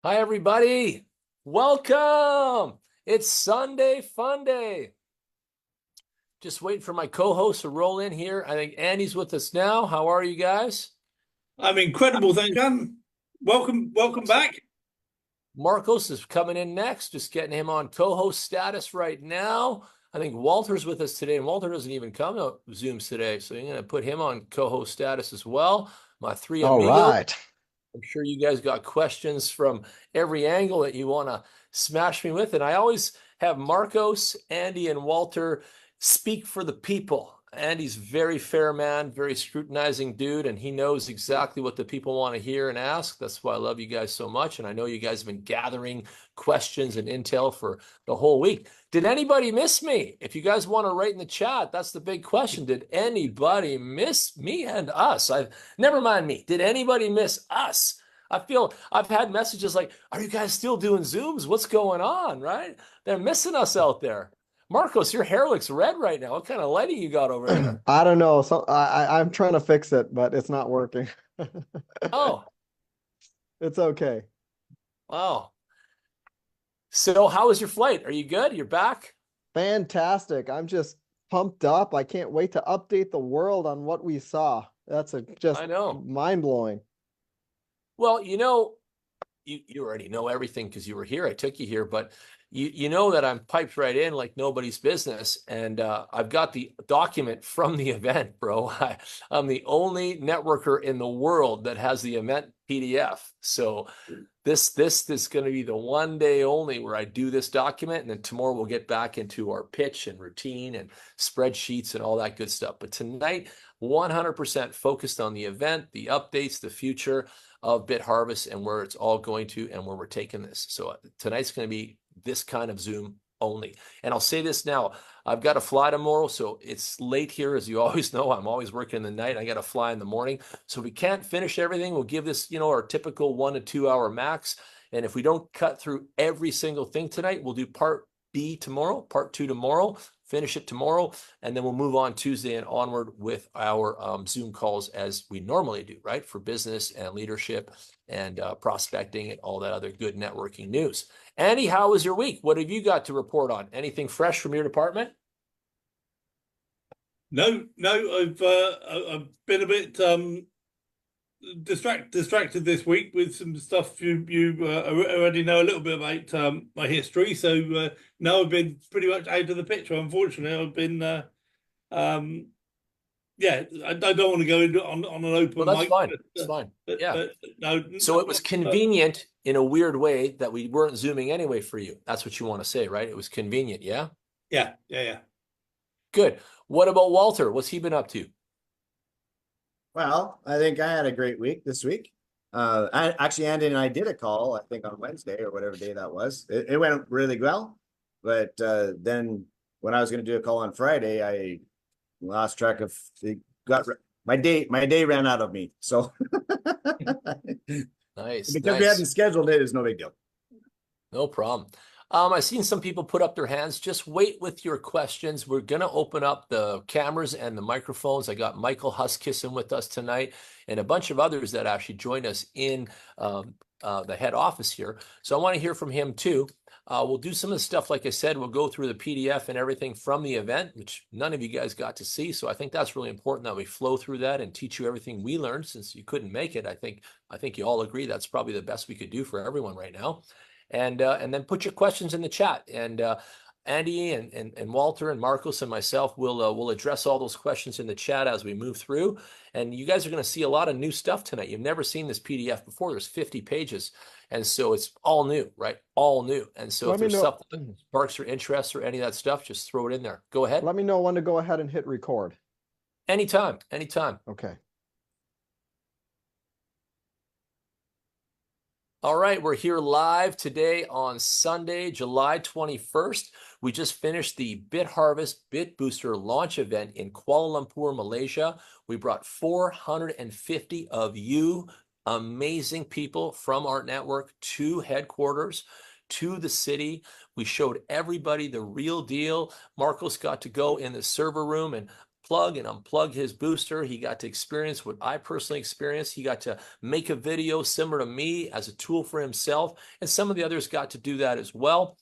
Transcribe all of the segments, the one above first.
Hi, everybody. Welcome. It's Sunday Fun Day. Just waiting for my co-host to roll in here. I think Andy's with us now. How are you guys? I'm incredible, thank you. Welcome back. Marcos is coming in next, just getting him on co-host status right now. I think Walter's with us today, and Walter doesn't even come to Zooms today, so I'm going to put him on co-host status as well. My three All amigos. right. I'm sure you guys got questions from every angle that you want to smash me with. And I always have Marcos, Andy, and Walter speak for the people. Andy's very fair man, very scrutinizing dude, and he knows exactly what the people want to hear and ask. That's why I love you guys so much. And I know you guys have been gathering questions and intel for the whole week. Did anybody miss me? If you guys want to write in the chat, that's the big question. Did anybody miss me and us? Never mind me. Did anybody miss us? I feel I've had messages like, "Are you guys still doing Zooms? What's going on?" Right? They're missing us out there. Marcos, your hair looks red right now. What kind of lighting you got over there? I don't know. I'm trying to fix it, but it's not working. Oh, It's okay. wow. So, how was your flight? Are you good? You're back? Fantastic. I'm just pumped up. I can't wait to update the world on what we saw. That's just I know. mind-blowing. Well, you already know everything because you were here. I took you here, but you know that I'm piped right in like nobody's business, and I've got the document from the event, bro. I'm the only networker in the world that has the event PDF. So this is going to be the one day only where I do this document, and then tomorrow we'll get back into our pitch and routine and spreadsheets and all that good stuff. But tonight, 100% focused on the event, the updates, the future of BitHarvest and where it's all going to and where we're taking this. So tonight's going to be this kind of Zoom only. And I'll say this now, I've got to fly tomorrow, so it's late here. As you always know, I'm always working in the night. I got to fly in the morning. So we can't finish everything. We'll give this, our typical 1 to 2 hour max. And if we don't cut through every single thing tonight, we'll do part B tomorrow, part 2 tomorrow, finish it tomorrow, and then we'll move on Tuesday and onward with our Zoom calls as we normally do, right? For business and leadership and prospecting and all that other good networking news. Andy, how was your week? What have you got to report on? Anything fresh from your department? No, I've been a bit distracted this week with some stuff you already know a little bit about my history. So now I've been pretty much out of the picture. Unfortunately, I've been yeah. I don't want to go into on an open Well, that's mic. fine. It's fine. Yeah. No. So it was convenient in a weird way that we weren't Zooming anyway for you. That's what you want to say, right? It was convenient. Yeah. Yeah. Good. What about Walter? What's he been up to? Well, I think I had a great week this week. Andy and I did a call, I think on Wednesday or whatever day that was. It went really well. But then when I was going to do a call on Friday, I lost track of my day ran out of me. So Nice. because we hadn't scheduled it, it's no big deal. No problem. I've seen some people put up their hands. Just wait with your questions. We're going to open up the cameras and the microphones. I got Michael Huskisson with us tonight and a bunch of others that actually joined us in the head office here. So I want to hear from him too. We'll do some of the stuff, like I said, we'll go through the PDF and everything from the event, which none of you guys got to see. So I think that's really important that we flow through that and teach you everything we learned since you couldn't make it. I think you all agree that's probably the best we could do for everyone right now. And then put your questions in the chat. And Andy and Walter and Marcos and myself will address all those questions in the chat as we move through. And you guys are going to see a lot of new stuff tonight. You've never seen this PDF before. There's 50 pages. And so it's all new, right? All new. And so if there's stuff that sparks your interest or any of that stuff, just throw it in there. Go ahead. Let me know when to go ahead and hit record. Anytime. Okay. All right, we're here live today on Sunday, July 21st. We just finished the BitHarvest BitBooster launch event in Kuala Lumpur, Malaysia. We brought 450 of you amazing people from our network to headquarters, to the city. We showed everybody the real deal. Marcos got to go in the server room and plug and unplug his booster. He got to experience what I personally experienced. He got to make a video similar to me as a tool for himself. And some of the others got to do that as well.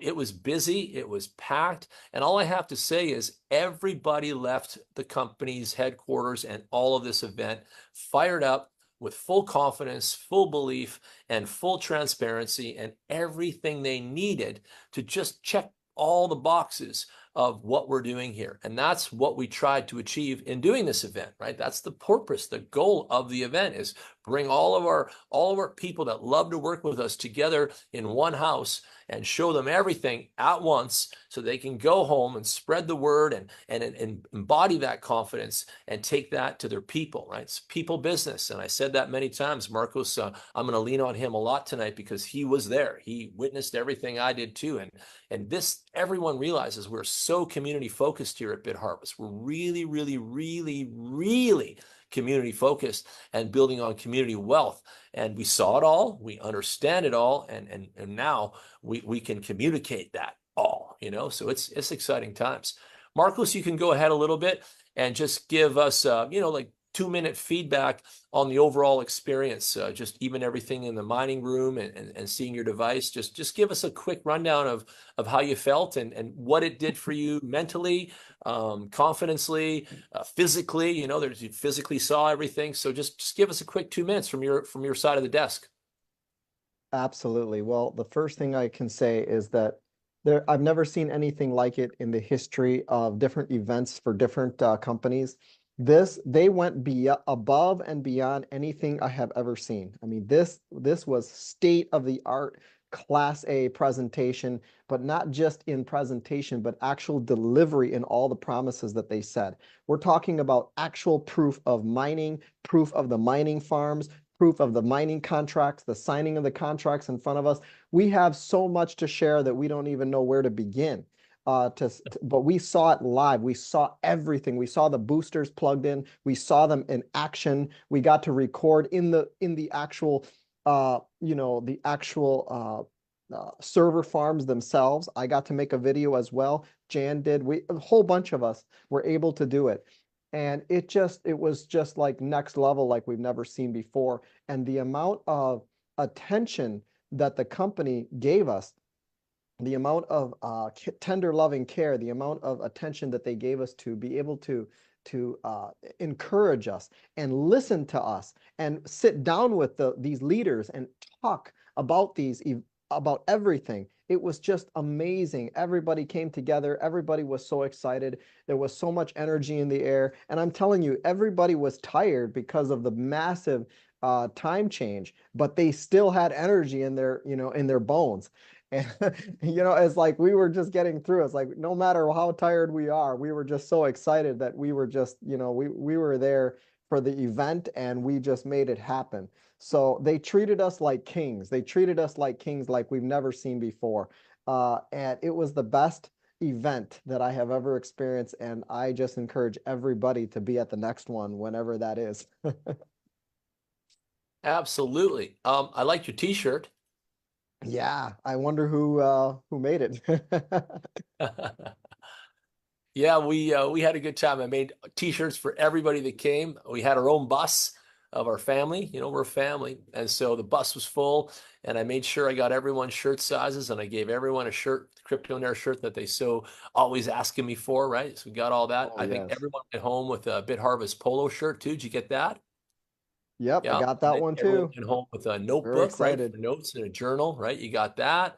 It was busy, it was packed, and all I have to say is everybody left the company's headquarters and all of this event fired up with full confidence, full belief, and full transparency, and everything they needed to just check all the boxes of what we're doing here. And that's what we tried to achieve in doing this event, right? That's the purpose, the goal of the event is bring all of our people that love to work with us together in one house and show them everything at once so they can go home and spread the word and embody that confidence and take that to their people, right? It's people business. And I said that many times. Marcos, I'm going to lean on him a lot tonight because he was there. He witnessed everything I did too. And this, everyone realizes we're so community focused here at BitHarvest. We're really, really, really, really community focused and building on community wealth. And we saw it all, we understand it all, and now we can communicate that all, you know, so it's exciting times. Marcos, you can go ahead a little bit and just give us, you know, like 2-minute feedback on the overall experience, just even everything in the mining room and seeing your device. Just give us a quick rundown of how you felt and what it did for you mentally, confidently, physically. You know, you physically saw everything. So just give us a quick 2 minutes from your side of the desk. Absolutely. Well, the first thing I can say is that I've never seen anything like it in the history of different events for different companies. They went above and beyond anything I have ever seen. I mean, this was state of the art, class A presentation, but not just in presentation, but actual delivery in all the promises that they said. We're talking about actual proof of mining, proof of the mining farms, proof of the mining contracts, the signing of the contracts in front of us. We have so much to share that we don't even know where to begin. But we saw it live. We saw everything. We saw the boosters plugged in. We saw them in action. We got to record in the actual, you know, the actual server farms themselves. I got to make a video as well. Jan did. A whole bunch of us were able to do it. And it was just like next level, like we've never seen before. And the amount of attention that the company gave us, the amount of tender loving care, the amount of attention that they gave us to be able to encourage us and listen to us and sit down with these leaders and talk about about everything. It was just amazing. Everybody came together. Everybody was so excited. There was so much energy in the air. And I'm telling you, everybody was tired because of the massive time change, but they still had energy in their, you know, in their bones. And, you know, it's like we were just getting through. It's like no matter how tired we are, we were just so excited that we were just, you know, we were there for the event and we just made it happen. So they treated us like kings. They treated us like kings like we've never seen before. And it was the best event that I have ever experienced. And I just encourage everybody to be at the next one, whenever that is. Absolutely. I like your t-shirt. Yeah, I wonder who made it. Yeah, we had a good time. I made t-shirts for everybody that came. We had our own bus of our family. You know, we're a family. And so the bus was full and I made sure I got everyone's shirt sizes and I gave everyone a shirt, CryptoNair shirt that they so always asking me for, right? So we got all that. Oh, I think yes. everyone went home with a BitHarvest polo shirt too. Did you get that? Yep, I Yeah. got that one Everyone too. went home with a Very notebook, right? excited. For notes and a journal, right? You got that.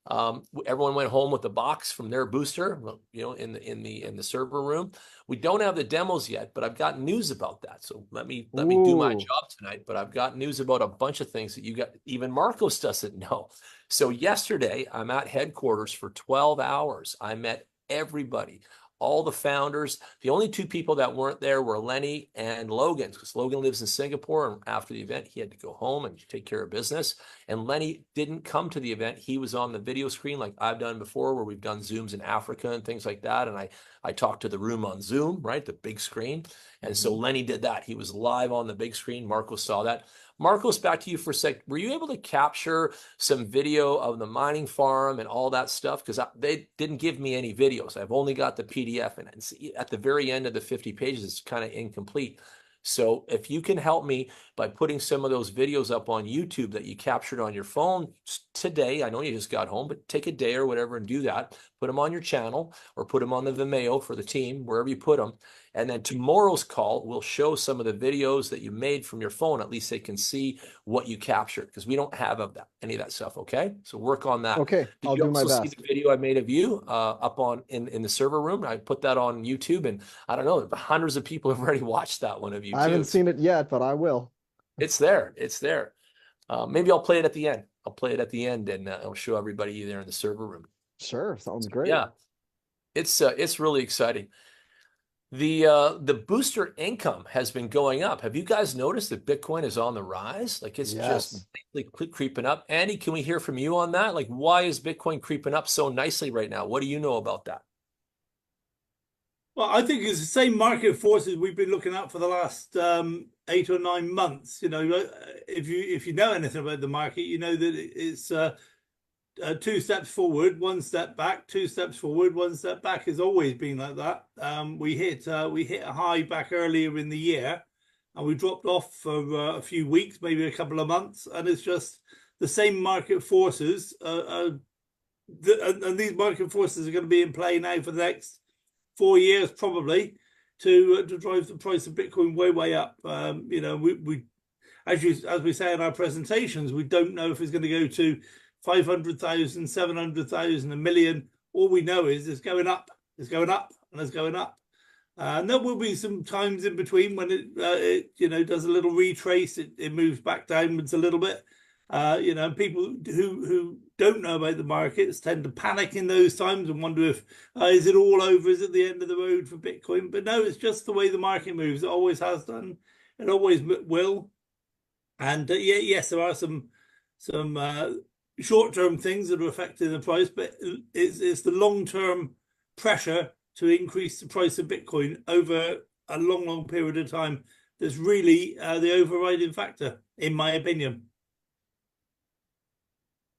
Everyone went home with a box from their booster, you know, in the server room. We don't have the demos yet, but I've got news about that. So let me do my Ooh. job tonight. But I've got news about a bunch of things that even Marcos doesn't know. So yesterday, I'm at headquarters for 12 hours. I met everybody, all the founders. The only two people that weren't there were Lenny and Logan, because Logan lives in Singapore. And after the event, he had to go home and take care of business. And Lenny didn't come to the event. He was on the video screen like I've done before, where we've done Zooms in Africa and things like that. And I talked to the room on Zoom, right? The big screen. And so Lenny did that. He was live on the big screen. Marco saw that. Marcos, back to you for a sec. Were you able to capture some video of the mining farm and all that stuff? Because they didn't give me any videos. I've only got the PDF, and at the very end of the 50 pages, it's kind of incomplete. So if you can help me by putting some of those videos up on YouTube that you captured on your phone today, I know you just got home, but take a day or whatever and do that. Put them on your channel or put them on the Vimeo for the team, wherever you put them. And then tomorrow's call, we'll show some of the videos that you made from your phone. At least they can see what you captured, because we don't have any of that stuff. Okay, so work on that. Okay, Did I'll you do my also best. see the video I made of you up on in the server room? I put that on YouTube, and I don't know, hundreds of people have already watched that one of you I haven't seen it yet, but I will. It's there. It's there. Maybe I'll play it at the end. I'll play it at the end, and I'll show everybody there in the server room. Sure, sounds great. Yeah, it's really exciting. The booster income has been going up. Have you guys noticed that Bitcoin is on the rise? Like, it's just creeping up. Andy, can we hear from you on that? Like, why is Bitcoin creeping up so nicely right now? What do you know about that? Well, I think it's the same market forces we've been looking at for the last 8 or 9 months. You know, if you know anything about the market, you know that it's 2 steps forward, 1 step back, 2 steps forward, 1 step back. Has always been like that. We hit a high back earlier in the year, and we dropped off for a few weeks, maybe a couple of months, and it's just the same market forces. And these market forces are going to be in play now for the next 4 years, probably, to drive the price of Bitcoin way up. You know, we as we say in our presentations, we don't know if it's going to go to 500,000, 700,000, 1 million. All we know is it's going up, it's going up, and it's going up. And there will be some times in between when it you know, does a little retrace, it moves back downwards a little bit. You know, people who don't know about the markets tend to panic in those times and wonder if is it all over? Is it the end of the road for Bitcoin? But no, it's just the way the market moves. It always has done. It always will. And yes, there are some short-term things that are affecting the price, but it's the long-term pressure to increase the price of Bitcoin over a long period of time that's really the overriding factor, in my opinion.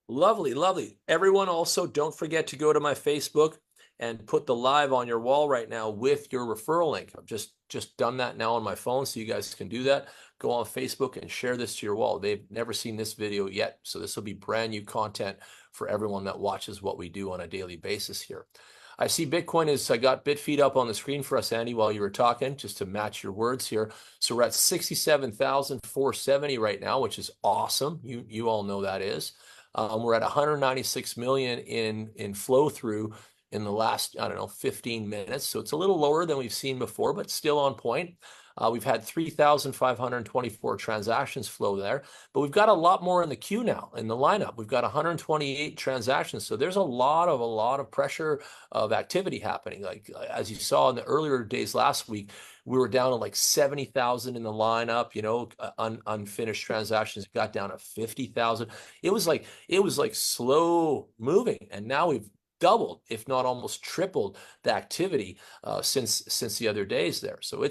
Lovely, lovely. Everyone, also don't forget to go to my Facebook and put the live on your wall right now with your referral link. I've just done that now on my phone, so you guys can do that. Go on Facebook and share this to your wall. They've never seen this video yet, so this will be brand new content for everyone that watches what we do on a daily basis here. I see Bitcoin is, I got Bitfeed up on the screen for us, Andy, while you were talking, just to match your words here. So we're at 67,470 right now, which is awesome. You all know that is. We're at 196 million in flow through in the last, I don't know, 15 minutes. So it's a little lower than we've seen before, but still on point. We've had 3,524 transactions flow there, but we've got a lot more in the queue now in the lineup. We've got 128 transactions. So there's a lot of pressure of activity happening. Like, as you saw in the earlier days last week, we were down to like 70,000 in the lineup, you know, unfinished transactions. It got down to 50,000. It was like slow moving. And now we've doubled, if not almost tripled, the activity since the other days there. So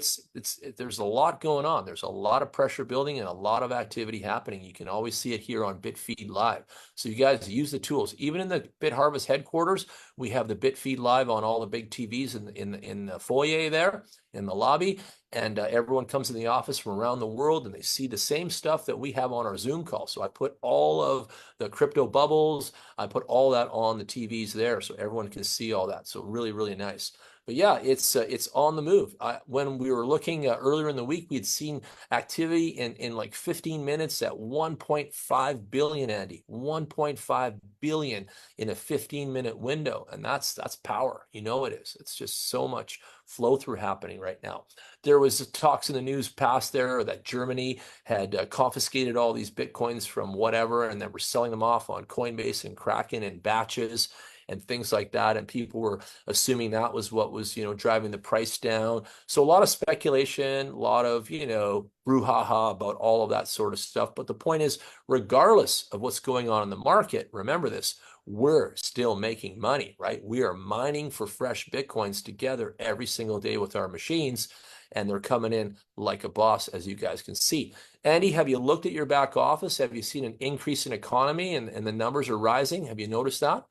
there's a lot going on. There's a lot of pressure building and a lot of activity happening. You can always see it here on BitFeed Live. So you guys use the tools. Even in the BitHarvest headquarters, we have the BitFeed Live on all the big TVs in the foyer there, in the lobby. And everyone comes in the office from around the world, and they see the same stuff that we have on our Zoom call. So I put all of the crypto bubbles, I put all that on the TVs there, so everyone can see all that. So really, really nice. But yeah, it's on the move. When we were looking earlier in the week, we had seen activity in like 15 minutes at 1.5 billion, Andy. 1.5 billion in a 15-minute window, and that's power. You know it is. It's just so much flow through happening right now. There was talks in the news past there that Germany had confiscated all these Bitcoins from whatever, and then were selling them off on Coinbase and Kraken in batches and things like that. And people were assuming that was what was, you know, driving the price down. So a lot of speculation, a lot of, you know, brouhaha about all of that sort of stuff. But the point is, regardless of what's going on in the market, remember this, we're still making money, right? We are mining for fresh Bitcoins together every single day with our machines. and they're coming in like a boss, as you guys can see. Andy, have you looked at your back office? Have you seen an increase in economy and the numbers are rising? Have you noticed that?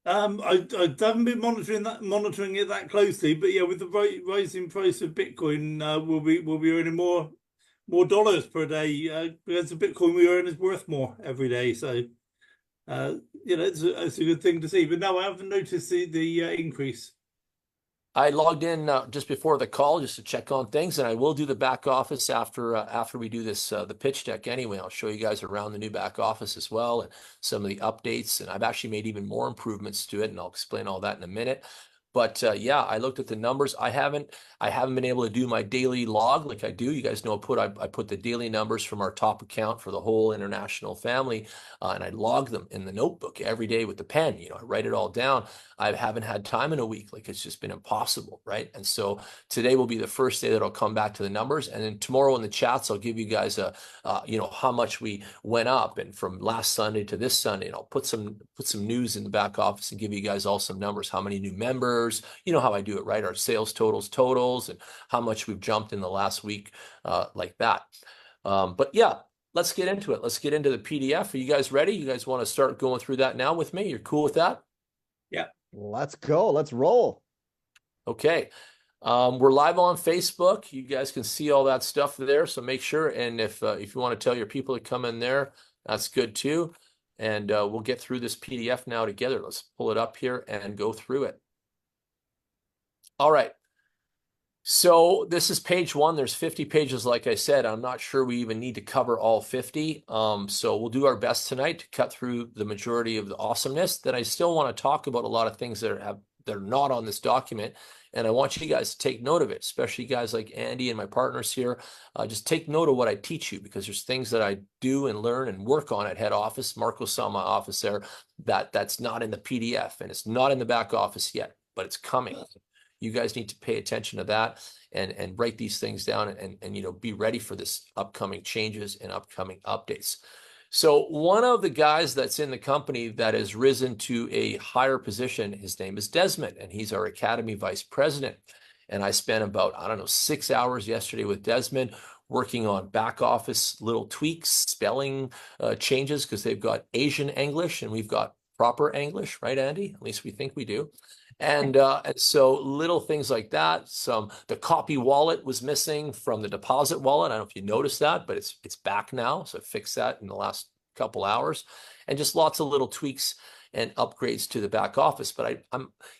I haven't been monitoring it that closely, but yeah, with the rising price of Bitcoin, we'll be earning more dollars per day because the Bitcoin we earn is worth more every day. So it's a good thing to see. But no, I haven't noticed the increase. I logged in just before the call just to check on things, and I will do the back office after we do this the pitch deck anyway. I'll show you guys around the new back office as well and some of the updates, and I've actually made even more improvements to it, and I'll explain all that in a minute. But yeah, I looked at the numbers. I haven't been able to do my daily log like I do. You guys know I put the daily numbers from our top account for the whole international family, and I log them in the notebook every day with the pen. I write it all down. I haven't had time in a week. Like, it's just been impossible, right? And so today will be the first day that I'll come back to the numbers, and then tomorrow in the chats I'll give you guys how much we went up, and from last Sunday to this Sunday, and I'll put some news in the back office and give you guys all some numbers. How many new members? You know how I do it, right? Our sales totals, and how much we've jumped in the last week, like that. But yeah, let's get into it. Let's get into the PDF. Are you guys ready? You guys want to start going through that now with me? You're cool with that? Yeah. Let's go. Let's roll. Okay. We're live on Facebook. You guys can see all that stuff there. So make sure. And if you want to tell your people to come in there, that's good too. And we'll get through this PDF now together. Let's pull it up here and go through it. All right. So this is page 1. There's 50 pages, like I said. I'm not sure we even need to cover all 50. So we'll do our best tonight to cut through the majority of the awesomeness. Then I still want to talk about a lot of things that are not on this document. And I want you guys to take note of it, especially guys like Andy and my partners here. Just take note of what I teach you, because there's things that I do and learn and work on at head office. Marco saw my office there. That's not in the PDF, and it's not in the back office yet, but it's coming. You guys need to pay attention to that and write these things down and be ready for this upcoming changes and upcoming updates. So one of the guys that's in the company that has risen to a higher position, his name is Desmond, and he's our Academy Vice President. And I spent about, 6 hours yesterday with Desmond working on back office little tweaks, spelling changes, because they've got Asian English and we've got proper English, right, Andy? At least we think we do. And so little things like that. The copy wallet was missing from the deposit wallet. I don't know if you noticed that, but it's back now. So I fixed that in the last couple hours, and just lots of little tweaks and upgrades to the back office. But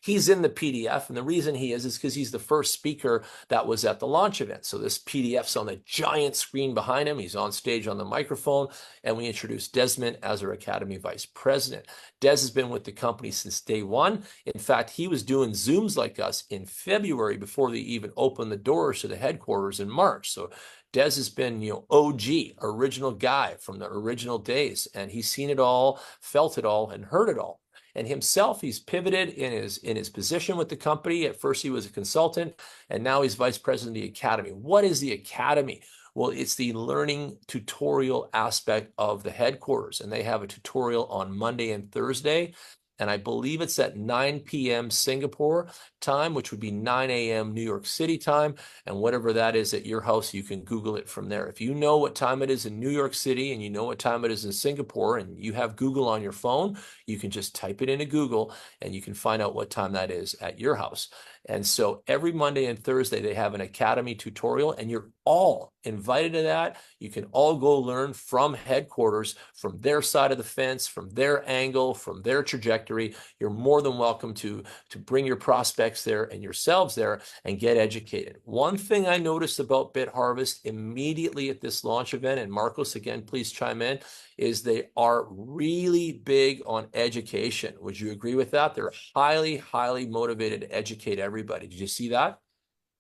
he's in the PDF, and the reason he is because he's the first speaker that was at the launch event. So this PDF's on the giant screen behind him. He's on stage on the microphone, and we introduced Desmond as our Academy Vice President. Des has been with the company since day one. In fact, he was doing Zooms like us in February before they even opened the doors to the headquarters in March. So Des has been, OG, original guy from the original days, and he's seen it all, felt it all, and heard it all. And himself, he's pivoted in his position with the company. At first, he was a consultant, and now he's vice president of the Academy. What is the Academy? Well, it's the learning tutorial aspect of the headquarters, and they have a tutorial on Monday and Thursday. And I believe it's at 9 p.m. Singapore time, which would be 9 a.m. New York City time. And whatever that is at your house, you can Google it from there. If you know what time it is in New York City and you know what time it is in Singapore and you have Google on your phone, you can just type it into Google and you can find out what time that is at your house. And so every Monday and Thursday, they have an Academy tutorial, and you're all invited to that. You can all go learn from headquarters, from their side of the fence, from their angle, from their trajectory. You're more than welcome to bring your prospects there and yourselves there and get educated. One thing I noticed about BitHarvest immediately at this launch event, and Marcos, again, please chime in, is they are really big on education. Would you agree with that? They're highly, highly motivated to educate everybody. Did you see that?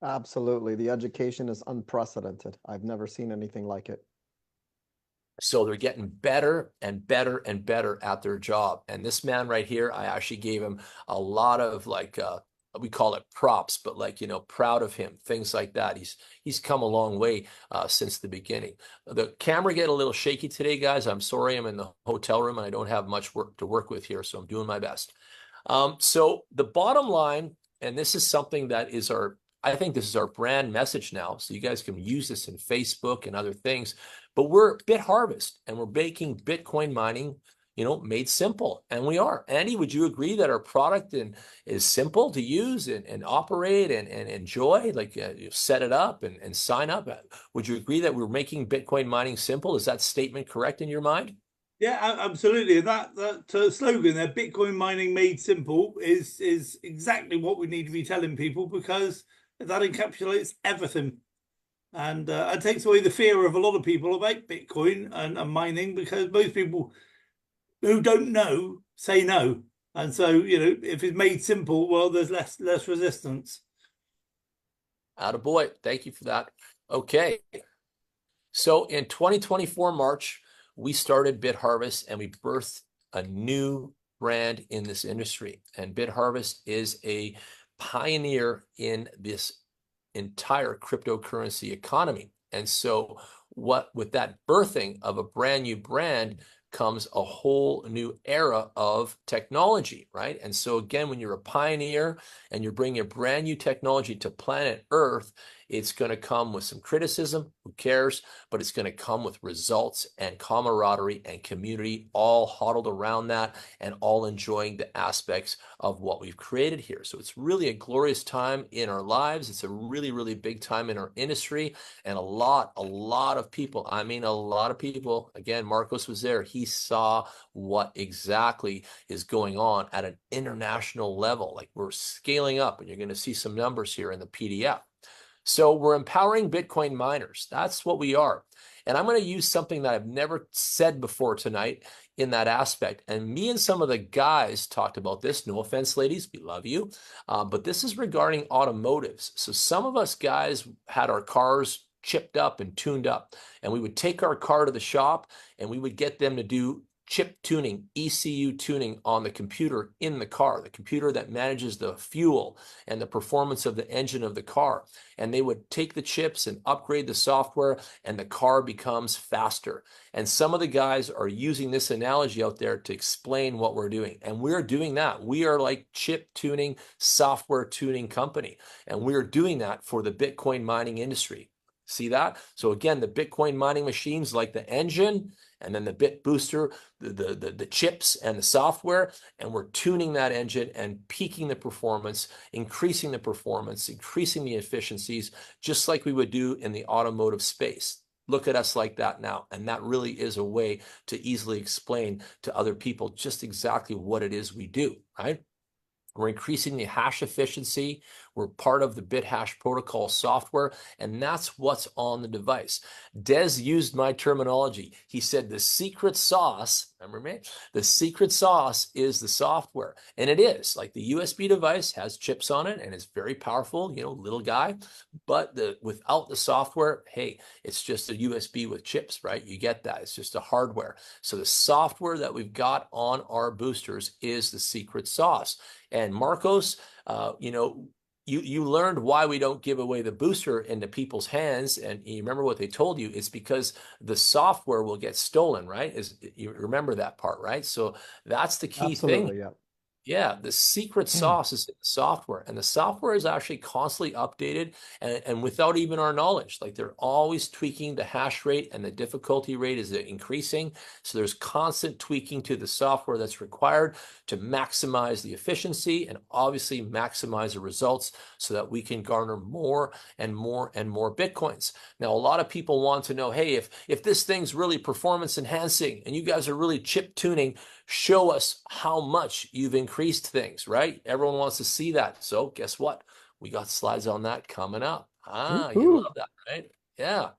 Absolutely. The education is unprecedented. I've never seen anything like it. So they're getting better and better and better at their job. And this man right here, I actually gave him a lot of we call it props, but proud of him, things like that. He's come a long way since the beginning. The camera get a little shaky today, guys. I'm sorry, I'm in the hotel room and I don't have much work to work with here, so I'm doing my best. So the bottom line, and this is something that is I think this is our brand message now. So you guys can use this in Facebook and other things. But we're BitHarvest, and we're making Bitcoin mining, made simple. And we are. Andy, would you agree that our product is simple to use and operate and enjoy? Like you set it up and sign up. Would you agree that we're making Bitcoin mining simple? Is that statement correct in your mind? Yeah, absolutely. That slogan there, Bitcoin mining made simple, is exactly what we need to be telling people, because that encapsulates everything. And it takes away the fear of a lot of people about Bitcoin and mining, because most people who don't know say no. And so, if it's made simple, well, there's less resistance. Attaboy. Thank you for that. Okay. So in 2024 March, we started BitHarvest, and we birthed a new brand in this industry. And BitHarvest is a pioneer in this entire cryptocurrency economy. And so with that birthing of a brand new brand comes a whole new era of technology, right? And so again, when you're a pioneer and you're bringing a brand new technology to planet Earth, it's going to come with some criticism, who cares? But it's going to come with results and camaraderie and community, all huddled around that and all enjoying the aspects of what we've created here. So it's really a glorious time in our lives. It's a really, really big time in our industry. And a lot of people, I mean, a lot of people, again, Marcos was there. He saw what exactly is going on at an international level. Like, we're scaling up, and you're going to see some numbers here in the PDF. So we're empowering Bitcoin miners. That's what we are. And I'm going to use something that I've never said before tonight in that aspect. And me and some of the guys talked about this. No offense, ladies, we love you. But this is regarding automotives. So some of us guys had our cars chipped up and tuned up. And we would take our car to the shop, and we would get them to do chip tuning, ECU tuning on the computer in the car, the computer that manages the fuel and the performance of the engine of the car. And they would take the chips and upgrade the software, and the car becomes faster. And some of the guys are using this analogy out there to explain what we're doing. And we're doing that. We are like chip tuning, software tuning company. And we're doing that for the Bitcoin mining industry. See that? So again, the Bitcoin mining machines, like the engine, and then the BitBooster, the chips and the software, and we're tuning that engine and peaking the performance, increasing the performance, increasing the efficiencies, just like we would do in the automotive space. Look at us like that now. And that really is a way to easily explain to other people just exactly what it is we do, right? We're increasing the hash efficiency. We're part of the BitHash protocol software, and that's what's on the device. Des used my terminology. He said the secret sauce, remember me? The secret sauce is the software. And it is. Like, the USB device has chips on it, and it's very powerful, little guy. But without the software, hey, it's just a USB with chips, right? You get that. It's just a hardware. So the software that we've got on our boosters is the secret sauce. And Marcos, you learned why we don't give away the booster into people's hands. And you remember what they told you? It's because the software will get stolen, right? You remember that part, right? So that's the key Absolutely, thing. yeah. Yeah, the secret sauce is in the software, and the software is actually constantly updated and without even our knowledge. Like, they're always tweaking the hash rate, and the difficulty rate is increasing. So there's constant tweaking to the software that's required to maximize the efficiency and obviously maximize the results, so that we can garner more and more and more Bitcoins. Now, a lot of people want to know, hey, if this thing's really performance enhancing and you guys are really chip tuning, show us how much you've increased things, right? Everyone wants to see that. So guess what? We got slides on that coming up. You love that, right? Yeah.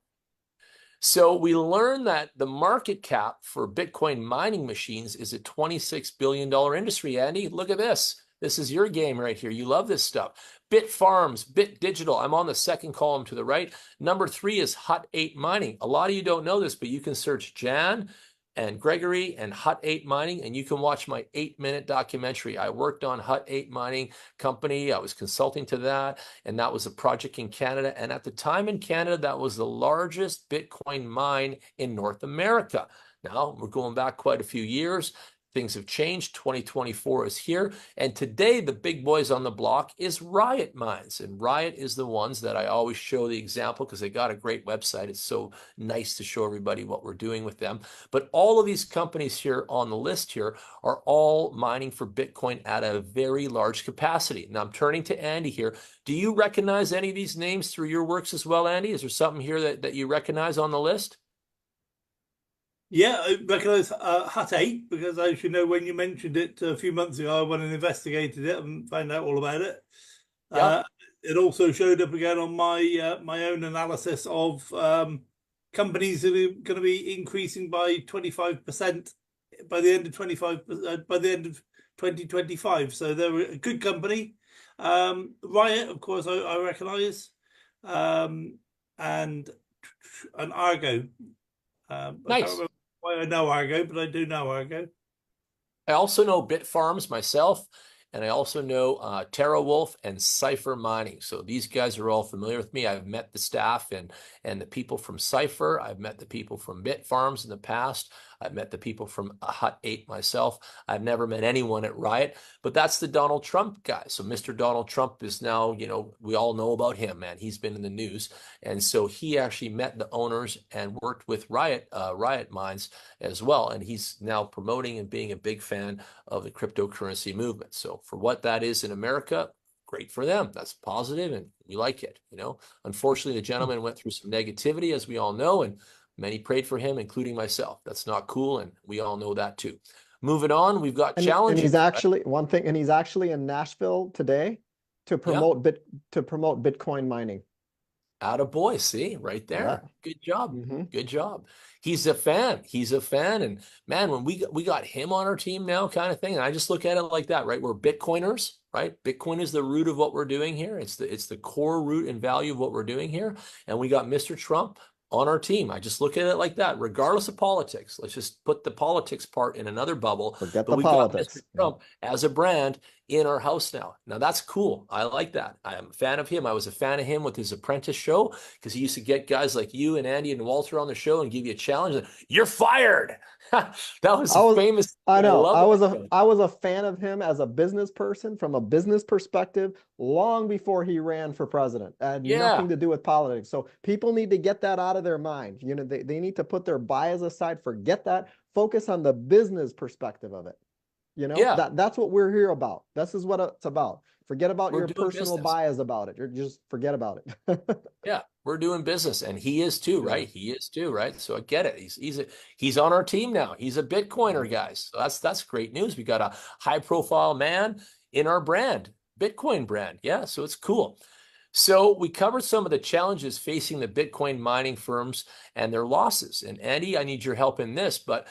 So we learned that the market cap for Bitcoin mining machines is a $26 billion industry. Andy, look at this. This is your game right here. You love this stuff. Bit Farms, Bit Digital. I'm on the second column to the right. Number 3 is Hut 8 Mining. A lot of you don't know this, but you can search Jan and Gregory and Hut 8 Mining, and you can watch my 8-minute documentary. I worked on Hut 8 Mining Company. I was consulting to that, and that was a project in Canada. And at the time in Canada, that was the largest Bitcoin mine in North America. Now, we're going back quite a few years. things have changed. 2024 is here. And today, the big boys on the block is Riot Mines. And Riot is the ones that I always show the example because they got a great website. It's so nice to show everybody what we're doing with them. But all of these companies here on the list here are all mining for Bitcoin at a very large capacity. Now I'm turning to Andy here. Do you recognize any of these names through your works as well, Andy? Is there something here that you recognize on the list? Yeah, I recognise Hut 8 because, as you know, when you mentioned it a few months ago, I went and investigated it and found out all about it. Yeah. It also showed up again on my my own analysis of companies that are going to be increasing by 25% by the end of 2025. So they're a good company. Riot, of course, I recognise, and Argo. I can't Nice. remember why I know Argo, but I do know Argo. I also know Bitfarms myself, and I also know TerraWolf and Cypher Mining. So these guys are all familiar with me. I've met the staff and the people from Cypher. I've met the people from Bitfarms in the past. I've met the people from Hut 8 myself. I've never met anyone at Riot, but that's the Donald Trump guy. So Mr. Donald Trump is now, you know, we all know about him, man. He's been in the news. And so he actually met the owners and worked with Riot Mines as well. And he's now promoting and being a big fan of the cryptocurrency movement. So for what that is in America, great for them. That's positive and we like it, you know. Unfortunately, the gentleman went through some negativity, as we all know, and many prayed for him, including myself. That's not cool, and we all know that too. Moving on, we've got challenges. And he's actually one thing, and he's actually in Nashville today to promote Bitcoin mining. Attaboy, see, right there. Yeah. Good job. Good job. He's a fan. He's a fan. And man, when we got him on our team now, kind of thing, and I just look at it like that, right? We're Bitcoiners, right? Bitcoin is the root of what we're doing here. It's the core root and value of what we're doing here. And we got Mr. Trump on our team. I just look at it like that, regardless of politics. Let's just put the politics part in another bubble. Forget but the we politics. got Mr. Trump as a brand in our house now. Now that's cool. I like that. I am a fan of him. I was a fan of him with his Apprentice show because he used to get guys like you and Andy and Walter on the show and give you a challenge. And, you're fired. That was famous. I know. I love was a fan of him as a business person from a business perspective long before he ran for president. It had nothing to do with politics. So people need to get that out of their mind. You know, they need to put their bias aside, forget that, focus on the business perspective of it. You know, that's what we're here about. This is what it's about. Forget about your personal bias about it. You're just forget about it. Yeah, we're doing business, and he is too, right? He is too, right? So I get it. He's on our team now. He's a Bitcoiner, guys. So that's great news. We got a high profile man in our brand, Bitcoin brand. Yeah, so it's cool. So we covered some of the challenges facing the Bitcoin mining firms and their losses. And Andy, I need your help in this, but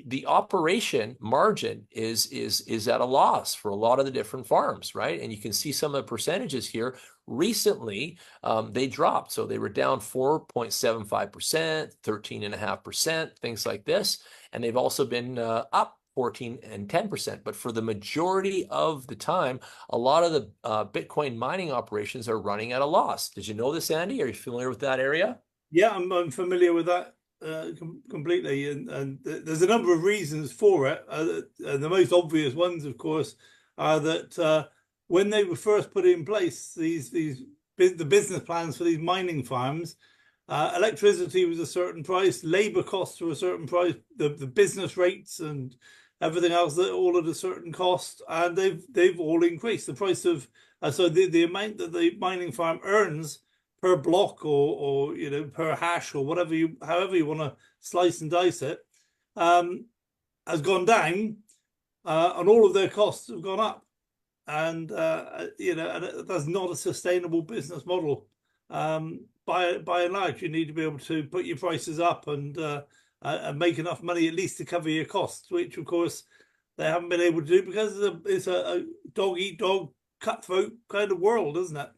the operation margin is at a loss for a lot of the different farms, right? And you can see some of the percentages here. Recently, they dropped. So they were down 4.75%, 13.5%, things like this. And they've also been up 14 and 10%. But for the majority of the time, a lot of the Bitcoin mining operations are running at a loss. Did you know this, Andy? Are you familiar with that area? Yeah, I'm familiar with that completely. And there's a number of reasons for it. And the most obvious ones, of course, are that when they were first put in place, the business plans for these mining farms, electricity was a certain price, labor costs were a certain price, the business rates and everything else, that all at a certain cost, and they've all increased. The price of so the amount that the mining farm earns per block or you know, per hash or whatever however you want to slice and dice it, has gone down, and all of their costs have gone up, and you know, and that's not a sustainable business model. By and large, you need to be able to put your prices up and make enough money at least to cover your costs, which of course they haven't been able to do because it's a dog eat dog, cutthroat kind of world, isn't it?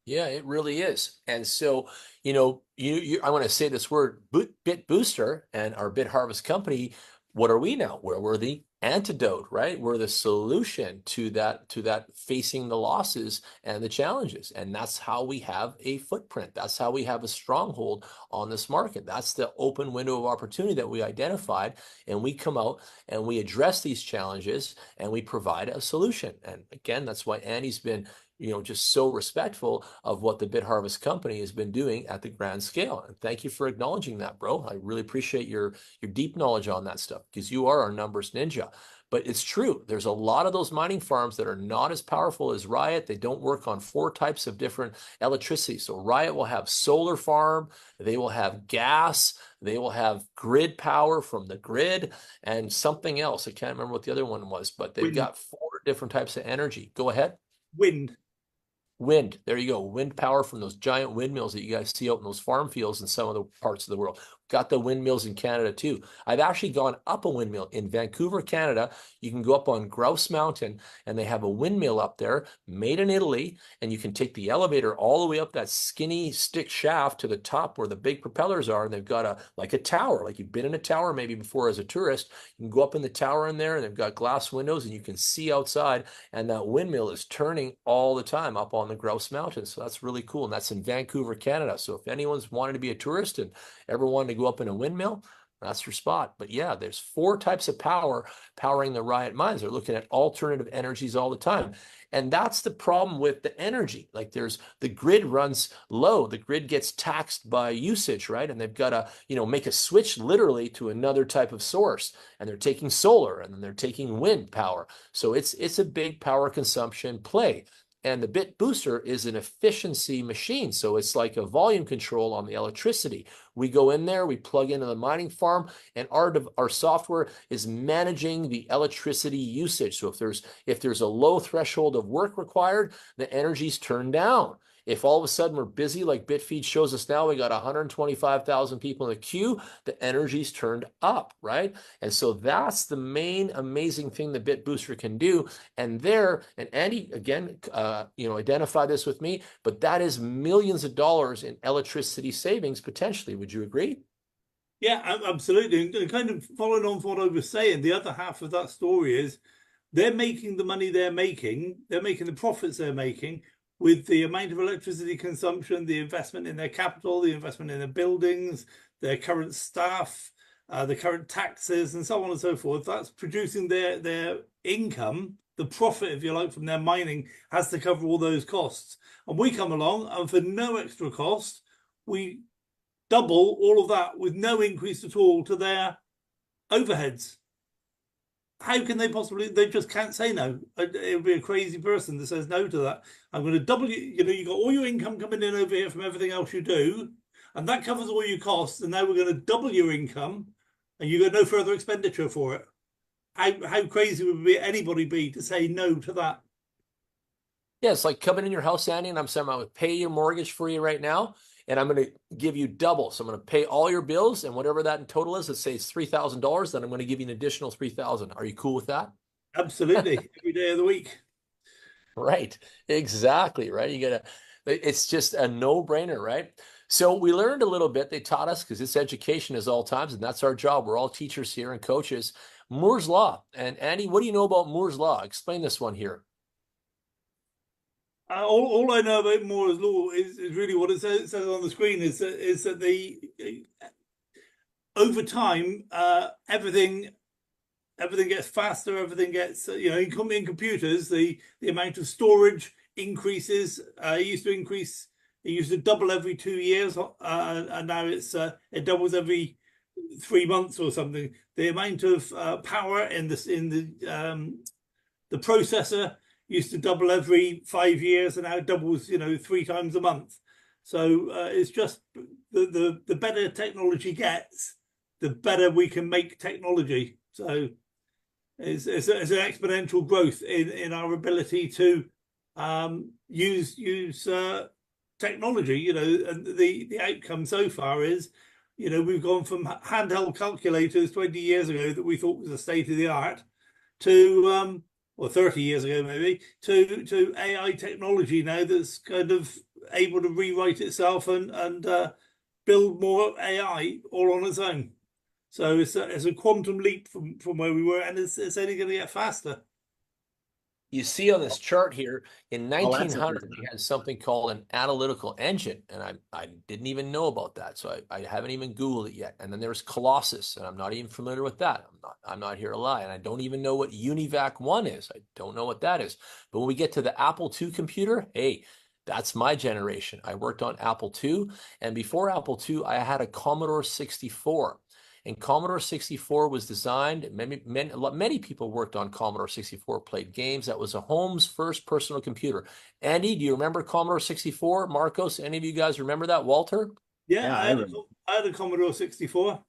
Yeah, it really is. And so, you know, I want to say this word, BitBooster and our BitHarvest company. What are we now? We're the antidote, right? We're the solution to that facing the losses and the challenges. And that's how we have a footprint. That's how we have a stronghold on this market. That's the open window of opportunity that we identified. And we come out and we address these challenges and we provide a solution. And again, that's why Andy's been, just so respectful of what the BitHarvest company has been doing at the grand scale. And thank you for acknowledging that, bro. I really appreciate your deep knowledge on that stuff, because you are our numbers ninja. But it's true. There's a lot of those mining farms that are not as powerful as Riot. They don't work on 4 types of different electricity. So Riot will have solar farm, they will have gas, they will have grid power from the grid, and something else. I can't remember what the other one was, but they've got 4 different types of energy. Go ahead. Wind. There you go. Wind power from those giant windmills that you guys see out in those farm fields in some of the parts of the world. Got the windmills in Canada too. I've actually gone up a windmill in Vancouver, Canada. You can go up on Grouse Mountain and they have a windmill up there made in Italy, and you can take the elevator all the way up that skinny stick shaft to the top where the big propellers are, and they've got a tower, like you've been in a tower maybe before as a tourist. You can go up in the tower in there, and they've got glass windows and you can see outside, and that windmill is turning all the time up on the Grouse Mountain. So that's really cool, and that's in Vancouver, Canada. So if anyone's wanted to be a tourist and ever wanted to go up in a windmill, that's your spot. But yeah, there's 4 types of power powering the Riot mines. They're looking at alternative energies all the time. And that's the problem with the energy. Like the grid runs low. The grid gets taxed by usage, right? And they've got to, make a switch literally to another type of source. And they're taking solar, and then they're taking wind power. So it's a big power consumption play. And the BitBooster is an efficiency machine. So it's like a volume control on the electricity. We go in there, we plug into the mining farm, and our software is managing the electricity usage. So if there's a low threshold of work required, the energy's turned down. If all of a sudden we're busy, like Bitfeed shows us now, we got 125,000 people in the queue, the energy's turned up, right? And so that's the main amazing thing the BitBooster can do. And Andy, again, identify this with me, but that is millions of dollars in electricity savings potentially. Would you agree? Yeah, absolutely. And kind of following on from what I was saying, the other half of that story is they're making the money they're making the profits they're making with the amount of electricity consumption, the investment in their capital, the investment in their buildings, their current staff, the current taxes, and so on and so forth. That's producing their income. The profit, if you like, from their mining has to cover all those costs. And we come along, and for no extra cost, we double all of that with no increase at all to their overheads. How can they possibly? They just can't say no. It would be a crazy person that says no to that. I'm going to double you. You got all your income coming in over here from everything else you do, and that covers all your costs. And now we're going to double your income, and you got no further expenditure for it. How crazy would anybody be to say no to that? Yeah, it's like coming in your house, Andy, and I'm saying I would pay your mortgage for you right now, and I'm going to give you double. So I'm going to pay all your bills, and whatever that in total is, let's say it's $3,000, then I'm going to give you an additional $3,000. Are you cool with that? Absolutely. Every day of the week. Right. Exactly. Right. It's just a no-brainer, right? So we learned a little bit. They taught us, because it's education is all times, and that's our job. We're all teachers here and coaches. Moore's Law. And Andy, what do you know about Moore's Law? Explain this one here. All I know about Moore's Law is really what it says on the screen is that the over time everything gets faster, everything gets in computers the amount of storage increases. It used to double every 2 years, and now it doubles every 3 months or something. The amount of power in the processor used to double every 5 years, and now it doubles 3 times a month. So it's just the better technology gets, the better we can make technology. So it's an exponential growth in our ability to use technology. And the outcome so far is we've gone from handheld calculators 20 years ago that we thought was the state of the art to or 30 years ago maybe, to AI technology now that's kind of able to rewrite itself and build more AI all on its own. So it's a quantum leap from where we were, and it's only going to get faster. You see on this chart here, in Oh, that's 1900, we had something called an analytical engine, and I didn't even know about that, so I haven't even Googled it yet. And then there's Colossus, and I'm not even familiar with that. I'm not here to lie, and I don't even know what UNIVAC 1 is. I don't know what that is. But when we get to the Apple II computer, hey, that's my generation. I worked on Apple II, and before Apple II, I had a Commodore 64. And Commodore 64 was designed, many people worked on Commodore 64, played games. That was a home's first personal computer. Andy, do you remember Commodore 64? Marcos, any of you guys remember that? Walter? Yeah, I had a Commodore 64.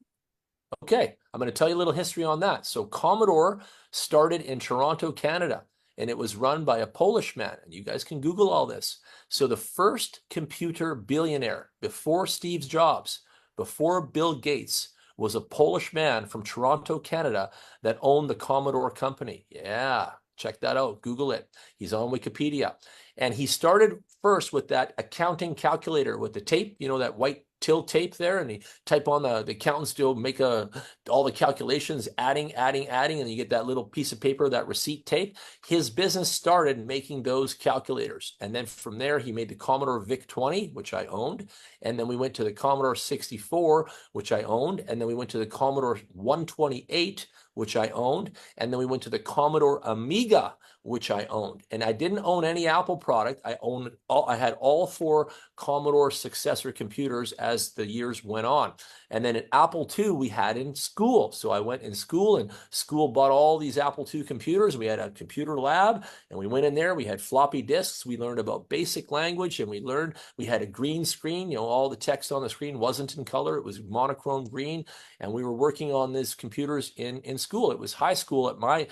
Okay, I'm going to tell you a little history on that. So Commodore started in Toronto, Canada, and it was run by a Polish man. And you guys can Google all this. So the first computer billionaire before Steve Jobs, before Bill Gates, was a Polish man from Toronto, Canada, that owned the Commodore company. Yeah, check that out. Google it. He's on Wikipedia. And he started first with that accounting calculator with the tape, you know, that white till tape there, and he type on the accountants to make all the calculations, adding, and you get that little piece of paper, that receipt tape. His business started making those calculators. And then from there, he made the Commodore VIC-20, which I owned. And then we went to the Commodore 64, which I owned. And then we went to the Commodore 128, which I owned. And then we went to the Commodore Amiga, which I owned. And I didn't own any Apple product. I had all 4 Commodore successor computers as the years went on. And then at Apple II, we had in school. So I went in school, and school bought all these Apple II computers. We had a computer lab, and we went in there. We had floppy disks. We learned about basic language, and we had a green screen. You know, all the text on the screen wasn't in color. It was monochrome green. And we were working on these computers in school. It was high school at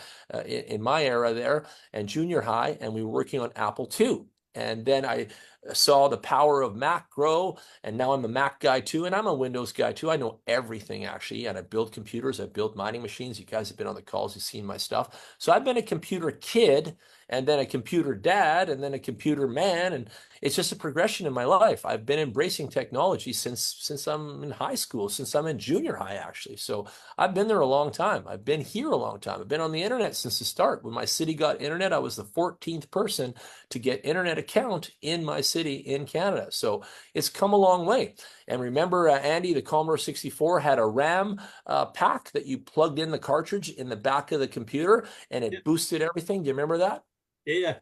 in my era there, and junior high, and we were working on Apple II. And then I saw the power of Mac grow, and now I'm a Mac guy too, and I'm a Windows guy too. I know everything actually, and I build computers, I build mining machines. You guys have been on the calls, you've seen my stuff. So I've been a computer kid, and then a computer dad, and then a computer man, and it's just a progression in my life. I've been embracing technology since I'm in high school, since I'm in junior high actually. So I've been there a long time. I've been here a long time. I've been on the internet since the start. When my city got internet, I was the 14th person to get internet account in my city in Canada. So it's come a long way. And remember, Andy, the Commodore 64 had a RAM pack that you plugged in the cartridge in the back of the computer, and it boosted everything. Do you remember that? Yeah.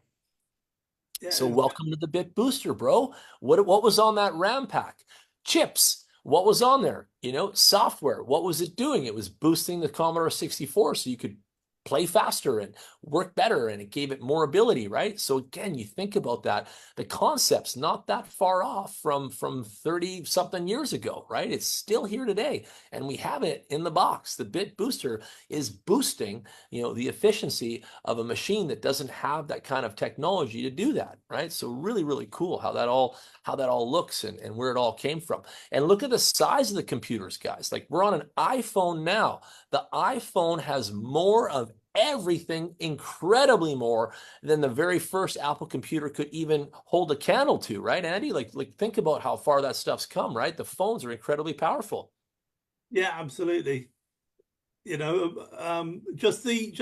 So welcome to the BitBooster, bro. What was on that RAM pack? Chips. What was on there? You know, software. What was it doing? It was boosting the Commodore 64 so you could play faster and work better, and it gave it more ability, right? So again, you think about that, the concept's not that far off from 30 something years ago, right? It's still here today, and we have it in the box. The BitBooster is boosting, you know, the efficiency of a machine that doesn't have that kind of technology to do that, right? So really, really cool how that all looks and where it all came from. And look at the size of the computers, guys. Like, we're on an iPhone now. The iPhone has more of everything, incredibly more than the very first Apple computer could even hold a candle to, right, Andy? Like think about how far that stuff's come, right? The phones are incredibly powerful. Yeah, absolutely. You know, just the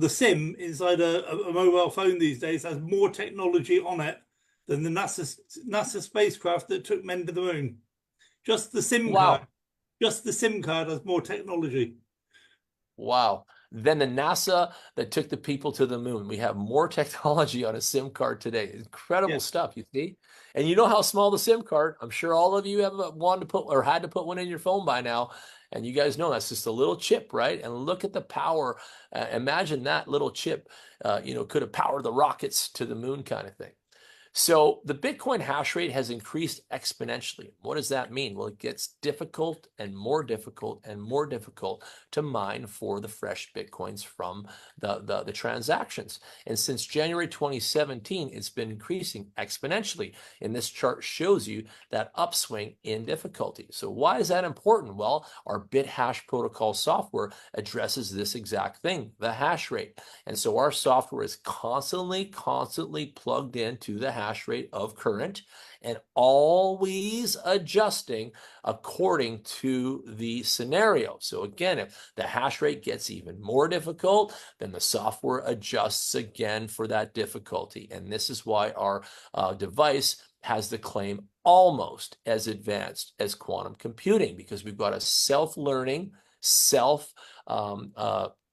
SIM inside a mobile phone these days has more technology on it than the NASA spacecraft that took men to the moon. Just the SIM card. Just the SIM card has more technology. Wow. Then the NASA that took the people to the moon. We have more technology on a SIM card today. Incredible stuff, you see? And you know how small the SIM card, I'm sure all of you have wanted to put or had to put one in your phone by now. And you guys know that's just a little chip, right? And look at the power. Imagine that little chip, you know, could have powered the rockets to the moon kind of thing. So the Bitcoin hash rate has increased exponentially. What does that mean? Well, it gets difficult and more difficult and more difficult to mine for the fresh Bitcoins from the transactions. And since January 2017, it's been increasing exponentially. And this chart shows you that upswing in difficulty. So why is that important? Well, our BitHash protocol software addresses this exact thing, the hash rate. And so our software is constantly plugged into the hash hash rate of current and always adjusting according to the scenario. So again, if the hash rate gets even more difficult, then the software adjusts again for that difficulty. And this is why our device has the claim almost as advanced as quantum computing, because we've got a self-learning,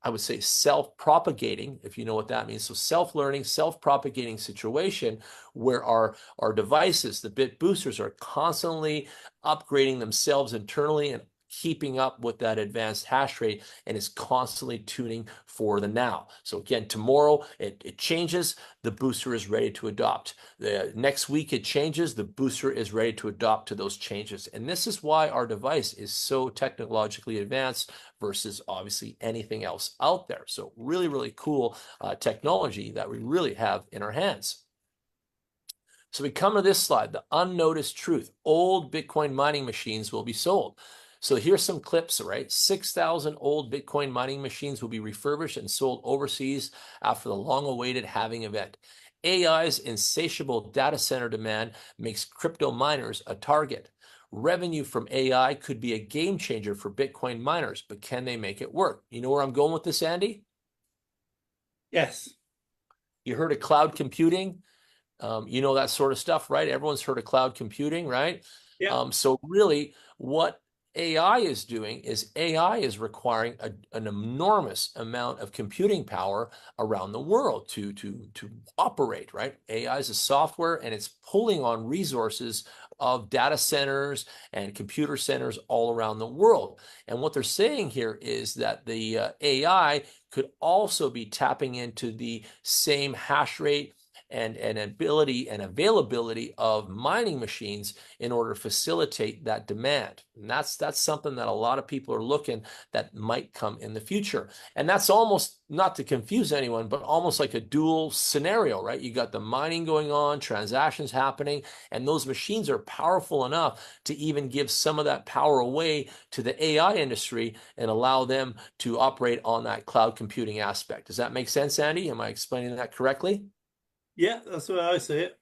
I would say self-propagating, if you know what that means. So self-learning, self-propagating situation where our devices, the bit boosters, are constantly upgrading themselves internally and keeping up with that advanced hash rate, and is constantly tuning for the now. So again, tomorrow it changes, the booster is ready to adopt. The next week it changes, the booster is ready to adopt to those changes. And this is why our device is so technologically advanced versus obviously anything else out there. So really, really cool technology that we really have in our hands. So we come to this slide, the unnoticed truth. Old Bitcoin mining machines will be sold. So here's some clips, right? 6,000 old Bitcoin mining machines will be refurbished and sold overseas after the long-awaited halving event. AI's insatiable data center demand makes crypto miners a target. Revenue from AI could be a game changer for Bitcoin miners, but can they make it work? You know where I'm going with this, Andy? Yes. You heard of cloud computing? You know that sort of stuff, right? Everyone's heard of cloud computing, right? Yeah. So really what AI is doing is AI is requiring an enormous amount of computing power around the world to operate, right? AI is a software, and it's pulling on resources of data centers and computer centers all around the world. And what they're saying here is that the AI could also be tapping into the same hash rate and ability and availability of mining machines in order to facilitate that demand. And that's something that a lot of people are looking that might come in the future. And that's almost, not to confuse anyone, but almost like a dual scenario, right? You got the mining going on, transactions happening, and those machines are powerful enough to even give some of that power away to the AI industry and allow them to operate on that cloud computing aspect. Does that make sense, Andy? Am I explaining that correctly? Yeah, that's the way I see it.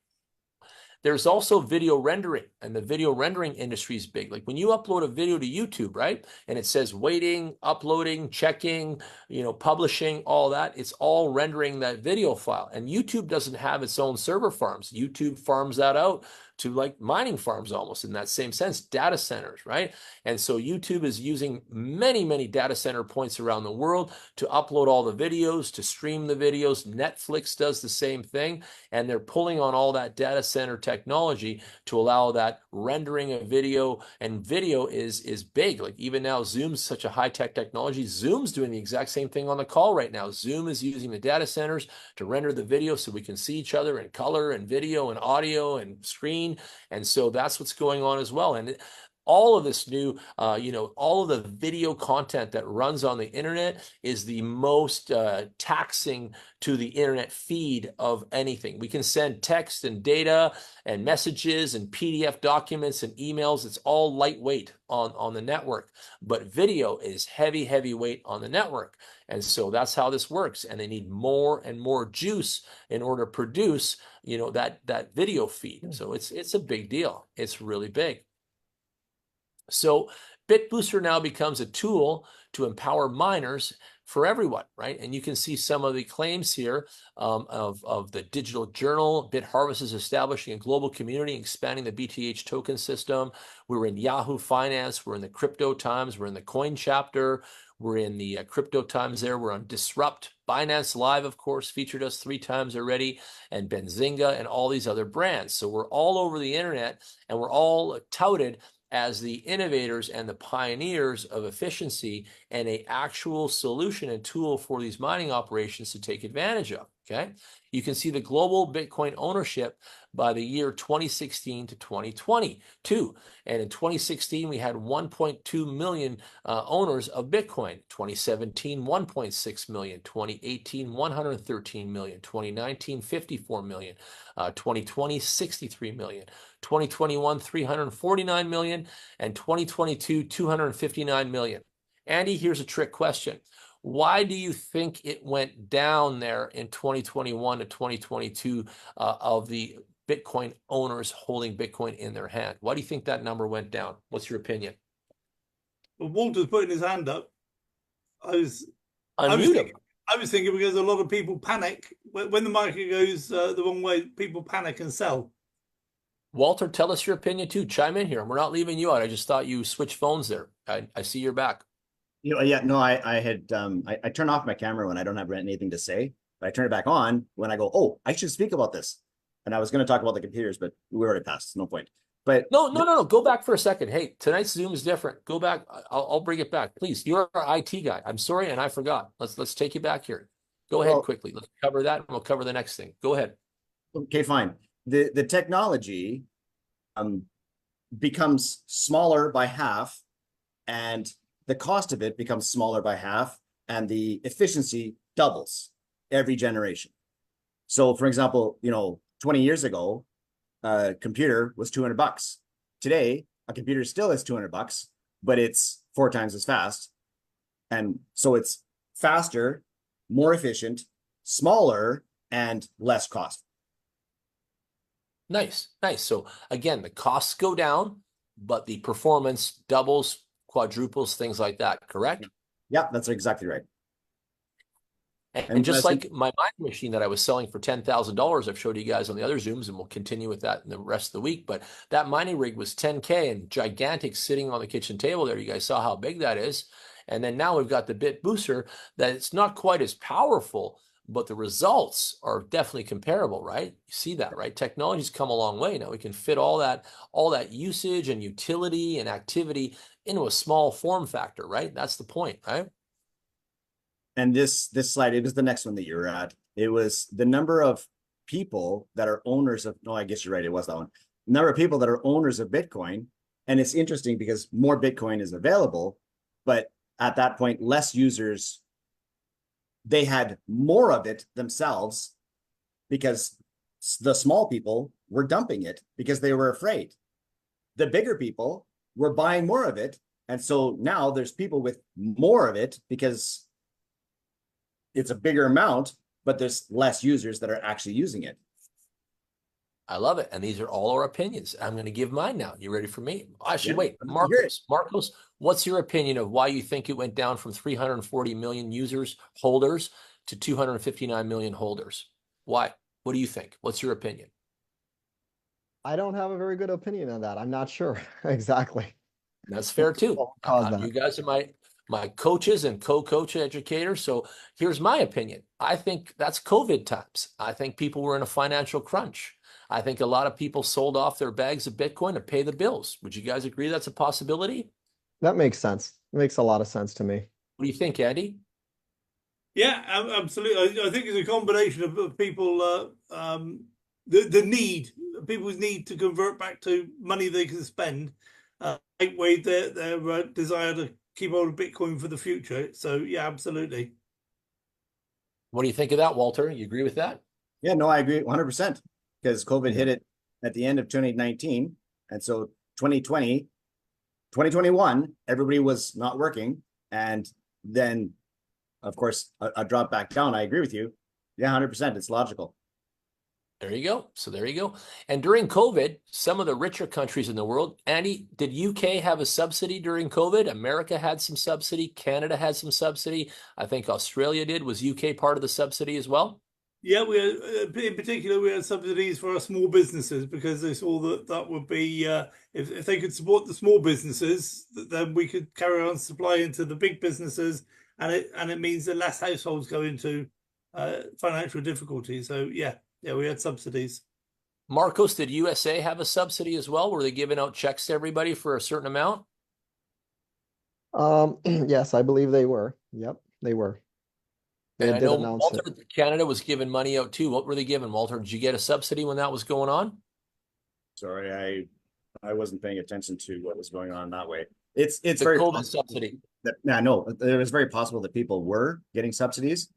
There's also video rendering, and the video rendering industry is big. Like when you upload a video to YouTube, right? And it says waiting, uploading, checking, publishing, all that. It's all rendering that video file. And YouTube doesn't have its own server farms. YouTube farms that out to like mining farms almost in that same sense, data centers, right? And so YouTube is using many, many data center points around the world to upload all the videos, to stream the videos. Netflix does the same thing, and they're pulling on all that data center technology to allow that rendering of video. And video is big. Like even now, Zoom's such a high-tech technology. Zoom's doing the exact same thing on the call right now. Zoom is using the data centers to render the video so we can see each other in color and video and audio and screen. And so that's what's going on as well. And all of this new, all of the video content that runs on the internet is the most taxing to the internet feed of anything. We can send text and data and messages and PDF documents and emails. It's all lightweight on the network, but video is heavy, heavy weight on the network. And so that's how this works. And they need more and more juice in order to produce, that video feed. So it's a big deal. It's really big. So BitBooster now becomes a tool to empower miners for everyone, right? And you can see some of the claims here of the digital journal. BitHarvest is establishing a global community, expanding the BTH token system. We're in Yahoo Finance. We're in the Crypto Times. We're in the Coin chapter. We're in the Crypto Times there. We're on Disrupt. Binance Live, of course, featured us 3 times already, and Benzinga and all these other brands. So we're all over the internet, and we're all touted as the innovators and the pioneers of efficiency and an actual solution and tool for these mining operations to take advantage of, okay? You can see the global Bitcoin ownership by the year 2016 to 2022. And in 2016, we had 1.2 million owners of Bitcoin. 2017, 1.6 million. 2018, 113 million. 2019, 54 million. 2020, 63 million. 2021, 349 million. And 2022, 259 million. Andy, here's a trick question. Why do you think it went down there in 2021 to 2022 of the Bitcoin owners holding Bitcoin in their hand. Why do you think that number went down? What's your opinion? Well, Walter's putting his hand up. I was Unmute him. thinking because a lot of people panic when the market goes the wrong way. People panic and sell. Walter, tell us your opinion too. Chime in here. We're not leaving you out. I just thought you switched phones there. I see your back. You know, yeah, no, I had I turn off my camera when I don't have anything to say, but I turn it back on when I go, oh, I should speak about this. And I was going to talk about the computers, but we already passed. No point. But no. Go back for a second. Hey, tonight's Zoom is different. Go back. I'll bring it back, please. You're our IT guy. I'm sorry, and I forgot. Let's take you back here. Go ahead quickly. Let's cover that, and we'll cover the next thing. Go ahead. Okay, fine. The technology becomes smaller by half, and the cost of it becomes smaller by half, and the efficiency doubles every generation. So, for example, 20 years ago, a computer was $200. Today, a computer still is $200, but it's 4 times as fast. And so it's faster, more efficient, smaller, and less cost. Nice. So again, the costs go down, but the performance doubles, quadruples, things like that, correct? Yeah, that's exactly right. And just like my mining machine that I was selling for $10,000, I've showed you guys on the other Zooms, and we'll continue with that in the rest of the week. But that mining rig was 10K and gigantic, sitting on the kitchen table there. You guys saw how big that is. And then now we've got the BitBooster that it's not quite as powerful, but the results are definitely comparable, right? You see that, right? Technology's come a long way. Now we can fit all that usage and utility and activity into a small form factor, right? That's the point, right? And this slide, it was the next one that you were at. It was the number of people that are owners of, no, I guess you're right, it was that one. The number of people that are owners of Bitcoin. And it's interesting because more Bitcoin is available, but at that point, less users, they had more of it themselves because the small people were dumping it because they were afraid. The bigger people were buying more of it. And so now there's people with more of it because it's a bigger amount, but there's less users that are actually using it. I love it. And these are all our opinions. I'm going to give mine now. You ready for me? Actually, wait, Marcos, what's your opinion of why you think it went down from 340 million holders to 259 million holders? Why? What do you think? What's your opinion? I don't have a very good opinion on that. I'm not sure exactly. That's fair too. You guys are my coaches and co-coach educators. So here's my opinion. I think that's COVID times. I think people were in a financial crunch. I think a lot of people sold off their bags of Bitcoin to pay the bills. Would you guys agree that's a possibility? That makes sense. It makes a lot of sense to me. What do you think, Andy? Yeah, absolutely. I think it's a combination of people, people's need to convert back to money they can spend, outweigh their desire to keep hold of Bitcoin for the future. So yeah, absolutely. What do you think of that, Walter? You agree with that? Yeah, no, I agree 100% because COVID hit it at the end of 2019. And so 2021, everybody was not working. And then, of course, a drop back down. I agree with you. Yeah, 100%. It's logical. There you go. So there you go. And during COVID, some of the richer countries in the world, Andy, did UK have a subsidy during COVID? America had some subsidy. Canada had some subsidy. I think Australia did. Was UK part of the subsidy as well? Yeah, we had, in particular, we had subsidies for our small businesses because they saw that would be, if they could support the small businesses, then we could carry on supplying to the big businesses, and it means that less households go into financial difficulty. So yeah, we had subsidies. Marcos, did USA have a subsidy as well? Were they giving out checks to everybody for a certain amount? Yes, I believe they were. Yep, they were. And I know Walter, Canada was giving money out too. What were they giving, Walter? Did you get a subsidy when that was going on? Sorry, I wasn't paying attention to what was going on that way. It's the very COVID subsidy. No, it was very possible that people were getting subsidies.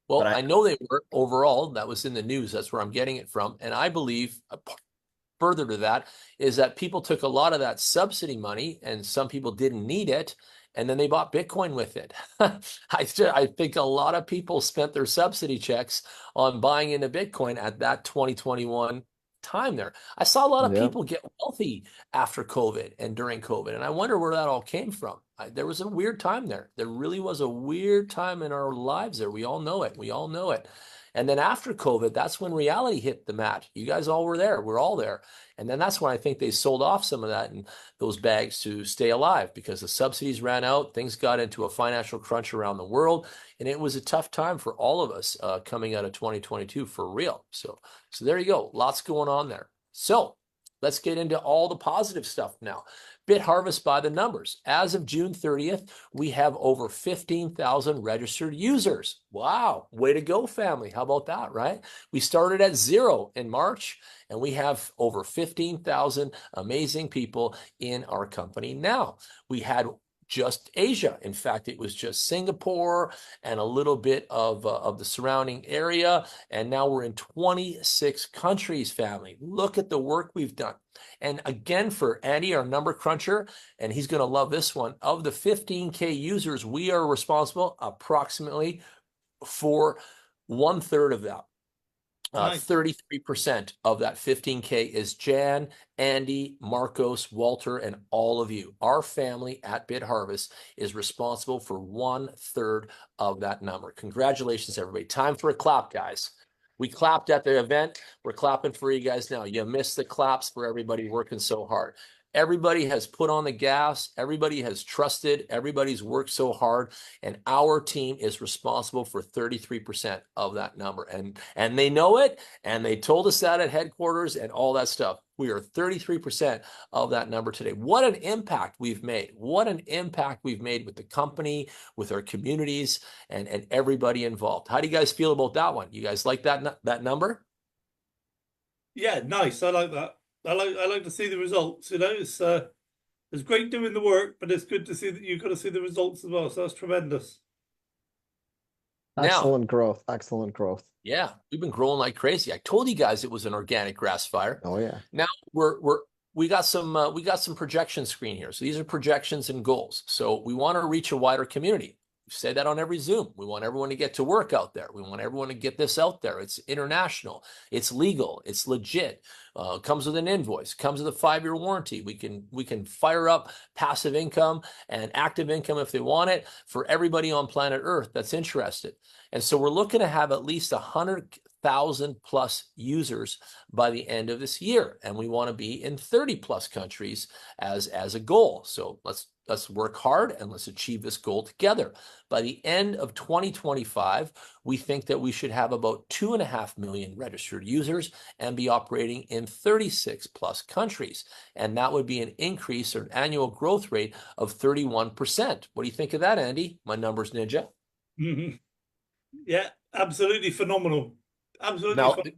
Well, I know they were overall. That was in the news. That's where I'm getting it from. And I believe further to that is that people took a lot of that subsidy money, and some people didn't need it, and then they bought Bitcoin with it. I think a lot of people spent their subsidy checks on buying into Bitcoin at that 2021 time there. I saw a lot of Yeah. people get wealthy after COVID and during COVID, and I wonder where that all came from. There was a weird time there. There really was a weird time in our lives there. We all know it. We all know it. And then after COVID, that's when reality hit the mat. You guys all were there. We're all there. And then that's when I think they sold off some of that and those bags to stay alive, because the subsidies ran out. Things got into a financial crunch around the world. And it was a tough time for all of us coming out of 2022 for real. So there you go. Lots going on there. So let's get into all the positive stuff now. BitHarvest by the numbers. As of June 30th, we have over 15,000 registered users. Wow, way to go, family. How about that, right? We started at 0 in March, and we have over 15,000 amazing people in our company now. We had just Asia. In fact, it was just Singapore and a little bit of the surrounding area. And now we're in 26 countries, family. Look at the work we've done. And again, for Andy, our number cruncher, and he's going to love this one, of the 15K users, we are responsible approximately for 1/3 of that. Nice. 33% of that 15K is Jan, Andy, Marcos, Walter, and all of you. Our family at BitHarvest is responsible for 1/3 of that number. Congratulations, everybody. Time for a clap, guys. We clapped at the event. We're clapping for you guys now. You missed the claps for everybody working so hard. Everybody has put on the gas. Everybody has trusted. Everybody's worked so hard. And our team is responsible for 33% of that number. And they know it. And they told us that at headquarters and all that stuff. We are 33% of that number today. What an impact we've made. What an impact we've made with the company, with our communities, and everybody involved. How do you guys feel about that one? You guys like that number? Yeah, nice. I like that. I like to see the results. You know, it's great doing the work, but it's good to see that you've got to see the results as well. So that's tremendous. Excellent growth. Excellent growth. Yeah, we've been growing like crazy. I told you guys it was an organic grass fire. Oh yeah. Now we got some projection screen here. So these are projections and goals. So we want to reach a wider community. We say that on every Zoom. We want everyone to get to work out there. We want everyone to get this out there. It's international. It's legal. It's legit. Comes with an invoice. Comes with a 5-year warranty. We can fire up passive income and active income if they want it for everybody on planet Earth that's interested. And so we're looking to have at least 100,000 plus users by the end of this year, and we want to be in 30 plus countries as a goal. So let's work hard and let's achieve this goal together. By the end of 2025, we think that we should have about 2.5 million registered users and be operating in 36 plus countries. And that would be an increase or an annual growth rate of 31%. What do you think of that, Andy? My numbers ninja. Mm-hmm. Yeah, absolutely phenomenal. Absolutely Now, phenomenal.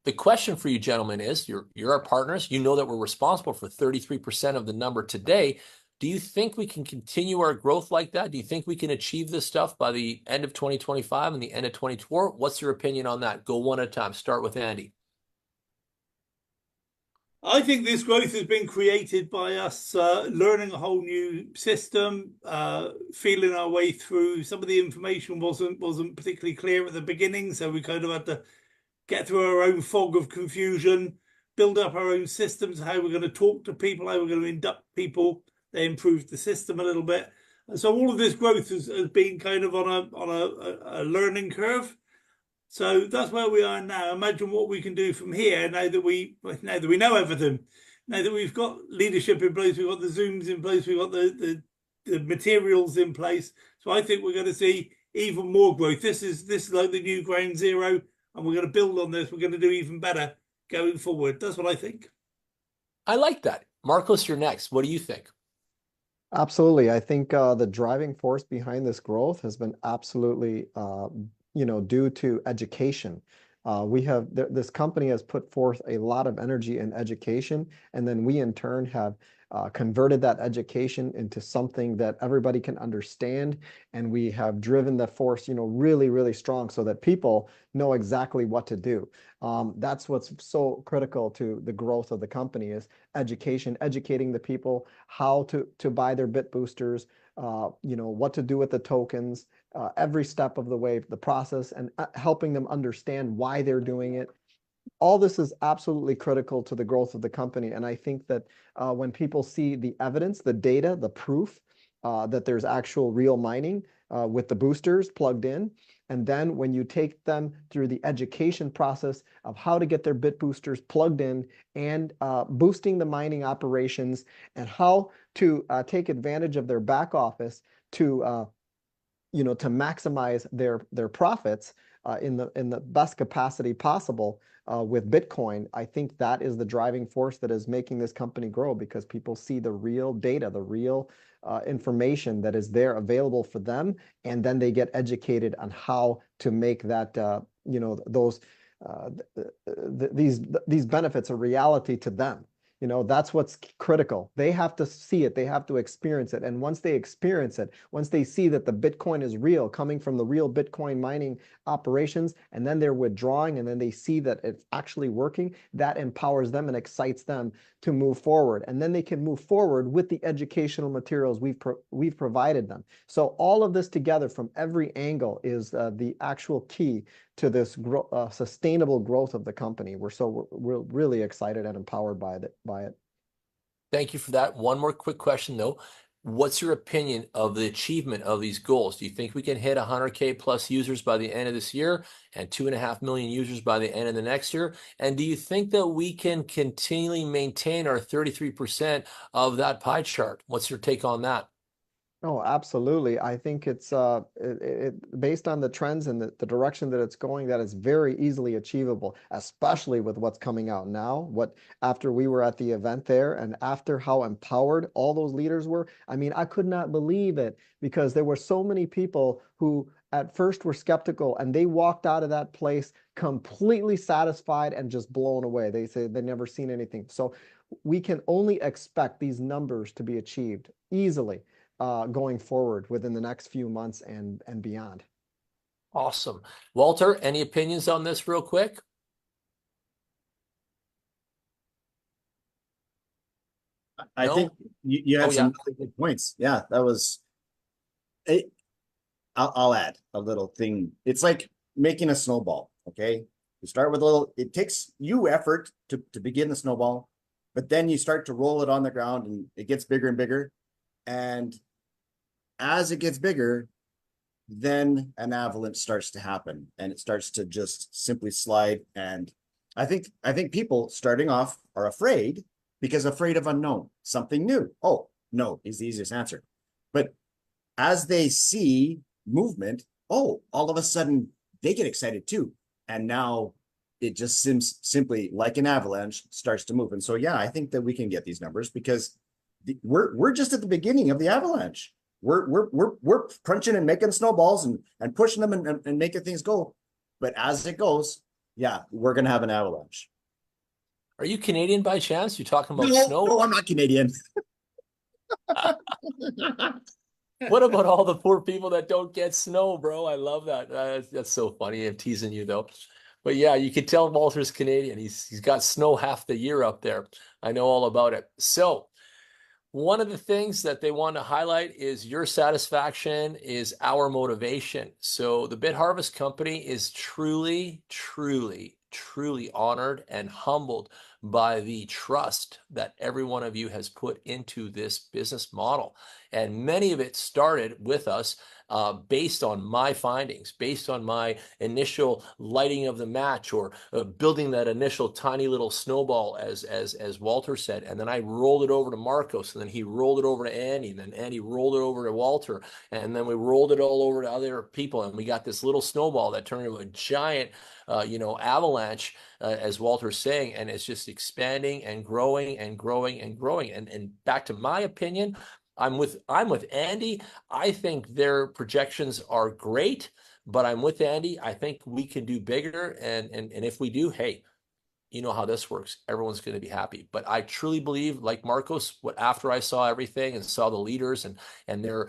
the question for you gentlemen is, you're our partners. You know that we're responsible for 33% of the number today. Do you think we can continue our growth like that? Do you think we can achieve this stuff by the end of 2025 and the end of 2024? What's your opinion on that? Go one at a time. Start with Andy. I think this growth has been created by us learning a whole new system, feeling our way through. Some of the information wasn't particularly clear at the beginning, so we kind of had to get through our own fog of confusion, build up our own systems, how we're going to talk to people, how we're going to induct people. They improved the system a little bit. And so all of this growth has been kind of on a learning curve. So that's where we are now. Imagine what we can do from here now that we know everything. Now that we've got leadership in place, we've got the Zooms in place, we've got the materials in place. So I think we're going to see even more growth. This is like the new ground zero, and we're going to build on this. We're going to do even better going forward. That's what I think. I like that. Marcos, you're next. What do you think? Absolutely. I think the driving force behind this growth has been absolutely, due to education. This company has put forth a lot of energy in education, and then we in turn have converted that education into something that everybody can understand. And we have driven the force, really, really strong so that people know exactly what to do. That's what's so critical to the growth of the company is education, educating the people how to buy their BitBoosters, what to do with the tokens, every step of the way, the process, and helping them understand why they're doing it. All this is absolutely critical to the growth of the company. And I think that when people see the evidence, the data, the proof that there's actual real mining with the boosters plugged in, and then when you take them through the education process of how to get their bit boosters plugged in and boosting the mining operations and how to take advantage of their back office to to maximize their profits in the best capacity possible with Bitcoin, I think that is the driving force that is making this company grow because people see the real data, the real information that is there available for them, and then they get educated on how to make that those these benefits a reality to them. That's what's critical. They have to see it. They have to experience it. And once they experience it, once they see that the Bitcoin is real, coming from the real Bitcoin mining operations, and then they're withdrawing, and then they see that it's actually working, that empowers them and excites them to move forward. And then they can move forward with the educational materials we've provided them. So all of this together from every angle is the actual key to this sustainable growth of the company. We're really excited and empowered by it. Thank you for that. One more quick question though. What's your opinion of the achievement of these goals? Do you think we can hit 100K plus users by the end of this year and 2.5 million users by the end of the next year? And do you think that we can continually maintain our 33% of that pie chart? What's your take on that? Oh, absolutely. I think it's based on the trends and the direction that it's going, that is very easily achievable, especially with what's coming out now. After we were at the event there and after how empowered all those leaders were, I mean, I could not believe it because there were so many people who at first were skeptical and they walked out of that place completely satisfied and just blown away. They say they've never seen anything. So we can only expect these numbers to be achieved easily going forward within the next few months and beyond. Awesome. Walter, any opinions on this real quick? I think you had some really good points. Yeah, that was it. I'll add a little thing. It's like making a snowball. Okay, you start with a little. It takes you effort to begin the snowball, but then you start to roll it on the ground, and it gets bigger and bigger. And as it gets bigger, then an avalanche starts to happen, and it starts to just simply slide. And I think people starting off are afraid because afraid of unknown, something new. Oh, no is the easiest answer. But as they see movement, oh, all of a sudden they get excited too. And now it just seems simply like an avalanche starts to move. And so, yeah, I think that we can get these numbers because we're just at the beginning of the avalanche. We're crunching and making snowballs and pushing them and making things go. But as it goes, yeah, we're gonna have an avalanche. Are you Canadian by chance? You're talking about snow? No, I'm not Canadian. What about all the poor people that don't get snow, bro? I love that. That's so funny. I'm teasing you though. But yeah, you can tell Walter's Canadian. He's got snow half the year up there. I know all about it. So one of the things that they want to highlight is your satisfaction is our motivation. So the BitHarvest company is truly, truly, truly honored and humbled by the trust that every one of you has put into this business model. And many of it started with us based on my findings, based on my initial lighting of the match or building that initial tiny little snowball, as Walter said. And then I rolled it over to Marcos, and then he rolled it over to Andy, and then Andy rolled it over to Walter, and then we rolled it all over to other people. And we got this little snowball that turned into a giant, avalanche, as Walter's saying, and it's just expanding and growing and growing and growing. And back to my opinion, I'm with Andy. I think their projections are great, but I'm with Andy. I think we can do bigger, and if we do, hey, you know how this works. Everyone's going to be happy. But I truly believe, like Marcos, after I saw everything and saw the leaders and their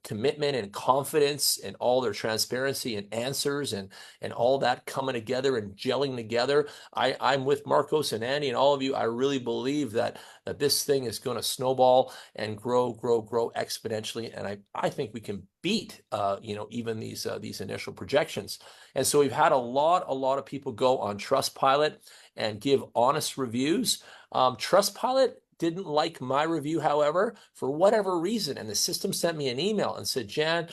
commitment and confidence and all their transparency and answers and all that coming together and gelling together, I'm with Marcos and Andy and all of you. I really believe that this thing is going to snowball and grow exponentially. And I think we can beat even these initial projections. And so we've had a lot of people go on Trustpilot and give honest reviews. Trustpilot didn't like my review, however, for whatever reason. And the system sent me an email and said, Jan,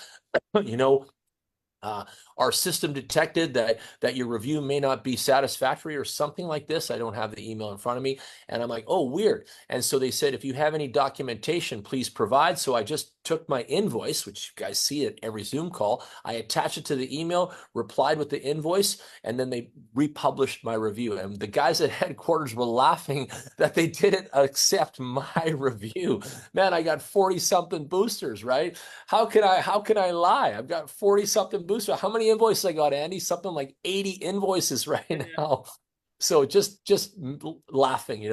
our system detected that your review may not be satisfactory or something like this. I don't have the email in front of me. And I'm like, oh, weird. And so they said, if you have any documentation, please provide. So I just took my invoice, which you guys see at every Zoom call. I attached it to the email, replied with the invoice, and then they republished my review. And the guys at headquarters were laughing that they didn't accept my review. Man, I got 40 something boosters, right? How can I lie? I've got 40 something boosters. How many invoices I got, Andy? Something like 80 invoices right now. So just laughing,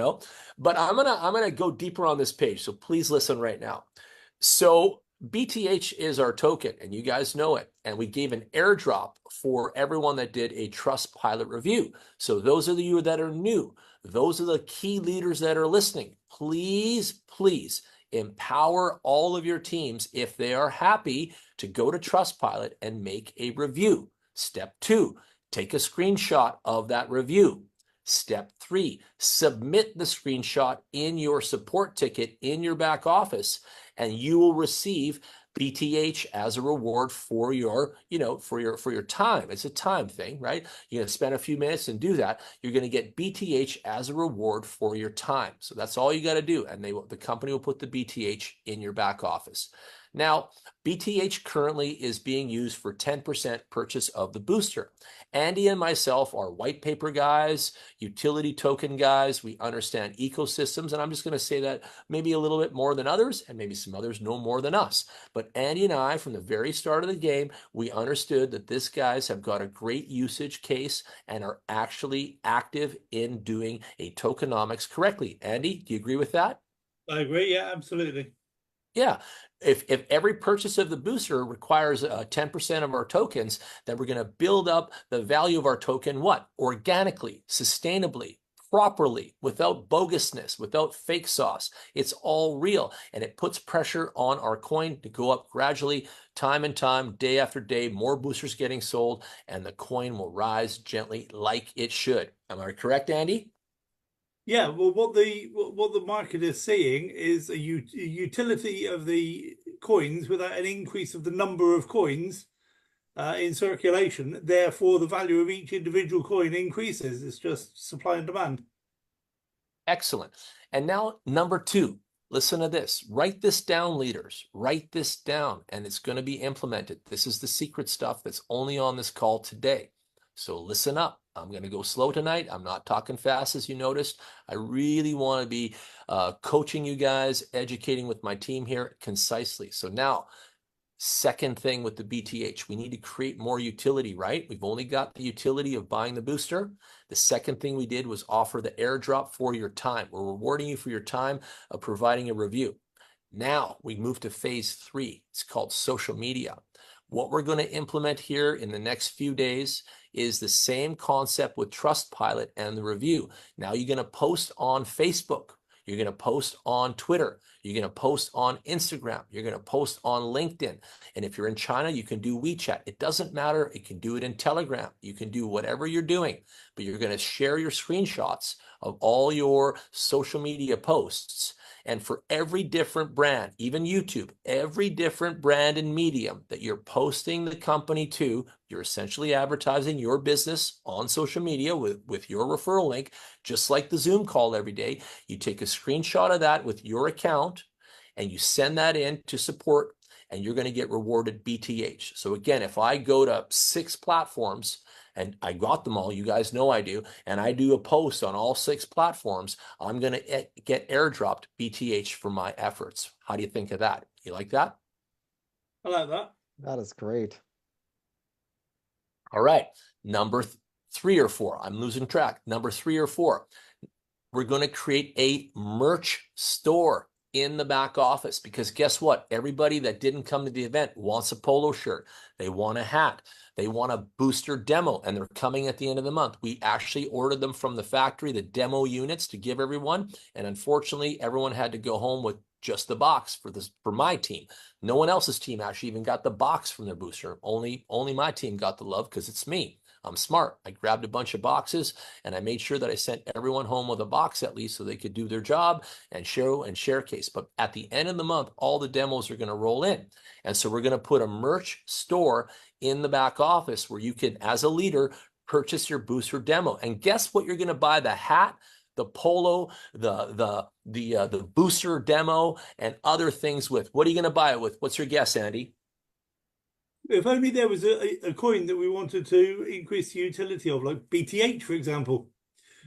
but I'm gonna go deeper on this page. So please listen right now. So BTH is our token, and you guys know it. And we gave an airdrop for everyone that did a Trustpilot review. So those of you that are new, those are the key leaders that are listening. Please empower all of your teams, if they are happy, to go to Trustpilot and make a review. Step 2, take a screenshot of that review. Step 3, submit the screenshot in your support ticket in your back office, and you will receive BTH as a reward for your, for your time. It's a time thing, right? You're going to spend a few minutes and do that. You're going to get BTH as a reward for your time. So that's all you got to do. And the company will put the BTH in your back office. Now, BTH currently is being used for 10% purchase of the booster. Andy and myself are white paper guys, utility token guys. We understand ecosystems, and I'm just going to say that maybe a little bit more than others, and maybe some others know more than us. But Andy and I, from the very start of the game, we understood that these guys have got a great usage case and are actually active in doing a tokenomics correctly. Andy, do you agree with that? I agree. Yeah, absolutely. Yeah, if every purchase of the booster requires 10% of our tokens, then we're going to build up the value of our token, organically, sustainably, properly, without bogusness, without fake sauce. It's all real, and it puts pressure on our coin to go up gradually, time and time, day after day, more boosters getting sold, and the coin will rise gently like it should. Am I correct, Andy? Yeah, well, what the market is seeing is a utility of the coins without an increase of the number of coins in circulation. Therefore, the value of each individual coin increases. It's just supply and demand. Excellent. And now, number 2. Listen to this. Write this down, leaders. Write this down, and it's going to be implemented. This is the secret stuff that's only on this call today. So listen up. I'm going to go slow tonight. I'm not talking fast, as you noticed. I really want to be coaching you guys, educating with my team here concisely. So now, second thing with the BTH, we need to create more utility, right? We've only got the utility of buying the booster. The second thing we did was offer the airdrop for your time. We're rewarding you for your time of providing a review. Now we move to phase 3. It's called social media. What we're going to implement here in the next few days is the same concept with Trustpilot and the review. Now you're going to post on Facebook. You're going to post on Twitter. You're going to post on Instagram. You're going to post on LinkedIn. And if you're in China, you can do WeChat. It doesn't matter. You can do it in Telegram. You can do whatever you're doing, but you're going to share your screenshots of all your social media posts. And for every different brand, even YouTube, every different brand and medium that you're posting the company to, you're essentially advertising your business on social media with your referral link, just like the Zoom call every day. You take a screenshot of that with your account and you send that in to support, and you're going to get rewarded BTH. So again, if I go to 6 platforms, and I got them all, you guys know I do, and I do a post on all 6 platforms, I'm going to get airdropped BTH for my efforts. How do you think of that? You like that? I like that. That is great. All right. Number 3 or 4, I'm losing track, number 3 or 4, we're going to create a merch store in the back office, because guess what? Everybody that didn't come to the event wants a polo shirt. They want a hat. They want a booster demo, and they're coming at the end of the month. We actually ordered them from the factory, the demo units, to give everyone. And unfortunately, everyone had to go home with just the box for my team. No one else's team actually even got the box from their booster. Only my team got the love because it's me. I'm smart. I grabbed a bunch of boxes and I made sure that I sent everyone home with a box at least so they could do their job and share case. But at the end of the month, all the demos are going to roll in. And so we're going to put a merch store in the back office where you can, as a leader, purchase your booster demo. And guess what you're going to buy? The hat, the polo, the booster demo, and other things with. What are you going to buy it with? What's your guess, Andy? If only there was a coin that we wanted to increase the utility of, like BTH, for example.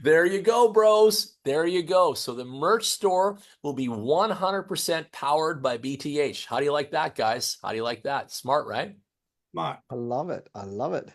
There you go, bros. There you go. So the merch store will be 100% powered by BTH. How do you like that, guys? How do you like that? Smart, right? Mark. I love it. I love it.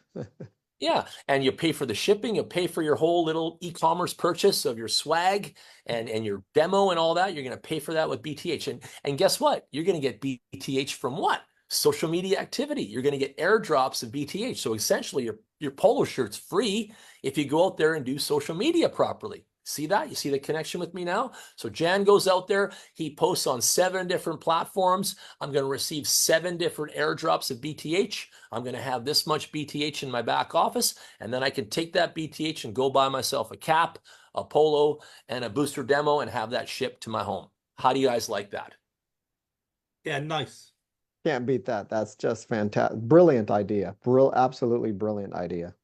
Yeah, and you pay for the shipping, you pay for your whole little e-commerce purchase of your swag and your demo and all that. You're going to pay for that with BTH. And guess what? You're going to get BTH from what? Social media activity. You're going to get airdrops of BTH. So essentially your polo shirt's free if you go out there and do social media properly. See that? You see the connection with me now? So Jan goes out there. He posts on 7 different platforms. I'm going to receive 7 different airdrops of BTH. I'm going to have this much BTH in my back office. And then I can take that BTH and go buy myself a cap, a polo, and a booster demo and have that shipped to my home. How do you guys like that? Yeah, nice. Can't beat that. That's just fantastic. Brilliant idea. Absolutely brilliant idea.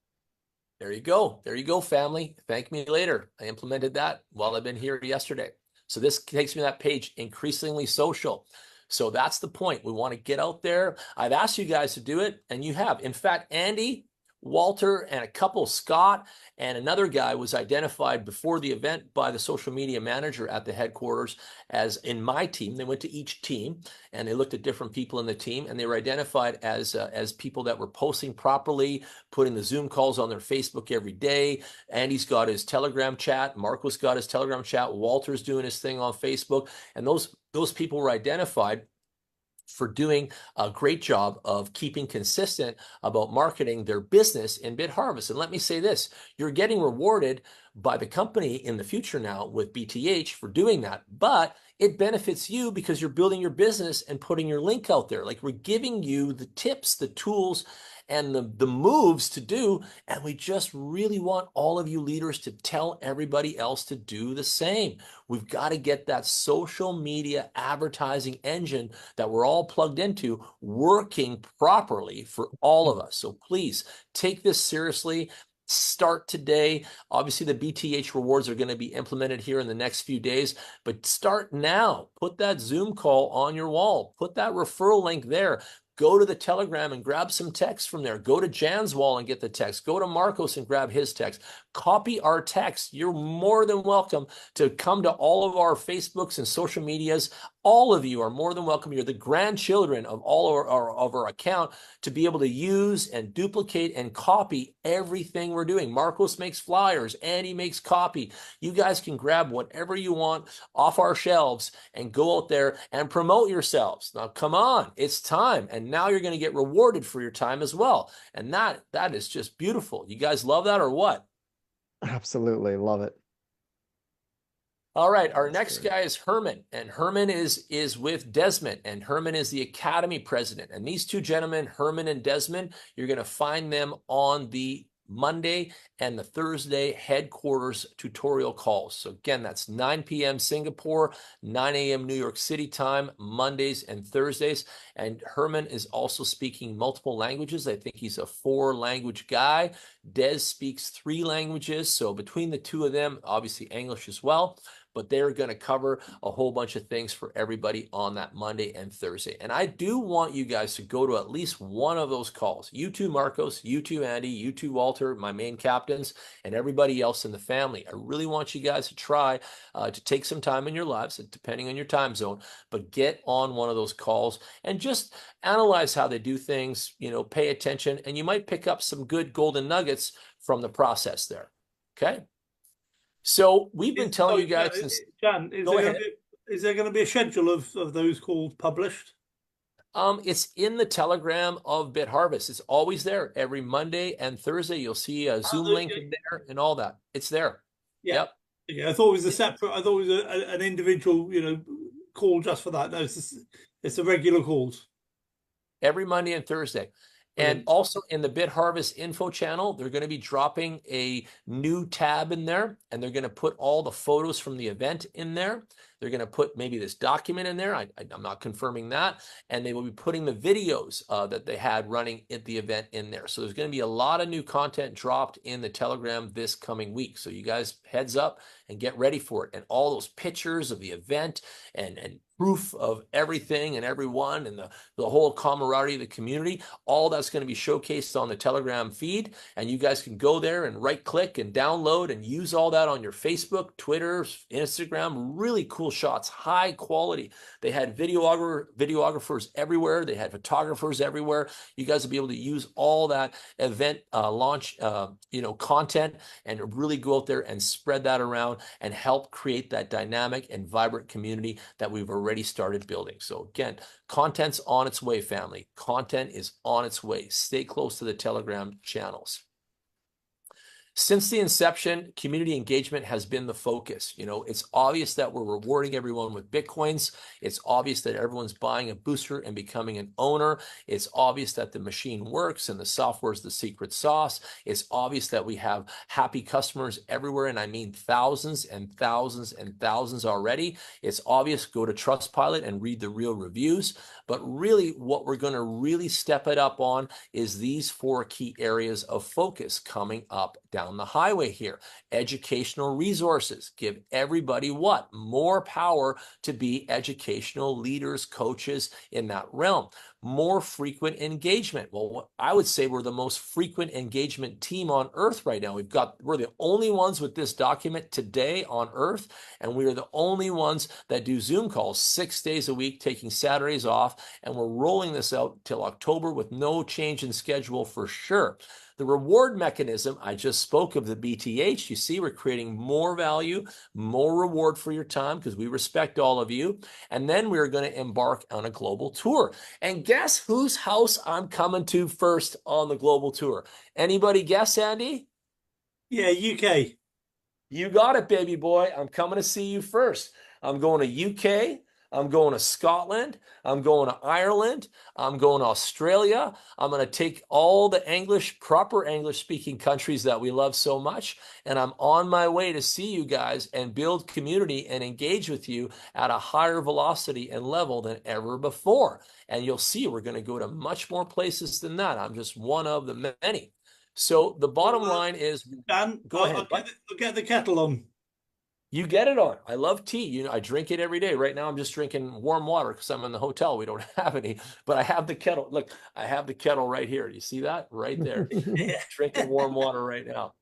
There you go. There you go, family. Thank me later. I implemented that while I've been here yesterday. So this takes me to that page, increasingly social. So that's the point. We want to get out there. I've asked you guys to do it, and you have. In fact, Andy, Walter, and a couple, Scott, and another guy was identified before the event by the social media manager at the headquarters as in my team. They went to each team and they looked at different people in the team, and they were identified as people that were posting properly, putting the Zoom calls on their Facebook every day. Andy's got his Telegram chat. Marco's got his Telegram chat. Walter's doing his thing on Facebook. And those people were identified for doing a great job of keeping consistent about marketing their business in BitHarvest. And let me say this, you're getting rewarded by the company in the future now with BTH for doing that, but it benefits you because you're building your business and putting your link out there. Like, we're giving you the tips, the tools, and the moves to do, and we just really want all of you leaders to tell everybody else to do the same. We've got to get that social media advertising engine that we're all plugged into working properly for all of us. So please take this seriously. Start today. Obviously, the BTH rewards are going to be implemented here in the next few days, but start now. Put that Zoom call on your wall. Put that referral link there. Go to the Telegram and grab some text from there. Go to Jan's wall and get the text. Go to Marcos and grab his text. Copy our text. You're more than welcome to come to all of our Facebooks and social medias. All of you are more than welcome. You're the grandchildren of all of our account to be able to use and duplicate and copy everything we're doing. Marcos makes flyers. Andy makes copy. You guys can grab whatever you want off our shelves and go out there and promote yourselves. Now, come on, it's time. And now you're going to get rewarded for your time as well. And that is just beautiful. You guys love that or what? Absolutely love it. All right, our That's next great. guy is Herman, and Herman is with Desmond, and Herman is the Academy president. And these two gentlemen, Herman and Desmond, you're going to find them on the Monday and the Thursday headquarters tutorial calls. So again, that's 9 p.m. Singapore, 9 a.m. New York City time, Mondays and Thursdays. And Herman is also speaking multiple languages. I think he's a 4-language guy. Des speaks 3 languages. So between the two of them, obviously English as well. but they're going to cover a whole bunch of things for everybody on that Monday and Thursday. And I do want you guys to go to at least one of those calls. You too, Marcos, you too, Andy, you too, Walter, my main captains, and everybody else in the family. I really want you guys to try to take some time in your lives, depending on your time zone, but get on one of those calls and just analyze how they do things, pay attention, and you might pick up some good golden nuggets from the process there. Okay. So we've been telling you guys since. Jan, Go ahead. is there going to be a schedule of those calls published? It's in the Telegram of BitHarvest. It's always there. Every Monday and Thursday, you'll see a Zoom link in there and all that. It's there. Yeah. Yep. Yeah, I thought it was a separate. I thought it was an individual, call just for that. No, it's the regular calls. Every Monday and Thursday. And also in the BitHarvest info channel, they're going to be dropping a new tab in there, and they're going to put all the photos from the event in there. They're going to put maybe this document in there. I'm not confirming that. And they will be putting the videos that they had running at the event in there. So there's going to be a lot of new content dropped in the Telegram this coming week. So you guys heads up and get ready for it. And all those pictures of the event and proof of everything and everyone and the whole camaraderie of the community, all that's going to be showcased on the Telegram feed. And you guys can go there and right click and download and use all that on your Facebook, Twitter, Instagram. Really cool shots, high quality. They had videographers everywhere. They had photographers everywhere. You guys will be able to use all that event launch content and really go out there and spread that around and help create that dynamic and vibrant community that we've already started building. So again, content's on its way, family. Content is on its way. Stay close to the Telegram channels. Since the inception, community engagement has been the focus. It's obvious that we're rewarding everyone with Bitcoins. It's obvious that everyone's buying a booster and becoming an owner. It's obvious that the machine works and the software is the secret sauce. It's obvious that we have happy customers everywhere, and I mean thousands and thousands and thousands already. It's obvious. Go to Trustpilot and read the real reviews. But really, what we're going to really step it up on is these 4 key areas of focus coming up down the highway here. Educational resources. Give everybody what? More power to be educational leaders, coaches in that realm. More frequent engagement. Well, I would say we're the most frequent engagement team on earth right now. We're the only ones with this document today on earth, and we are the only ones that do Zoom calls 6 days a week, taking Saturdays off, and we're rolling this out till October with no change in schedule for sure. The reward mechanism, I just spoke of the BTH. You see, we're creating more value, more reward for your time because we respect all of you. And then we're going to embark on a global tour. And guess whose house I'm coming to first on the global tour? Anybody guess, Andy? Yeah, UK. You got it, baby boy. I'm coming to see you first. I'm going to UK. I'm going to Scotland. I'm going to Ireland. I'm going to Australia. I'm going to take all the proper English speaking countries that we love so much. And I'm on my way to see you guys and build community and engage with you at a higher velocity and level than ever before. And you'll see we're going to go to much more places than that. I'm just one of the many. So the bottom line is, Dan, go ahead. I'll get the kettle on. You get it on. I love tea. I drink it every day. Right now, I'm just drinking warm water because I'm in the hotel. We don't have any, but I have the kettle. Look, I have the kettle right here. Do you see that? Right there. Drinking warm water right now.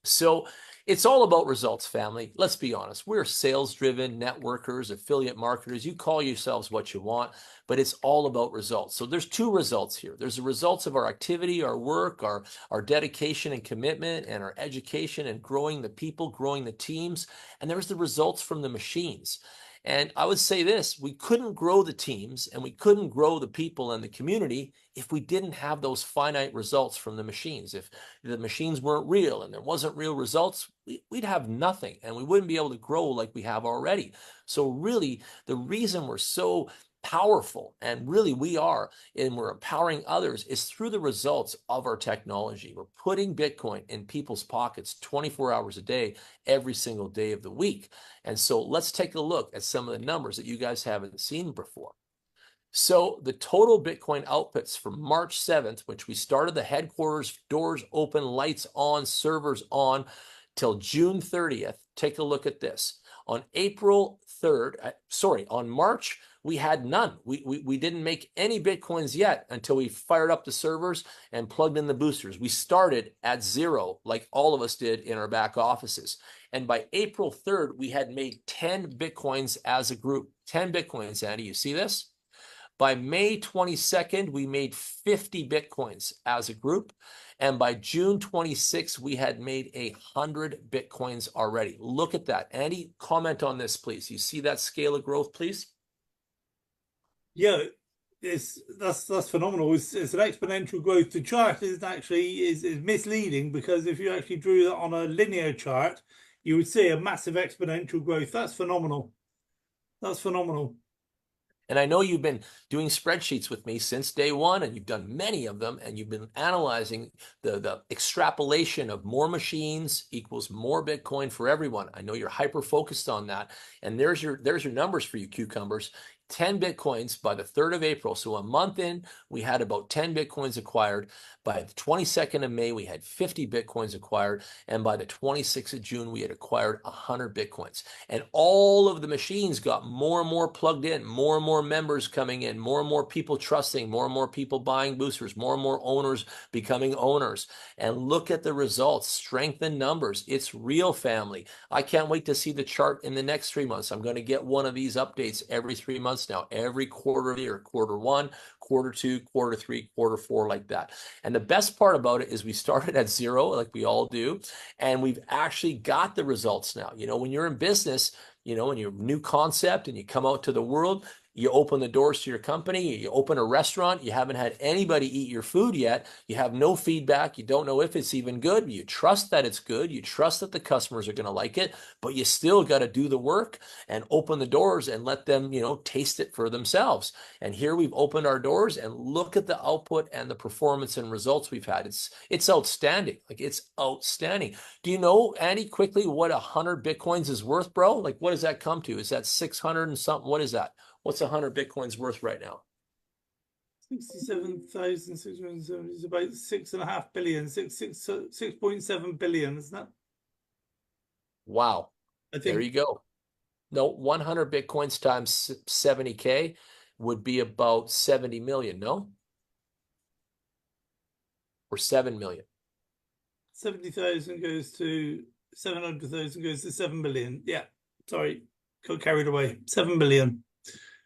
So it's all about results, family. Let's be honest. We're sales-driven networkers, affiliate marketers. You call yourselves what you want, but it's all about results. So there's 2 results here. There's the results of our activity, our work, our dedication and commitment, and our education and growing the people, growing the teams. And there's the results from the machines. And I would say this, we couldn't grow the teams and we couldn't grow the people and the community if we didn't have those finite results from the machines. If the machines weren't real and there wasn't real results, we'd have nothing and we wouldn't be able to grow like we have already. So really, the reason we're so powerful, and really we are, and we're empowering others, is through the results of our technology. We're putting Bitcoin in people's pockets 24 hours a day, every single day of the week. And so let's take a look at some of the numbers that you guys haven't seen before. So the total Bitcoin outputs from March 7th, which we started the headquarters, doors open, lights on, servers on, till June 30th, take a look at this. On April 3rd, on March, we had none. We didn't make any Bitcoins yet until we fired up the servers and plugged in the boosters. We started at 0, like all of us did in our back offices. And by April 3rd, we had made 10 Bitcoins as a group. 10 Bitcoins, Andy. You see this? By May 22nd, we made 50 Bitcoins as a group. And by June 26th, we had made 100 Bitcoins already. Look at that. Andy, comment on this, please. You see that scale of growth, please? Yeah, that's phenomenal. It's an exponential growth. The chart is misleading, because if you actually drew that on a linear chart, you would see a massive exponential growth. That's phenomenal. That's phenomenal. And I know you've been doing spreadsheets with me since day one, and you've done many of them, and you've been analyzing the extrapolation of more machines equals more Bitcoin for everyone. I know you're hyper focused on that. And there's your numbers for you, cucumbers. 10 Bitcoins by the 3rd of April. So a month in, we had about 10 Bitcoins acquired. By the 22nd of May, we had 50 Bitcoins acquired. And by the 26th of June, we had acquired 100 Bitcoins. And all of the machines got more and more plugged in, more and more members coming in, more and more people trusting, more and more people buying boosters, more and more owners becoming owners. And look at the results, strength in numbers. It's real, family. I can't wait to see the chart in the next 3 months. I'm going to get one of these updates every 3 months now, every quarter of the year, quarter 1, quarter 2, quarter 3, quarter 4, like that. And the best part about it is we started at 0, like we all do, and we've actually got the results now. You know, when you're in business, you know, when you're a new concept and you come out to the world, you open the doors to your company, you open a restaurant, you haven't had anybody eat your food yet, you have no feedback, you don't know if it's even good, you trust that it's good, you trust that the customers are going to like it, but you still got to do the work and open the doors and let them, you know, taste it for themselves. And here we've opened our doors, and look at the output and the performance and results we've had. It's outstanding. Like, it's outstanding. Do you know, Andy, quickly, what 100 Bitcoins is worth, bro? Like, what does that come to? Is that 600 and something? What is that? What's 100 Bitcoins worth right now? 67,670 is about 6.5 billion, 6.7 billion, isn't that? Wow. I think. There you go. No, 100 Bitcoins times 70K would be about 70 million, no? Or 7 million. 70,000 goes to 700,000 goes to 7 billion. Yeah, sorry, got carried away. 7 billion.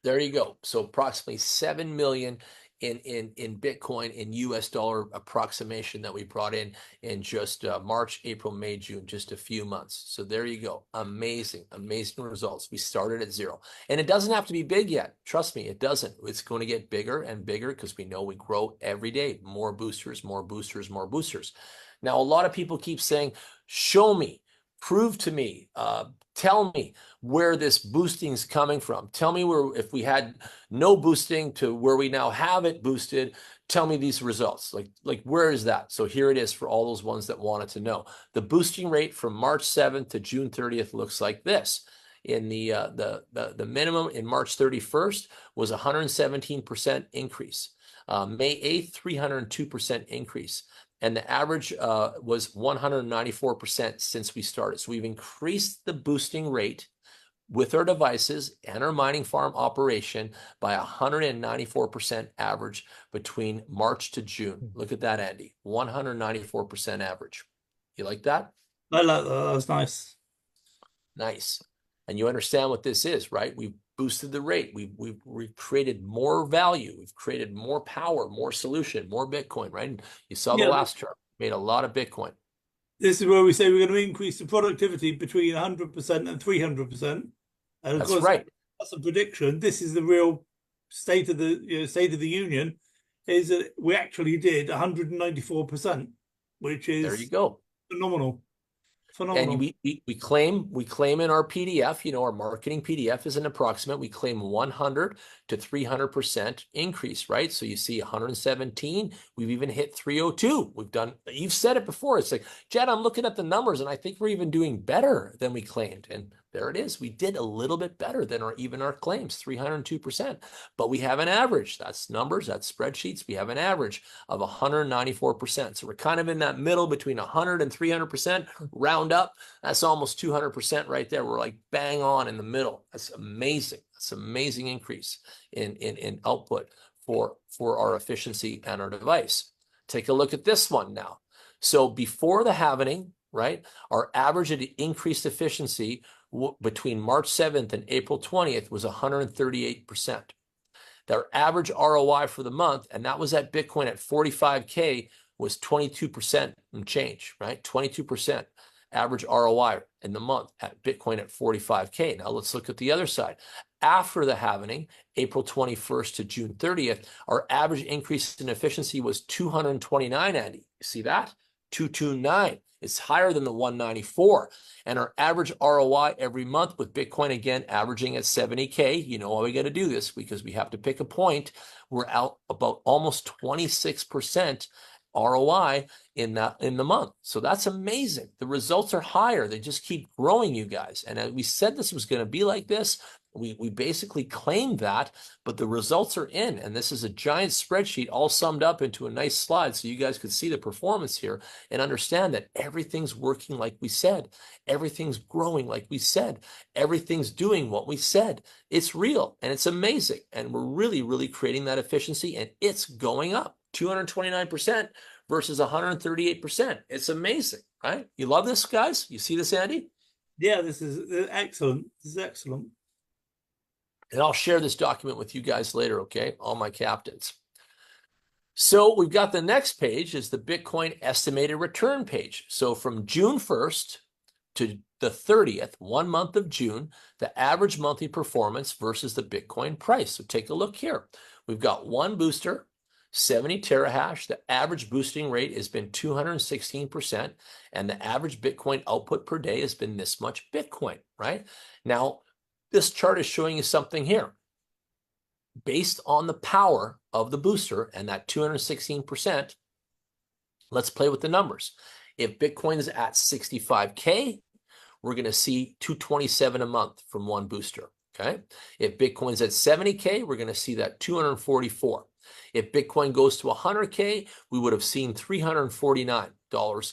There you go. So approximately 7 million in Bitcoin in US dollar approximation that we brought in just March, April, May, June, just a few months. So there you go. Amazing, amazing results. We started at 0, and it doesn't have to be big yet. Trust me, it doesn't. It's going to get bigger and bigger, because we know we grow every day. More boosters, more boosters, more boosters. Now, a lot of people keep saying, show me, prove to me, tell me where this boosting is coming from. Tell me where, if we had no boosting to where we now have it boosted, tell me these results. Like where is that? So here it is for all those ones that wanted to know. The boosting rate from March 7th to June 30th looks like this. In the minimum in March 31st was 117% increase. May 8th, 302% increase. And the average was 194% since we started. So we've increased the boosting rate with our devices and our mining farm operation by 194% average between March to June. Look at that, Andy. 194% average. You like that? I like that. That was nice. Nice. And you understand what this is, right? We've boosted the rate. We've created more value. We've created more power, more solution, more Bitcoin, right? And you saw the last chart. Made a lot of Bitcoin. This is where we say we're going to increase the productivity between 100% and 300%. And of That's course, right. that's a prediction. This is the real state of the state of the union, is that we actually did 194%, which is There you go. phenomenal. Phenomenal. And we claim in our PDF, you know, our marketing PDF is an approximate. We claim 100 to 300% increase, right? So you see 117, we've even hit 302. You've said it before. It's like, Jed, I'm looking at the numbers and I think we're even doing better than we claimed. And There it is. We did a little bit better than even our claims, 302%. But we have an average. That's numbers, that's spreadsheets. We have an average of 194%. So we're kind of in that middle between 100 and 300%. Round up, that's almost 200% right there. We're like bang on in the middle. That's amazing. That's an amazing increase in output for our efficiency and our device. Take a look at this one now. So before the halvening, right, our average of increased efficiency between March 7th and April 20th was 138%. Their average ROI for the month, and that was at Bitcoin at 45K, was 22% and change, right? 22% average ROI in the month at Bitcoin at 45K. Now let's look at the other side. After the halvening, April 21st to June 30th, our average increase in efficiency was 229, Andy. You see that? 229. It's higher than the 194. And our average ROI every month with Bitcoin, again, averaging at 70K. You know why we got to do this? Because we have to pick a point. We're out about almost 26% ROI in the month. So that's amazing. The results are higher. They just keep growing, you guys. And we said this was going to be like this. We basically claimed that, but the results are in, and this is a giant spreadsheet all summed up into a nice slide so you guys could see the performance here and understand that everything's working like we said. Everything's growing like we said. Everything's doing what we said. It's real, and it's amazing, and we're really, really creating that efficiency, and it's going up 229% versus 138%. It's amazing, right? You love this, guys? You see this, Andy? Yeah, this is excellent. This is excellent. And I'll share this document with you guys later, okay? All my captains. So we've got the next page is the Bitcoin estimated return page. So from June 1st to the 30th, 1 month of June, the average monthly performance versus the Bitcoin price. So take a look here. We've got one booster, 70 terahash. The average boosting rate has been 216%, and the average Bitcoin output per day has been this much Bitcoin, right? Now, this chart is showing you something here. Based on the power of the booster and that 216%, let's play with the numbers. If Bitcoin is at 65K, we're going to see 227 a month from one booster, okay? If Bitcoin's at 70K, we're going to see that 244. If Bitcoin goes to 100K, we would have seen $349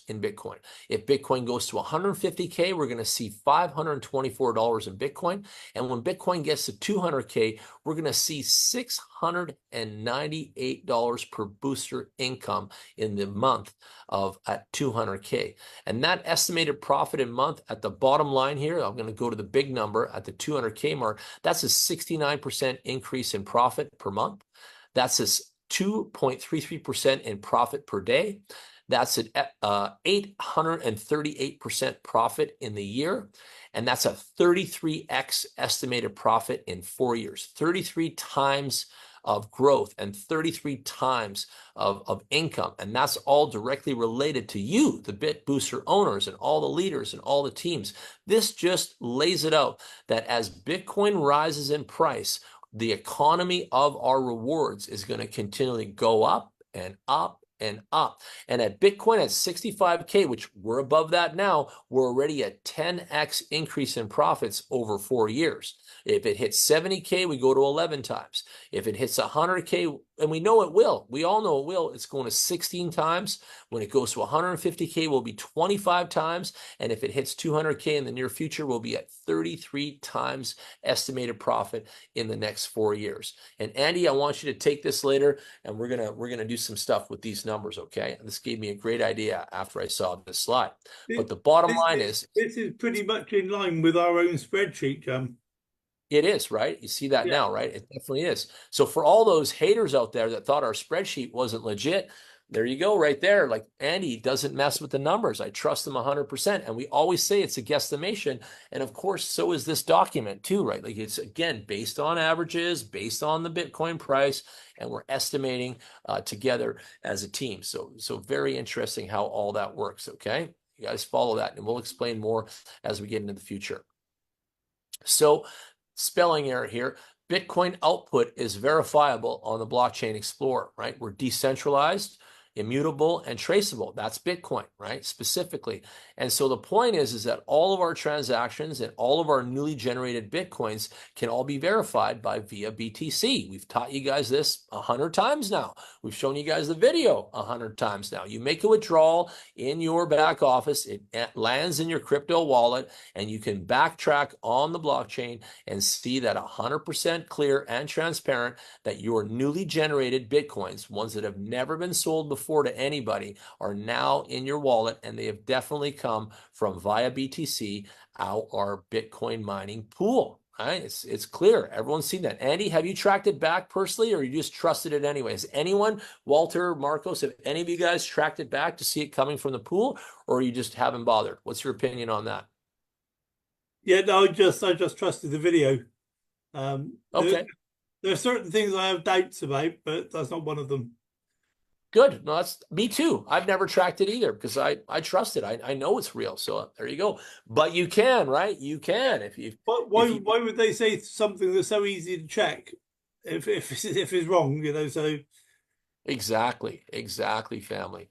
in Bitcoin. If Bitcoin goes to 150K, we're going to see $524 in Bitcoin. And when Bitcoin gets to 200K, we're going to see $698 per booster income in the month at 200K. And that estimated profit in month at the bottom line here, I'm going to go to the big number at the 200K mark. That's a 69% increase in profit per month. That's a 2.33% in profit per day. That's an 838% profit in the year. And that's a 33x estimated profit in 4 years. 33 times of growth and 33 times of income. And that's all directly related to you, the BitBooster owners and all the leaders and all the teams. This just lays it out that as Bitcoin rises in price, the economy of our rewards is going to continually go up and up and up. And at Bitcoin at 65K, which we're above that now, we're already at 10x increase in profits over 4 years. If it hits 70K, we go to 11 times. If it hits 100K, and we know it will, we all know it will, it's going to 16 times. When it goes to 150K, we'll be 25 times. And if it hits 200K in the near future, we'll be at 33 times estimated profit in the next 4 years. And Andy, I want you to take this later, and we're gonna do some stuff with these numbers, okay? This gave me a great idea after I saw this slide. But the bottom line is, this is pretty much in line with our own spreadsheet, it is, right? You see that now, right? It definitely is. So for all those haters out there that thought our spreadsheet wasn't legit, there you go right there. Like, Andy doesn't mess with the numbers. I trust them 100%. And we always say it's a guesstimation. And of course, so is this document too, right? Like, it's, again, based on averages, based on the Bitcoin price, and we're estimating together as a team. So very interesting how all that works, okay? You guys follow that, and we'll explain more as we get into the future. So, spelling error here. Bitcoin output is verifiable on the Blockchain Explorer, right? We're decentralized. immutable, and traceable. That's Bitcoin, right? Specifically. And so the point is that all of our transactions and all of our newly generated Bitcoins can all be verified via BTC. We've taught you guys this 100 times now. We've shown you guys the video 100 times now. You make a withdrawal in your back office, it lands in your crypto wallet, and you can backtrack on the blockchain and see that 100% clear and transparent that your newly generated Bitcoins, ones that have never been sold before to anybody, are now in your wallet, and they have definitely come from via BTC, our Bitcoin mining pool. Right? It's clear. Everyone's seen that. Andy, have you tracked it back personally, or you just trusted it anyway? Has anyone, Walter, Marcos, have any of you guys tracked it back to see it coming from the pool, or you just haven't bothered? What's your opinion on that? Yeah, no, I just trusted the video. Okay. There are certain things I have doubts about, but that's not one of them. Good. No, that's me too. I've never tracked it either because I trust it. I know it's real. So there you go. But you can, right? You can if you. Why would they say something that's so easy to check if it's wrong? You know, so. Exactly, family.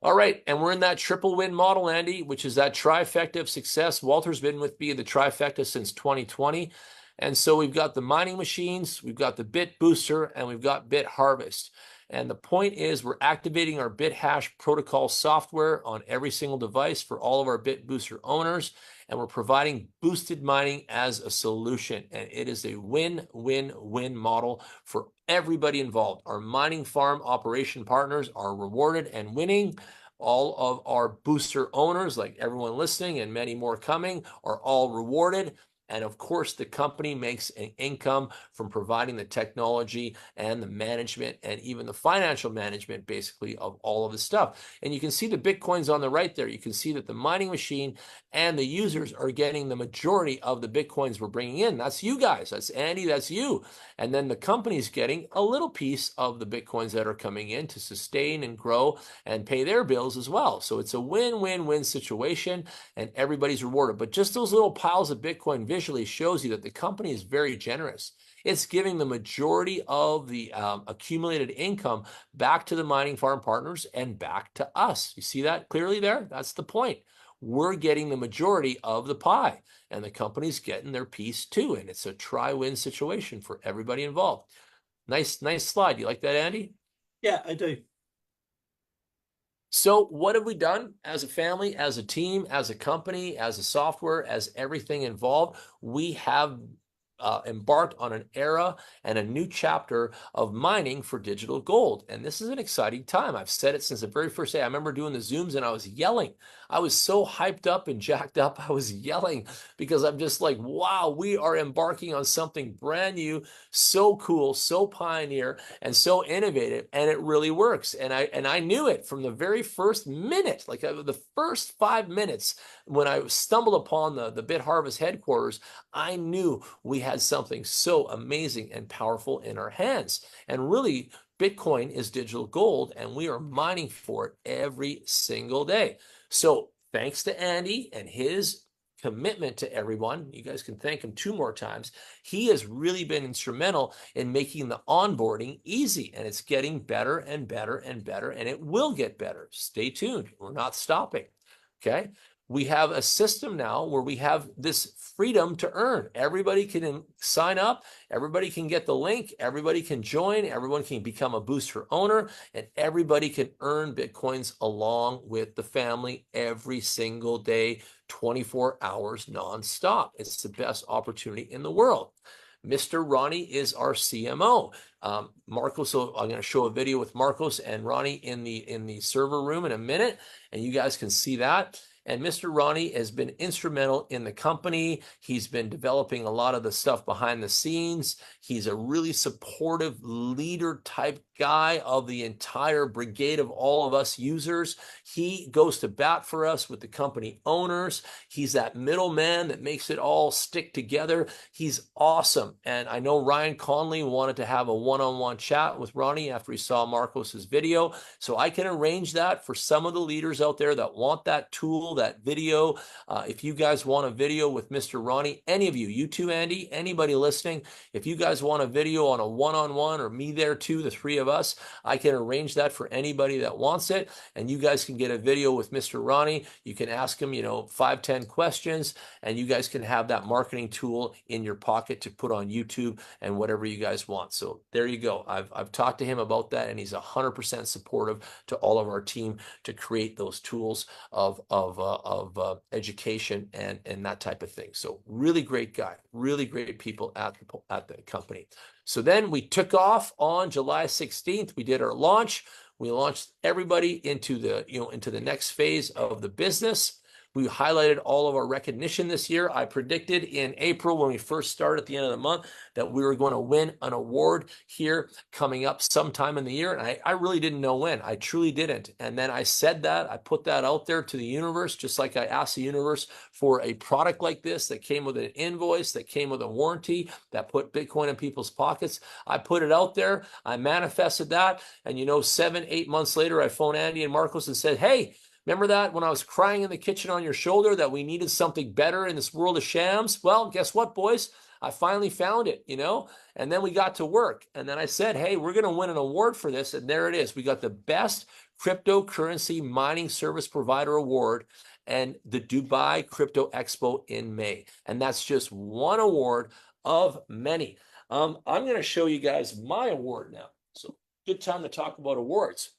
All right, and we're in that triple win model, Andy, which is that trifecta of success. Walter's been with me in the trifecta since 2020. And so we've got the mining machines, we've got the BitBooster, and we've got BitHarvest. And the point is we're activating our BitHash protocol software on every single device for all of our BitBooster owners. And we're providing boosted mining as a solution. And it is a win-win-win model for everybody involved. Our mining farm operation partners are rewarded and winning. All of our booster owners, like everyone listening and many more coming, are all rewarded. And of course, the company makes an income from providing the technology and the management and even the financial management, basically, of all of this stuff. And you can see the Bitcoins on the right there. You can see that the mining machine and the users are getting the majority of the Bitcoins we're bringing in. That's you guys. That's Andy. That's you. And then the company's getting a little piece of the Bitcoins that are coming in to sustain and grow and pay their bills as well. So it's a win-win-win situation, and everybody's rewarded. But just those little piles of Bitcoin visually shows you that the company is very generous. It's giving the majority of the accumulated income back to the mining farm partners and back to us. You see that clearly there? That's the point. We're getting the majority of the pie, and the company's getting their piece too. And it's a try-win situation for everybody involved. Nice slide. You like that, Andy? Yeah, I do. So what have we done as a family, as a team, as a company, as a software, as everything involved? We have embarked on an era and a new chapter of mining for digital gold. And this is an exciting time. I've said it since the very first day. I remember doing the Zooms and I was yelling. I was so hyped up and jacked up. I was yelling because I'm just like, wow, we are embarking on something brand new, so cool, so pioneer, and so innovative. And it really works. And I knew it from the very first minute, like the first 5 minutes when I stumbled upon the BitHarvest headquarters. I knew we had something so amazing and powerful in our hands. And really, Bitcoin is digital gold, and we are mining for it every single day. So thanks to Andy and his commitment to everyone, you guys can thank him 2 more times. He has really been instrumental in making the onboarding easy, and it's getting better and better and better, and it will get better. Stay tuned. We're not stopping. Okay. We have a system now where we have this freedom to earn. Everybody can sign up. Everybody can get the link. Everybody can join. Everyone can become a booster owner, and everybody can earn Bitcoins along with the family every single day, 24 hours nonstop. It's the best opportunity in the world. Mr. Ronnie is our CMO. Marcos, so I'm going to show a video with Marcos and Ronnie in the server room in a minute, and you guys can see that. And Mr. Ronnie has been instrumental in the company. He's been developing a lot of the stuff behind the scenes. He's a really supportive leader type guy of the entire brigade of all of us users. He goes to bat for us with the company owners. He's that middleman that makes it all stick together. He's awesome. And I know Ryan Conley wanted to have a one-on-one chat with Ronnie after he saw Marcos's video. So I can arrange that for some of the leaders out there that want that tool, that video. If you guys want a video with Mr. Ronnie, any of you, you too, Andy, anybody listening, if you guys want a video on a one-on-one or me there too, the three of us, I can arrange that for anybody that wants it. And you guys can get a video with Mr. Ronnie. You can ask him, 5-10 questions, and you guys can have that marketing tool in your pocket to put on YouTube and whatever you guys want. So there you go. I've talked to him about that, and he's 100% supportive to all of our team to create those tools of education and that type of thing. So really great guy, really great people at the company. So then we took off on July 16th. We did our launch. We launched everybody into the next phase of the business. We highlighted all of our recognition this year. I predicted in April when we first started at the end of the month that we were going to win an award here coming up sometime in the year. And I really didn't know when. I truly didn't. And then I said that, I put that out there to the universe, just like I asked the universe for a product like this that came with an invoice, that came with a warranty, that put Bitcoin in people's pockets. I put it out there. I manifested that. And 7-8 months later, I phoned Andy and Marcos and said, hey, remember that when I was crying in the kitchen on your shoulder that we needed something better in this world of shams? Well, guess what, boys? I finally found it, and then we got to work. And then I said, hey, we're going to win an award for this. And there it is. We got the best cryptocurrency mining service provider award and the Dubai Crypto Expo in May. And that's just one award of many. I'm going to show you guys my award now. So good time to talk about awards.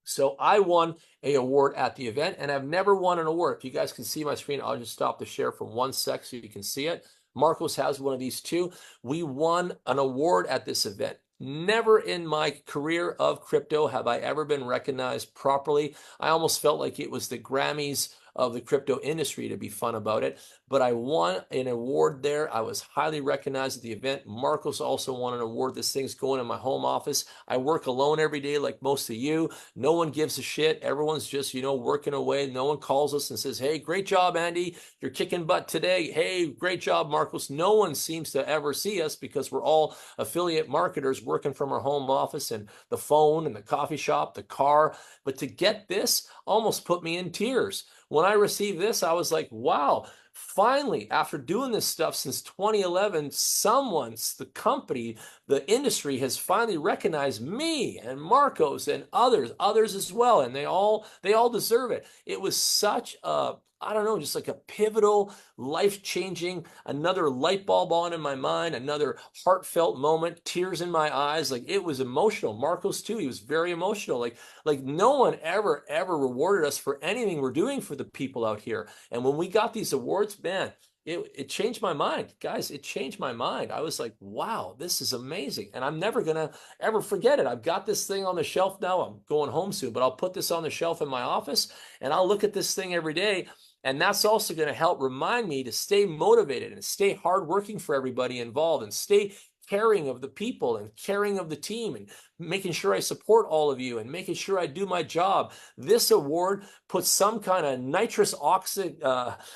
So I won an award at the event, and I've never won an award. If you guys can see my screen, I'll just stop the share for 1 sec so you can see it. Marcos has one of these too. We won an award at this event. Never in my career of crypto have I ever been recognized properly. I almost felt like it was the Grammys of the crypto industry to be fun about it, but I won an award there. I was highly recognized at the event. Marcos also won an award. This thing's going in my home office. I work alone every day like most of you. No one gives a shit. Everyone's just, working away. No one calls us and says, hey, great job, Andy. You're kicking butt today. Hey, great job, Marcos. No one seems to ever see us because we're all affiliate marketers working from our home office and the phone and the coffee shop, the car. But to get this almost put me in tears. When I received this, I was like, wow, finally, after doing this stuff since 2011, the company, the industry has finally recognized me and Marcos and others as well. And they all deserve it. It was such a, I don't know, just like a pivotal, life-changing, another light bulb on in my mind, another heartfelt moment, tears in my eyes. Like it was emotional. Marcos too, he was very emotional. Like no one ever rewarded us for anything we're doing for the people out here. And when we got these awards, man, it changed my mind, guys. It changed my mind. I was like, wow, this is amazing. And I'm never going to ever forget it. I've got this thing on the shelf now. I'm going home soon, but I'll put this on the shelf in my office and I'll look at this thing every day. And that's also going to help remind me to stay motivated and stay hardworking for everybody involved and stay caring of the people and caring of the team and making sure I support all of you and making sure I do my job. This award puts some kind of nitrous oxide,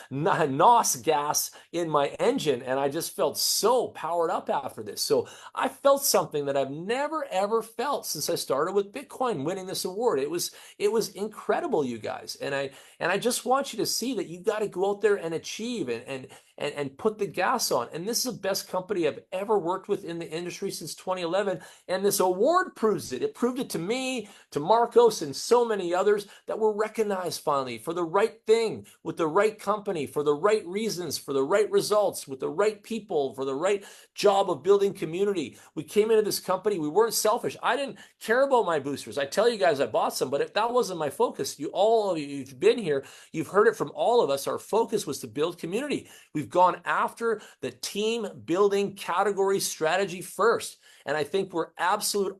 NOS gas in my engine, and I just felt so powered up after this. So I felt something that I've never ever felt since I started with Bitcoin, winning this award. It was incredible, you guys, and I just want you to see that you got to go out there and achieve and put the gas on. And this is the best company I've ever worked with in the industry since 2011. And this award proves it. It proved it to me, to Marcos, and so many others that we're recognized finally for the right thing, with the right company, for the right reasons, for the right results, with the right people, for the right job of building community. We came into this company. We weren't selfish. I didn't care about my boosters. I tell you guys I bought some, but that wasn't my focus. All of you've been here. You've heard it from all of us. Our focus was to build community. We've gone after the team building category strategy first. And I think we're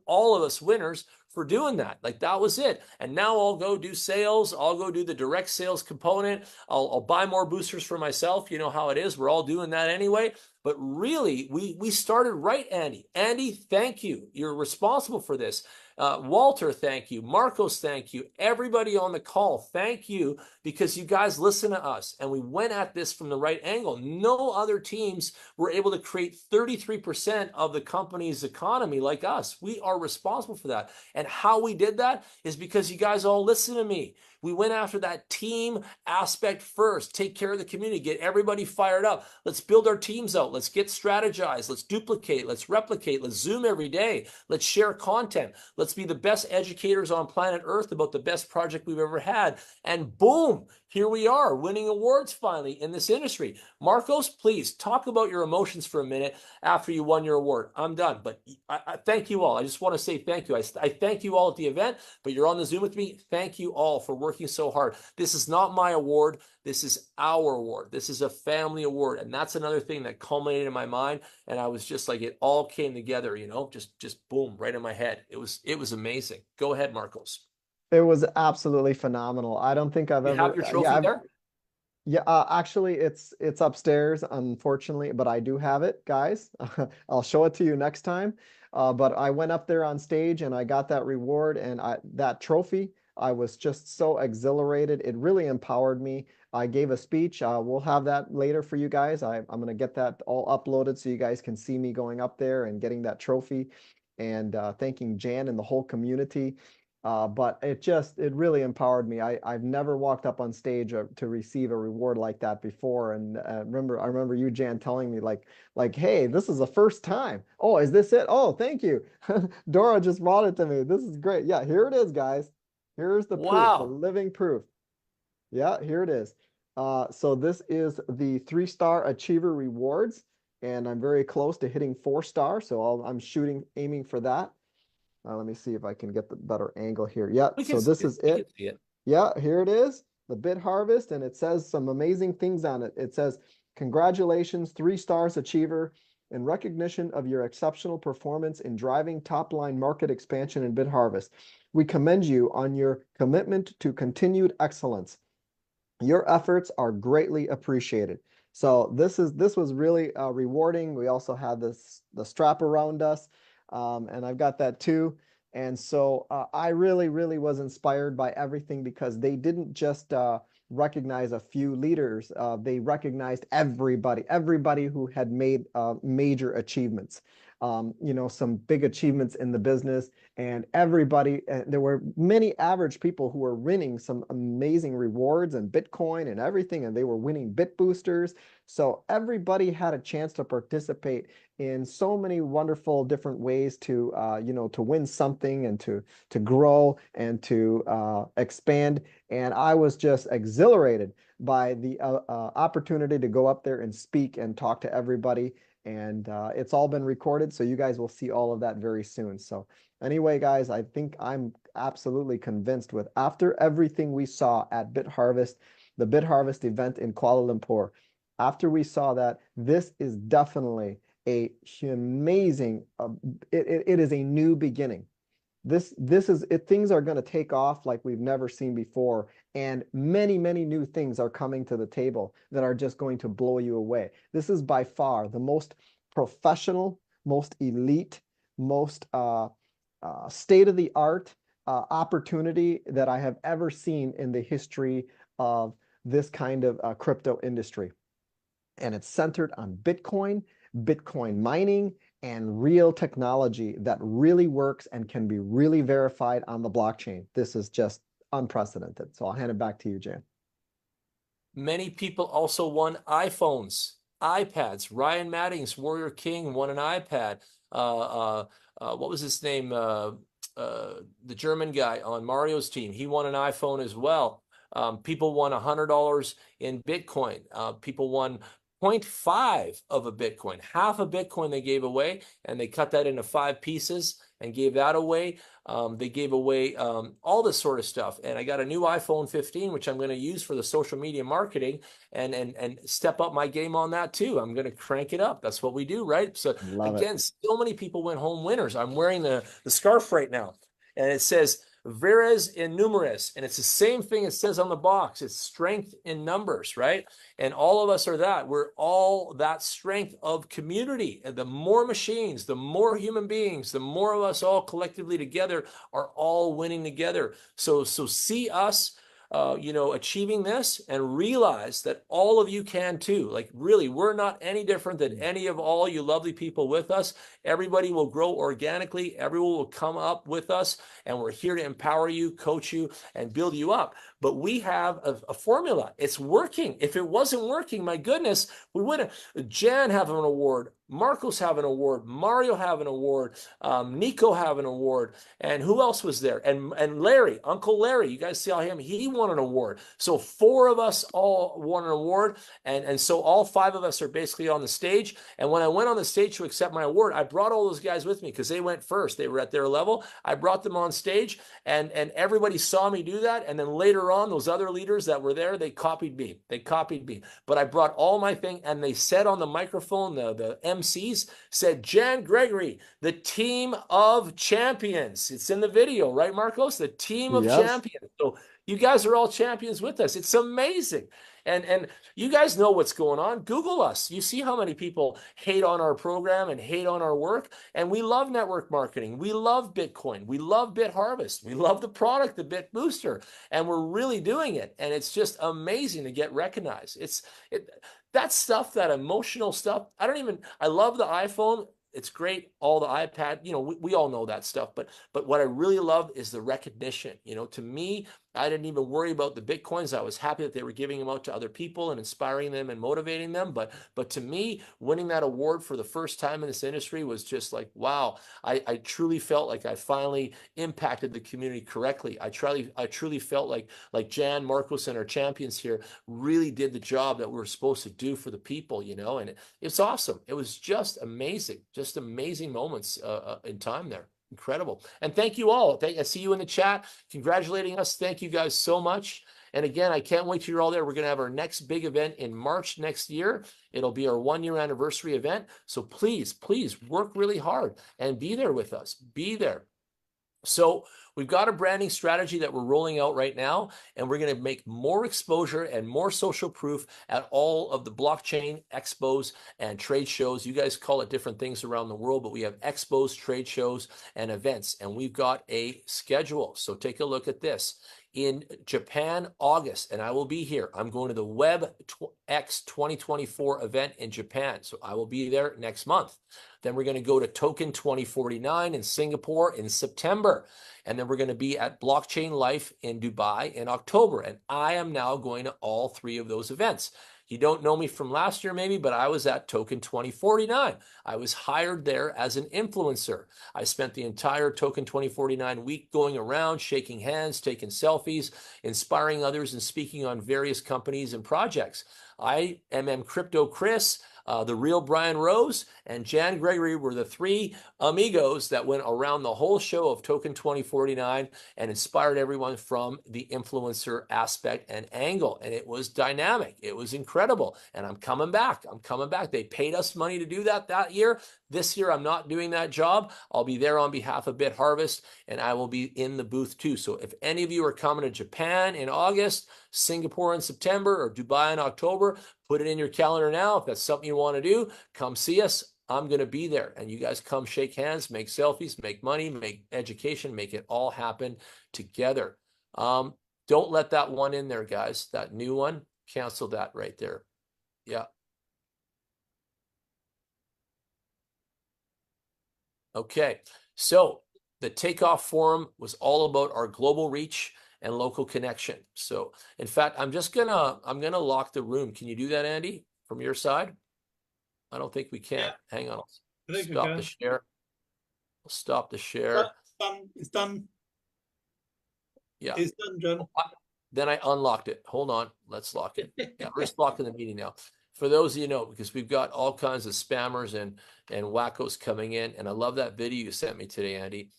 all of us winners for doing that. Like that was it. And now I'll go do sales. I'll go do the direct sales component. I'll buy more boosters for myself. You know how it is. We're all doing that anyway. But really, we started right, Andy. Andy, thank you. You're responsible for this. Walter, thank you. Marcos, thank you. Everybody on the call, thank you, because you guys listen to us. And we went at this from the right angle. No other teams were able to create 33% of the company's economy like us. We are responsible for that. And how we did that is because you guys all listen to me. We went after that team aspect first. Take care of the community. Get everybody fired up. Let's build our teams out. Let's get strategized. Let's duplicate. Let's replicate. Let's Zoom every day. Let's share content. Let's be the best educators on planet Earth about the best project we've ever had. And boom, here we are winning awards finally in this industry. Marcos, please talk about your emotions for a minute after you won your award. I'm done, but I thank you all. I just want to say thank you. I thank you all at the event, but you're on the Zoom with me. Thank you all for working so hard. This is not my award. This is our award. This is a family award. And that's another thing that culminated in my mind. And I was just like, it all came together, you know, just boom, right in my head. It was amazing. Go ahead, Marcos. It was absolutely phenomenal. I don't think I've You ever. have your trophy there? Yeah, actually, it's upstairs, unfortunately, but I do have it, guys. I'll show it to you next time. But I went up there on stage and I got that reward and that trophy. I was just so exhilarated. It really empowered me. I gave a speech. We'll have that later for you guys. I'm going to get that all uploaded so you guys can see me going up there and getting that trophy and thanking Jan and the whole community. But it really empowered me. I've never walked up on stage to receive a reward like that before. And I remember you, Jan, telling me like, hey, this is the first time. Oh, is this it? Oh, thank you. Dora just brought it to me. This is great. Yeah, here it is, guys. Here's the proof, the living proof. Yeah, here it is. So this is the 3-star achiever rewards, and I'm very close to hitting 4-star. So I'm aiming for that. Let me see if I can get the better angle here. Yeah, so this is it. Yeah, here it is, the BitHarvest, and it says some amazing things on it. It says, congratulations, 3 stars achiever, in recognition of your exceptional performance in driving top-line market expansion in BitHarvest. We commend you on your commitment to continued excellence. Your efforts are greatly appreciated. So this was really rewarding. We also had the strap around us. And I've got that too. And so I really, really was inspired by everything because they didn't just recognize a few leaders. They recognized everybody who had made major achievements. You know, some big achievements in the business, and everybody, there were many average people who were winning some amazing rewards and Bitcoin and everything, and they were winning BitBoosters. So everybody had a chance to participate in so many wonderful different ways to, you know, to win something and to grow and to expand. And I was just exhilarated by the opportunity to go up there and speak and talk to everybody. And it's all been recorded, so you guys will see all of that very soon. So anyway, guys, I think I'm absolutely convinced with after everything we saw at BitHarvest, the BitHarvest event in Kuala Lumpur, after we saw that, this is definitely a amazing, it is a new beginning. This is it. Things are going to take off like we've never seen before, and many new things are coming to the table that are just going to blow you away. This is by far the most professional, most elite, most state-of-the-art opportunity that I have ever seen in the history of this kind of crypto industry. And it's centered on Bitcoin, Bitcoin mining, and real technology that really works and can be really verified on the blockchain. This is just unprecedented. So I'll hand it back to you, Jan. Many people also won iPhones, iPads. Ryan Maddings, Warrior King, won an iPad. What was his name? The German guy on Mario's team. He won an iPhone as well. People won $100 in Bitcoin. People won 0.5 of a Bitcoin, half a Bitcoin they gave away, and they cut that into 5 pieces and gave that away. They gave away all this sort of stuff. And I got a new iPhone 15, which I'm going to use for the social media marketing and step up my game on that too. I'm going to crank it up. That's what we do, right? So again, so many people went home winners. I'm wearing the scarf right now, and it says, Vires in numeris, and it's the same thing it says on the box. It's strength in numbers, right? And all of us are that. We're all that strength of community. And the more machines, the more human beings, the more of us all collectively together are all winning together. So see us achieving this, and realize that all of you can too. Like, really, we're not any different than any of all you lovely people with us. Everybody will grow organically. Everyone will come up with us, and we're here to empower you, coach you, and build you up. But we have a formula. It's working. If it wasn't working, my goodness, we wouldn't. Jan have an award. Marcos have an award. Mario have an award. Nico have an award. And who else was there? And Larry, Uncle Larry, you guys saw him. He won an award. So 4 of us all won an award. And so all 5 of us are basically on the stage. And when I went on the stage to accept my award, I brought all those guys with me because they went first. They were at their level. I brought them on stage, and everybody saw me do that. And then later on, those other leaders that were there, they copied me. But I brought all my thing, and they said on the microphone, the MCs said, Jan Gregory, the team of champions. It's in the video, right, Marcos? The team of champions. So you guys are all champions with us. It's amazing. And you guys know what's going on. Google us. You see how many people hate on our program and hate on our work. And we love network marketing. We love Bitcoin. We love BitHarvest. We love the product, the BitBooster. And we're really doing it. And it's just amazing to get recognized. That stuff, that emotional stuff. I love the iPhone. It's great. All the iPad, we all know that stuff. But what I really love is the recognition. To me, I didn't even worry about the Bitcoins. I was happy that they were giving them out to other people and inspiring them and motivating them. But to me, winning that award for the first time in this industry was just like, wow, I truly felt like I finally impacted the community correctly. I truly felt like Jan, Marcos, and our champions here really did the job that we were supposed to do for the people, and it's awesome. It was just amazing moments in time there. Incredible. And thank you all. I see you in the chat congratulating us. Thank you guys so much. And again, I can't wait till you're all there. We're going to have our next big event in March next year. It'll be our 1-year anniversary event. So please work really hard and be there with us. Be there. So we've got a branding strategy that we're rolling out right now, and we're going to make more exposure and more social proof at all of the blockchain expos and trade shows. You guys call it different things around the world, but we have expos, trade shows, and events, and we've got a schedule. So take a look at this. In Japan, August, and I will be here. I'm going to the WebX 2024 event in Japan, so I will be there next month. Then we're going to go to Token 2049 in Singapore in September. And then we're going to be at Blockchain Life in Dubai in October. And I am now going to all 3 of those events. You don't know me from last year maybe, but I was at Token 2049. I was hired there as an influencer. I spent the entire Token 2049 week going around, shaking hands, taking selfies, inspiring others, and speaking on various companies and projects. I am Crypto Chris, the real Brian Rose, and Jan Gregory were the 3 amigos that went around the whole show of Token 2049 and inspired everyone from the influencer aspect and angle. And it was dynamic. It was incredible. And I'm coming back. They paid us money to do that year. This year, I'm not doing that job. I'll be there on behalf of BitHarvest, and I will be in the booth too. So if any of you are coming to Japan in August, Singapore in September, or Dubai in October, put it in your calendar now. If that's something you want to do, come see us. I'm going to be there, and you guys come shake hands, make selfies, make money, make education, make it all happen together. Don't let that one in there, guys. That new one, cancel that right there. Yeah. Okay, so the Takeoff Forum was all about our global reach and local connection. So in fact, I'm gonna lock the room. Can you do that, Andy, from your side? I don't think we can. Yeah. Hang on. I think we Stop can. the share. Stop the share. It's done. Yeah. It's done, John. Then I unlocked it. Hold on. Let's lock it. Yeah, we're just locking the meeting now. For those of you know, because we've got all kinds of spammers and wackos coming in, and I love that video you sent me today, Andy.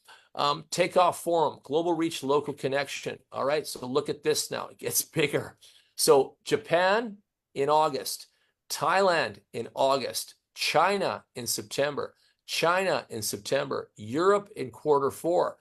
Takeoff Forum, global reach, local connection. All right, so look at this now. It gets bigger. So Japan in August, Thailand in August, China in September, Europe in Q4,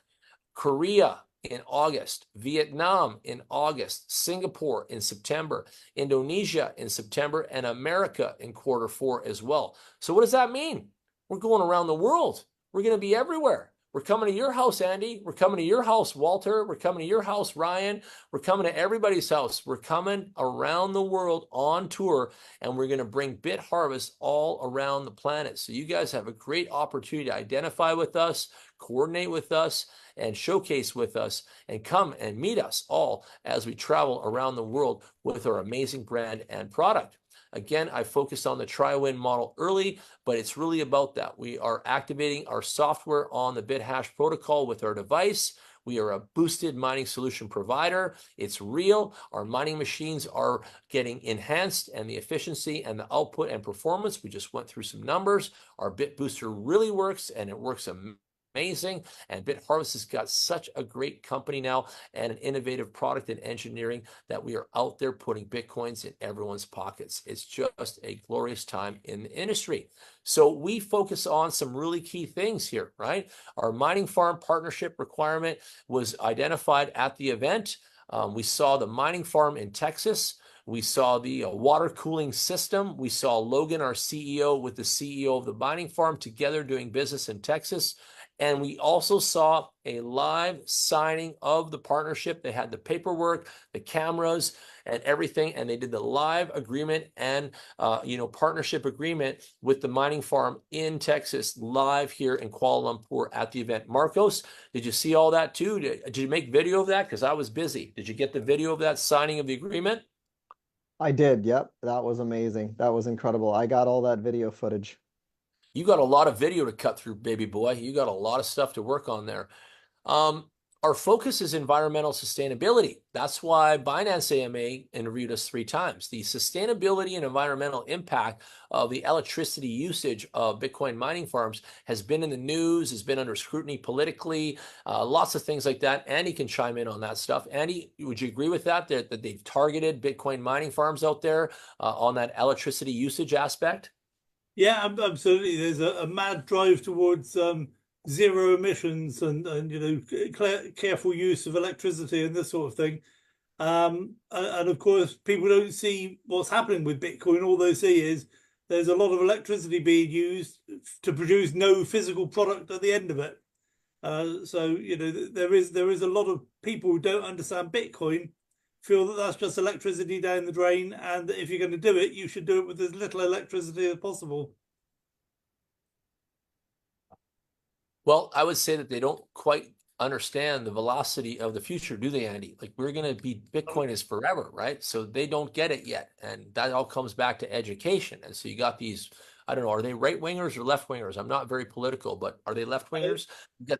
Korea in August, Vietnam in August, Singapore in September, Indonesia in September, and America in Q4 as well. So what does that mean? We're going around the world. We're going to be everywhere. We're coming to your house, Andy. We're coming to your house, Walter. We're coming to your house, Ryan. We're coming to everybody's house. We're coming around the world on tour, and we're going to bring BitHarvest all around the planet. So you guys have a great opportunity to identify with us, coordinate with us, and showcase with us, and come and meet us all as we travel around the world with our amazing brand and product. Again, I focused on the try-win model early, but it's really about that. We are activating our software on the BitHash protocol with our device. We are a boosted mining solution provider. It's real. Our mining machines are getting enhanced, and the efficiency and the output and performance, we just went through some numbers. Our BitBooster really works, and it works amazing. And BitHarvest has got such a great company now and an innovative product and engineering that we are out there putting Bitcoins in everyone's pockets. It's just a glorious time in the industry. So we focus on some really key things here, right? Our mining farm partnership requirement was identified at the event. We saw the mining farm in Texas. We saw the water cooling system. We saw Logan, our CEO, with the CEO of the mining farm together doing business in Texas. And we also saw a live signing of the partnership. They had the paperwork, the cameras, and everything, and they did the live agreement and partnership agreement with the mining farm in Texas, live here in Kuala Lumpur at the event. Marcos, did you see all that too? Did you make video of that? Because I was busy. Did you get the video of that signing of the agreement? I did. Yep. That was amazing. That was incredible. I got all that video footage. You got a lot of video to cut through, baby boy. You got a lot of stuff to work on there. Our focus is environmental sustainability. That's why Binance AMA interviewed us 3 times. The sustainability and environmental impact of the electricity usage of Bitcoin mining farms has been in the news, has been under scrutiny politically, lots of things like that. Andy can chime in on that stuff. Andy, would you agree with that they've targeted Bitcoin mining farms out there on that electricity usage aspect? Yeah, absolutely. There's a mad drive towards zero emissions and careful use of electricity and this sort of thing. And of course, people don't see what's happening with Bitcoin. All they see is there's a lot of electricity being used to produce no physical product at the end of it. So there is a lot of people who don't understand Bitcoin, feel that that's just electricity down the drain, and that if you're going to do it, you should do it with as little electricity as possible. Well, I would say that they don't quite understand the velocity of the future, do they, Andy? Like, we're going to be, Bitcoin is forever, right? So they don't get it yet. And that all comes back to education. And so you got these, I don't know, are they right wingers or left wingers? I'm not very political, but are they left wingers?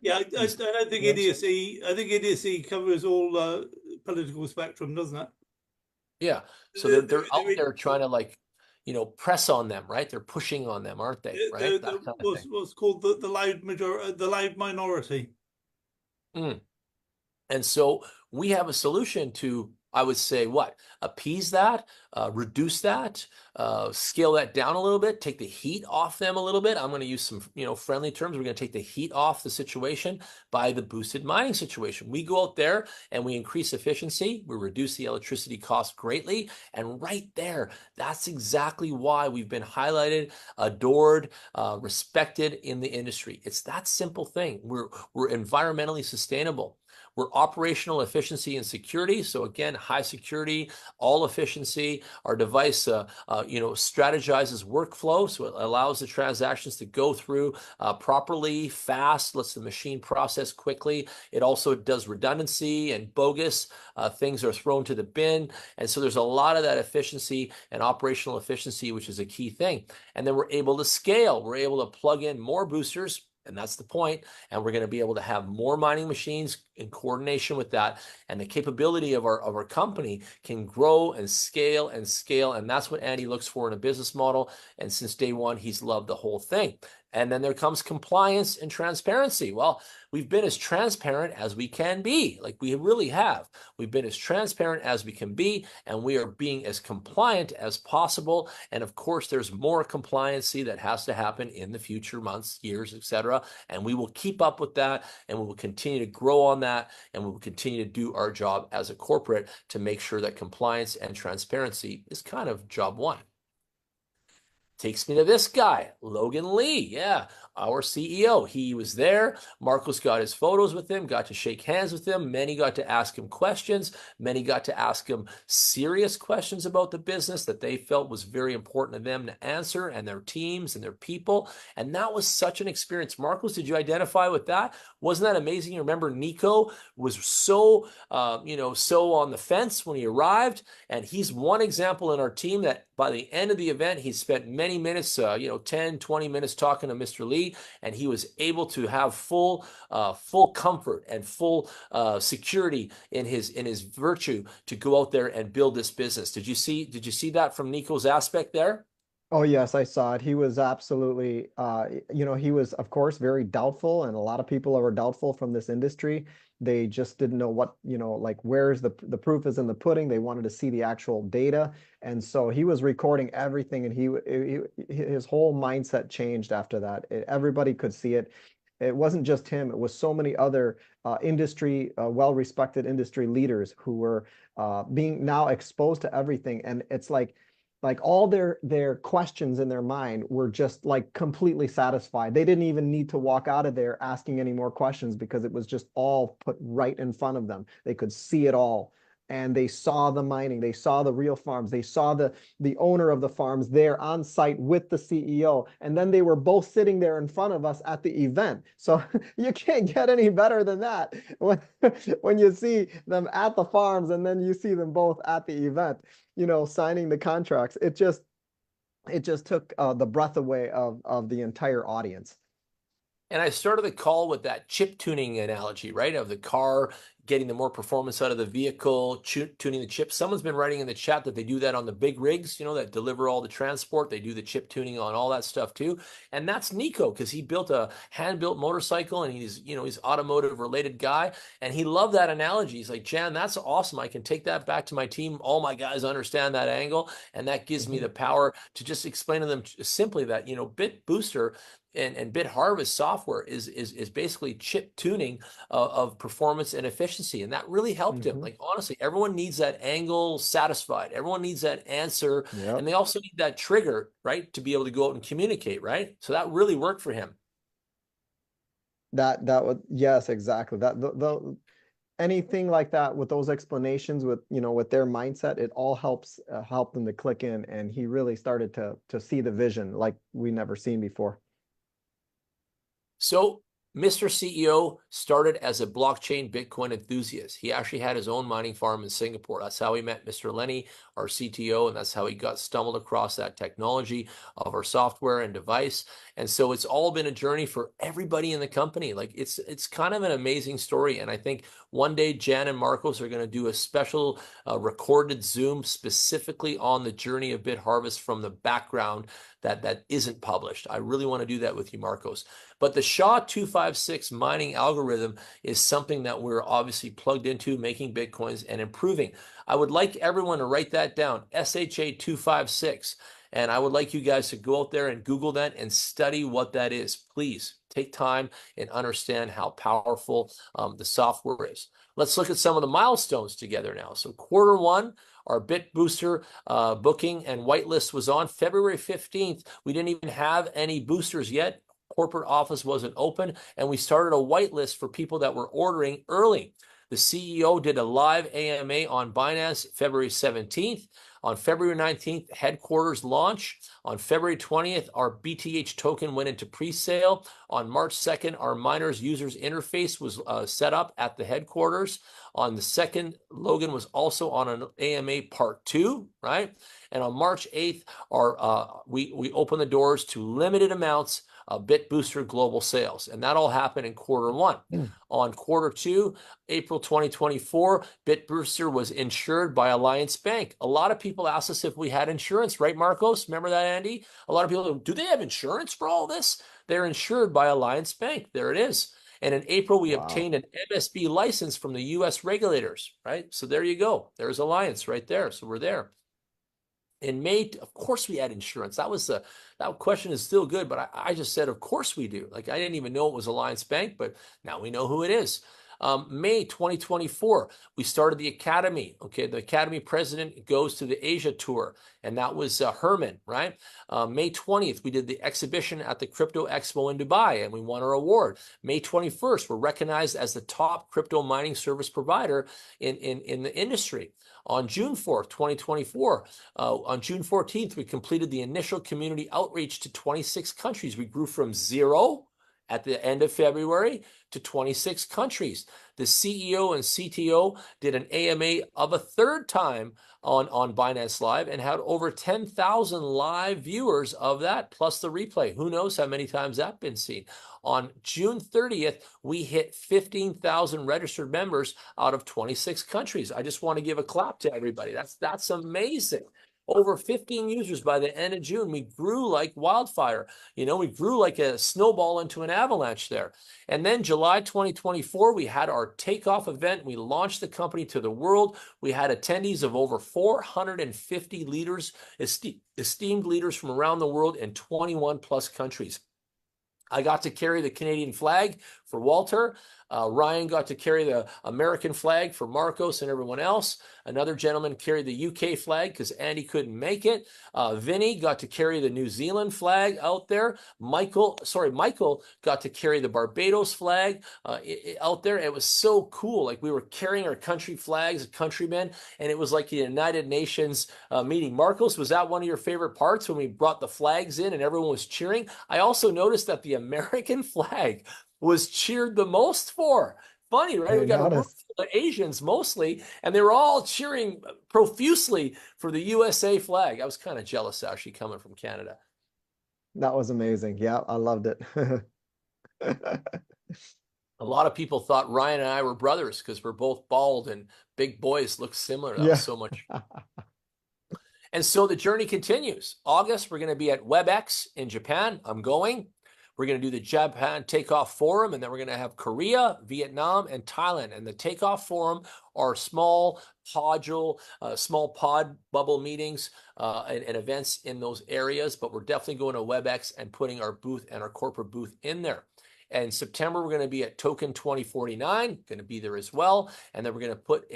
Yeah, I don't think idiocy. I think idiocy covers all political spectrum, doesn't it? Yeah. So they're out there trying to press on them, right? They're pushing on them, aren't they? Right? What's called the loud majority, the loud minority. And so we have a solution to, I would say, what? Appease that, reduce that, scale that down a little bit, take the heat off them a little bit. I'm going to use some, friendly terms. We're going to take the heat off the situation by the boosted mining situation. We go out there and we increase efficiency. We reduce the electricity cost greatly. And right there, that's exactly why we've been highlighted, adored, respected in the industry. It's that simple thing. We're environmentally sustainable. We're operational efficiency and security. So again, high security, all efficiency. Our device, strategizes workflow. So it allows the transactions to go through properly, fast, lets the machine process quickly. It also does redundancy and bogus. Things are thrown to the bin. And so there's a lot of that efficiency and operational efficiency, which is a key thing. And then we're able to scale. We're able to plug in more boosters. And that's the point. And we're going to be able to have more mining machines in coordination with that. And the capability of our company can grow and scale and scale. And that's what Andy looks for in a business model. And since day one, he's loved the whole thing. And then there comes compliance and transparency. Well, we've been as transparent as we can be. Like we really have. We've been as transparent as we can be, and we are being as compliant as possible. And of course, there's more compliancy that has to happen in the future months, years, etc. And we will keep up with that, and we will continue to grow on that, and we will continue to do our job as a corporate to make sure that compliance and transparency is kind of job one. Takes me to this guy, Logan Lee. Yeah, our CEO. He was there. Marcos got his photos with him, got to shake hands with him. Many got to ask him questions. Many got to ask him serious questions about the business that they felt was very important to them to answer, and their teams and their people. And that was such an experience. Marcos, did you identify with that? Wasn't that amazing? You remember Nico was so, so on the fence when he arrived. And he's one example in our team that by the end of the event, he spent many minutes, 10, 20 minutes talking to Mr. Lee, and he was able to have full comfort and full security in his virtue to go out there and build this business. Did you see that from Nico's aspect there? Oh, yes, I saw it. He was absolutely, he was, of course, very doubtful, and a lot of people were doubtful from this industry. They just didn't know what, like where's the proof is in the pudding. They wanted to see the actual data. And so he was recording everything, and his whole mindset changed after that. Everybody could see it. It wasn't just him. It was so many other well-respected industry leaders who were being now exposed to everything. And it's like all their questions in their mind were just like completely satisfied. They didn't even need to walk out of there asking any more questions because it was just all put right in front of them. They could see it all. And they saw the mining, they saw the real farms, they saw the owner of the farms there on site with the CEO. And then they were both sitting there in front of us at the event. So you can't get any better than that when you see them at the farms and then you see them both at the event, signing the contracts. It just took the breath away of the entire audience. And I started the call with that chip tuning analogy, right? Of the car getting the more performance out of the vehicle, tuning the chip. Someone's been writing in the chat that they do that on the big rigs, that deliver all the transport. They do the chip tuning on all that stuff too. And that's Nico, because he built a hand-built motorcycle, and he's automotive related guy. And he loved that analogy. He's like, Jan, that's awesome. I can take that back to my team. All my guys understand that angle. And that gives me the power to just explain to them simply that, BitBooster and BitHarvest software is basically chip tuning of performance and efficiency. And that really helped him. Like, honestly, everyone needs that angle satisfied. Everyone needs that answer. Yep. And they also need that trigger, right, to be able to go out and communicate, right? So that really worked for him. That was, yes, exactly. That anything like that with those explanations, with their mindset, it all helps help them to click in. And he really started to see the vision like we never seen before. So Mr. CEO started as a blockchain Bitcoin enthusiast. He actually had his own mining farm in Singapore. That's how he met Mr. Lenny, our CTO, and that's how he stumbled across that technology of our software and device. And so it's all been a journey for everybody in the company. Like it's kind of an amazing story. And I think one day Jan and Marcos are going to do a special recorded Zoom specifically on the journey of BitHarvest from the background that isn't published. I really want to do that with you, Marcos. But the SHA-256 mining algorithm is something that we're obviously plugged into, making Bitcoins and improving. I would like everyone to write that down, SHA-256. And I would like you guys to go out there and Google that and study what that is. Please take time and understand how powerful the software is. Let's look at some of the milestones together now. So Q1, our BitBooster booking and whitelist was on February 15th. We didn't even have any boosters yet. Corporate office wasn't open, and we started a whitelist for people that were ordering early. The CEO did a live AMA on Binance February 17th. On February 19th, headquarters launch. On February 20th, our BTH token went into pre-sale. On March 2nd, our miners users interface was set up at the headquarters. On the 2nd, Logan was also on an AMA part 2, right? And on March 8th, we opened the doors to limited amounts of BitBooster global sales. And that all happened in Q1. On Q2, April 2024, BitBooster was insured by Alliance Bank. A lot of people asked us if we had insurance, right, Marcos? Remember that, Andy? A lot of people, do they have insurance for all this? they're insured by Alliance Bank. There it is. And in April, we Wow. obtained an MSB license from the US regulators, right? So there you go. There's Alliance right there. So we're there. In May, of course, we had insurance. That question is still good, but I just said, of course we do. Like, I didn't even know it was Alliance Bank, but now we know who it is. May 2024, we started the Academy. Okay, the Academy president goes to the Asia tour, and that was Herman, right? May 20th, we did the exhibition at the Crypto Expo in Dubai, and we won our award. May 21st, we're recognized as the top crypto mining service provider in the industry. On June 4th, 2024, on June 14th, we completed the initial community outreach to 26 countries. We grew from 0 at the end of February to 26 countries. The CEO and CTO did an AMA of a third time on Binance Live and had over 10,000 live viewers of that, plus the replay. Who knows how many times that's been seen. On June 30th, we hit 15,000 registered members out of 26 countries. I just want to give a clap to everybody. That's amazing. Over 15 users by the end of June. We grew like wildfire. You know, we grew like a snowball into an avalanche there. And then July 2024, we had our takeoff event. We launched the company to the world. We had attendees of over 450 leaders, esteemed leaders from around the world in 21 plus countries. I got to carry the Canadian flag for Walter. Ryan got to carry the American flag for Marcos and everyone else. Another gentleman carried the UK flag because Andy couldn't make it. Vinny got to carry the New Zealand flag out there. Michael got to carry the Barbados flag out there. It was so cool. Like, we were carrying our country flags, countrymen, and it was like the United Nations meeting. Marcos, was that one of your favorite parts when we brought the flags in and everyone was cheering? I also noticed that the American flag was cheered the most for. Funny, right? We got a room full of Asians mostly, and they were all cheering profusely for the USA flag. I was kind of jealous, actually, coming from Canada. That was amazing. Yeah, I loved it. A lot of people thought Ryan and I were brothers because we're both bald and big boys, look similar. That Yeah. was so much. And so the journey continues. August, we're going to be at WebEx in Japan. I'm going. We're going to do the Japan Takeoff Forum, and then we're going to have Korea, Vietnam, and Thailand. And the Takeoff Forum are small pod bubble meetings and events in those areas, but we're definitely going to WebEx and putting our booth and our corporate booth in there. And in September, we're going to be at Token 2049, going to be there as well. And then we're going to put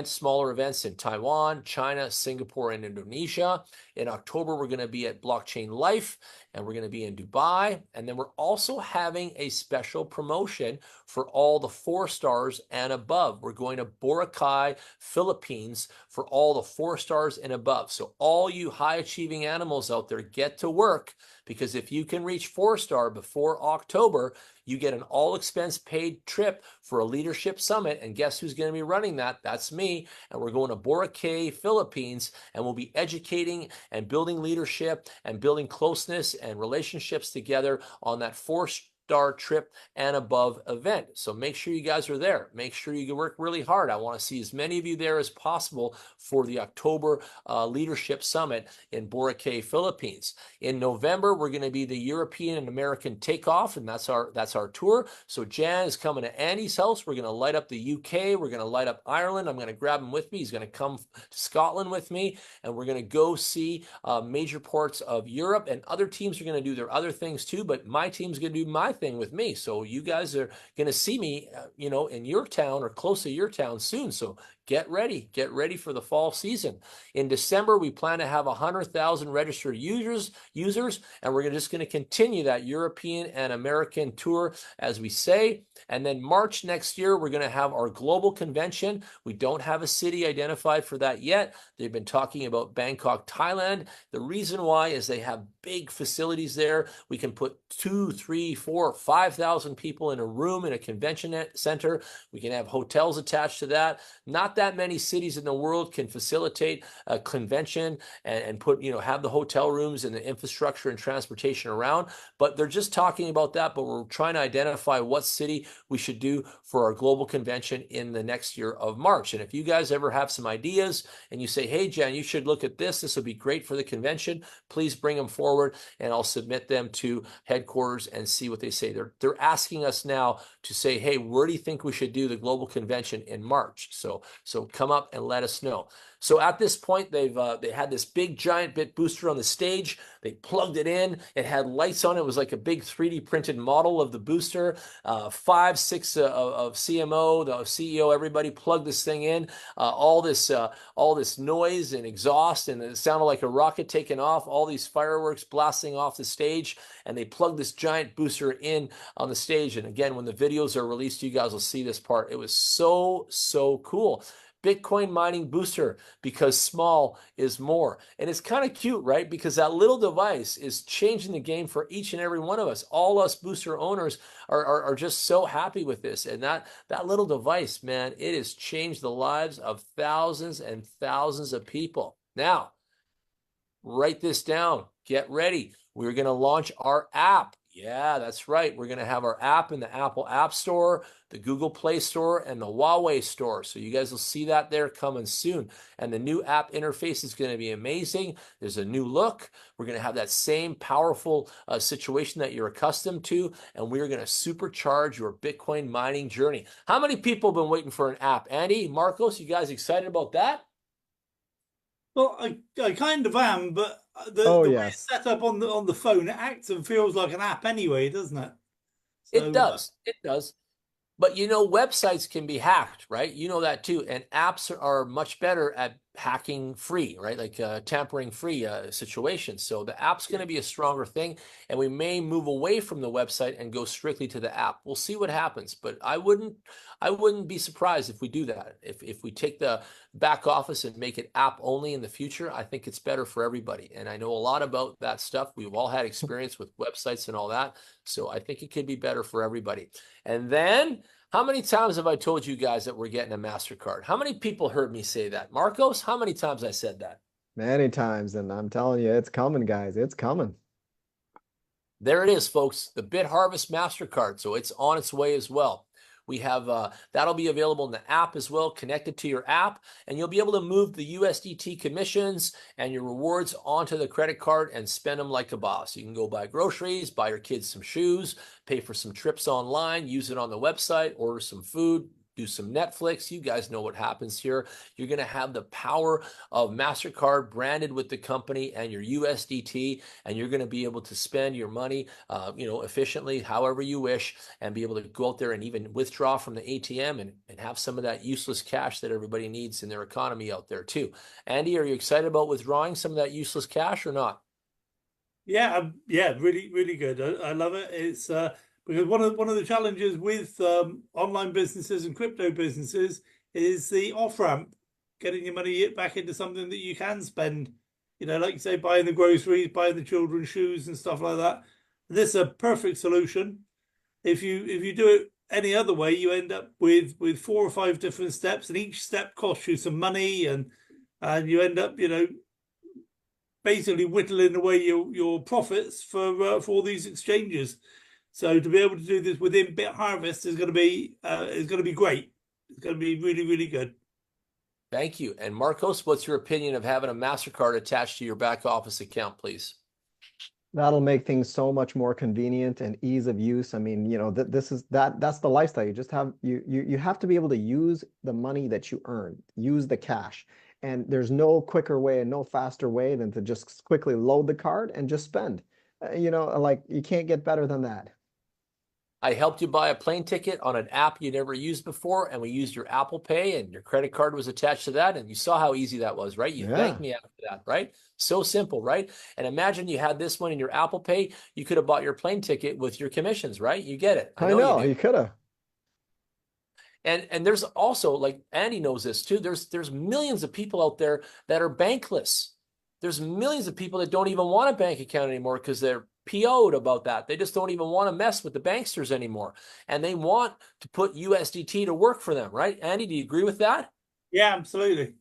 smaller events in Taiwan, China, Singapore, and Indonesia. In October, we're going to be at Blockchain Life, and we're going to be in Dubai. And then we're also having a special promotion for all the 4 stars and above. We're going to Boracay, Philippines for all the 4 stars and above. So all you high achieving animals out there, get to work, because if you can reach 4-star before October, you get an all expense paid trip for a leadership summit. And guess who's going to be running that? That's me. And we're going to Boracay, Philippines, and we'll be educating and building leadership and building closeness and relationships together on that 4-star trip and above event. So make sure you guys are there. Make sure you work really hard. I want to see as many of you there as possible for the October Leadership Summit in Boracay, Philippines. In November, we're going to be the European and American Takeoff, and that's our tour. So Jan is coming to Andy's house. We're going to light up the UK. We're going to light up Ireland. I'm going to grab him with me. He's going to come to Scotland with me, and we're going to go see major parts of Europe. And other teams are going to do their other things too, but my team's going to do my thing with me. So you guys are going to see me, in your town or close to your town soon. So get ready for the fall season. In December, we plan to have 100,000 registered users, and we're just going to continue that European and American tour, as we say. And then March next year, we're going to have our global convention. We don't have a city identified for that yet. They've been talking about Bangkok, Thailand. The reason why is they have big facilities there. We can put 2, 3, 4, 5,000 people in a room in a convention center. We can have hotels attached to that. Not that many cities in the world can facilitate a convention and put, have the hotel rooms and the infrastructure and transportation around. But they're just talking about that. But we're trying to identify what city we should do for our global convention in the next year of March. And if you guys ever have some ideas and you say, hey, Jan, you should look at this would be great for the convention, please bring them forward and I'll submit them to headquarters and see what they say. They're asking us now to say, hey, where do you think we should do the global convention in March? So come up and let us know. So at this point, they had this big giant BitBooster on the stage. They plugged it in. It had lights on it. It was like a big 3D printed model of the booster. 5, 6 of CMO, the CEO, everybody plugged this thing in. All this noise and exhaust, and it sounded like a rocket taking off. All these fireworks blasting off the stage, and they plugged this giant booster in on the stage. And again, when the videos are released, you guys will see this part. It was so cool. Bitcoin mining booster, because small is more. And it's kind of cute, right? Because that little device is changing the game for each and every one of us. All us booster owners are just so happy with this. And that little device, man, it has changed the lives of thousands and thousands of people. Now, write this down. Get ready. We're going to launch our app. Yeah, that's right. We're going to have our app in the Apple App Store, the Google Play Store, and the Huawei Store. So you guys will see that there coming soon. And the new app interface is going to be amazing. There's a new look. We're going to have that same powerful situation that you're accustomed to, and we're going to supercharge your Bitcoin mining journey. How many people have been waiting for an app? Andy, Marcos, you guys excited about that? Well, I kind of am, but the way it's set up on the phone, it acts and feels like an app anyway, doesn't it? So, it does. It does. But websites can be hacked, right? You know that too. And apps are much better at hacking free, right? Like tampering free situations. So the app's going to be a stronger thing, and we may move away from the website and go strictly to the app. We'll see what happens, but I wouldn't be surprised if we do that. If we take the back office and make it app only in the future, I think it's better for everybody. And I know a lot about that stuff. We've all had experience with websites and all that. So I think it could be better for everybody. And then, how many times have I told you guys that we're getting a MasterCard? How many people heard me say that? Marcos, how many times I said that? Many times, and I'm telling you, it's coming, guys. It's coming. There it is, folks, the BitHarvest MasterCard. So it's on its way as well. We have that'll be available in the app as well, connected to your app, and you'll be able to move the USDT commissions and your rewards onto the credit card and spend them like a boss. You can go buy groceries, buy your kids some shoes, pay for some trips online, use it on the website, order some food, do some Netflix. You guys know what happens here. You're going to have the power of MasterCard branded with the company and your USDT, and you're going to be able to spend your money, efficiently, however you wish, and be able to go out there and even withdraw from the ATM and have some of that useless cash that everybody needs in their economy out there too. Andy, are you excited about withdrawing some of that useless cash or not? Yeah, really, really good. I love it. It's because one of the challenges with online businesses and crypto businesses is the off ramp, getting your money back into something that you can spend. Like you say, buying the groceries, buying the children's shoes and stuff like that. This is a perfect solution. If you do it any other way, you end up with 4 or 5 different steps, and each step costs you some money, and you end up basically whittling away your profits for all these exchanges. So to be able to do this within BitHarvest is going to be great. It's going to be really, really good. Thank you. And Marcos, what's your opinion of having a MasterCard attached to your back office account, please? That'll make things so much more convenient and ease of use. I mean, that's the lifestyle. You just have you have to be able to use the money that you earn, use the cash. And there's no quicker way and no faster way than to just quickly load the card and just spend. Like you can't get better than that. I helped you buy a plane ticket on an app you never used before, and we used your Apple Pay, and your credit card was attached to that, and you saw how easy that was, right? You thanked me after that, right? So simple, right? And imagine you had this one in your Apple Pay. You could have bought your plane ticket with your commissions, right? You get it. I know you could have. And there's also, like Andy knows this too, there's millions of people out there that are bankless. There's millions of people that don't even want a bank account anymore because they're PO'd about that. They just don't even want to mess with the banksters anymore. And they want to put USDT to work for them, right? Andy, do you agree with that? Yeah, absolutely.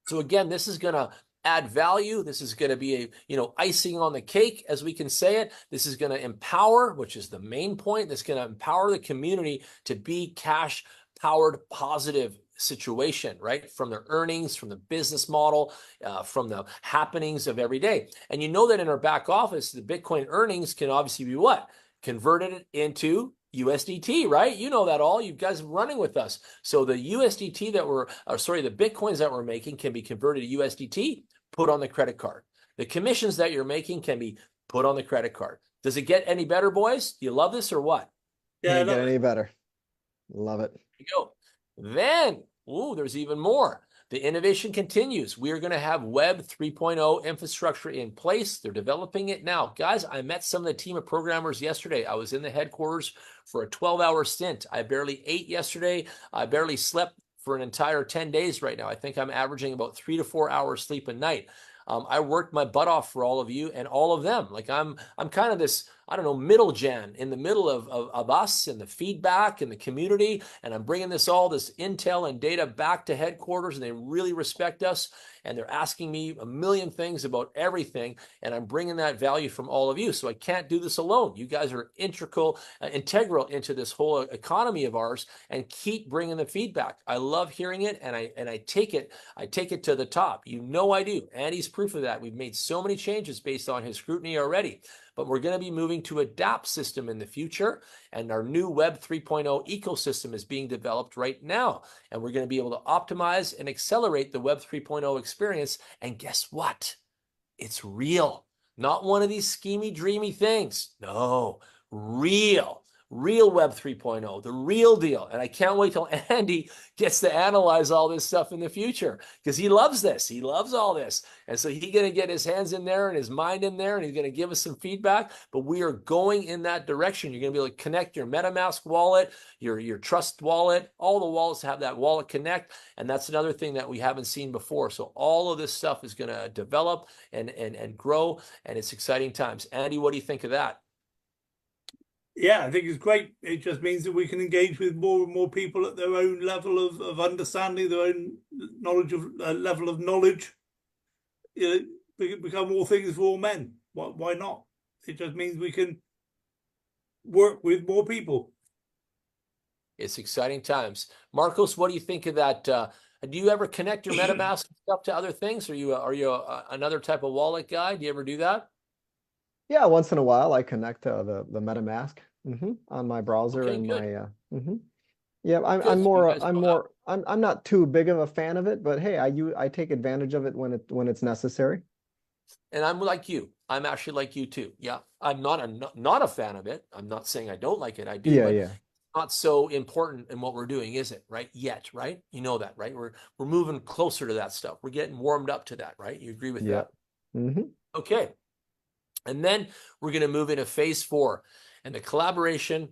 So again, this is going to add value. This is going to be a, icing on the cake, as we can say it. This is going to empower, which is the main point. That's going to empower the community to be cash powered positive situation, right? From their earnings, from the business model, from the happenings of every day. And you know that in our back office, the Bitcoin earnings can obviously be what? Converted into USDT, right? You know that all. You guys are running with us. So the USDT that the Bitcoins that we're making can be converted to USDT, put on the credit card. The commissions that you're making can be put on the credit card. Does it get any better, boys? Do you love this or what? Yeah, Can't get any better. Love it. There you go. Then, there's even more. The innovation continues. We are going to have Web 3.0 infrastructure in place. They're developing it now. Guys, I met some of the team of programmers yesterday. I was in the headquarters for a 12-hour stint. I barely ate yesterday. I barely slept for an entire 10 days right now. I think I'm averaging about 3 to 4 hours sleep a night. I worked my butt off for all of you and all of them. Like I'm kind of this, I don't know, middle gen in the middle of us and the feedback and the community. And I'm bringing this intel and data back to headquarters, and they really respect us. And they're asking me a million things about everything. And I'm bringing that value from all of you. So I can't do this alone. You guys are integral into this whole economy of ours, and keep bringing the feedback. I love hearing it. And I take it to the top. You know I do. Andy's proof of that. We've made so many changes based on his scrutiny already. But we're going to be moving to a DApp system in the future. And our new Web 3.0 ecosystem is being developed right now. And we're going to be able to optimize and accelerate the Web 3.0 experience. And guess what? It's real. Not one of these schemy, dreamy things. No, real. Real Web 3.0, the real deal. And I can't wait till Andy gets to analyze all this stuff in the future, because he loves this. He loves all this. And so he's going to get his hands in there and his mind in there, and he's going to give us some feedback. But we are going in that direction. You're going to be able to connect your MetaMask wallet, your Trust wallet. All the wallets have that wallet connect. And that's another thing that we haven't seen before. So all of this stuff is going to develop and grow. And it's exciting times. Andy, what do you think of that? Yeah, I think it's great. It just means that we can engage with more and more people at their own level of understanding, their own knowledge of level of knowledge. Become all things for all men. Why not? It just means we can work with more people. It's exciting times. Marcos, what do you think of that? Do you ever connect your MetaMask stuff to other things? Are you another type of wallet guy? Do you ever do that? Yeah, once in a while I connect the MetaMask on my browser. Okay, and good. my yeah, Good. I'm So you more guys I'm know more I'm not too big of a fan of it, but hey, I take advantage of it when it's necessary. And I'm like you. I'm actually like you too. Yeah, I'm not a fan of it. I'm not saying I don't like it. I do, Yeah, but yeah. not so important in what we're doing, is it? Right? Yet, right? You know that, right? We're moving closer to that stuff. We're getting warmed up to that, right? You agree with Yeah. that? Okay. And then we're going to move into phase 4, and the collaboration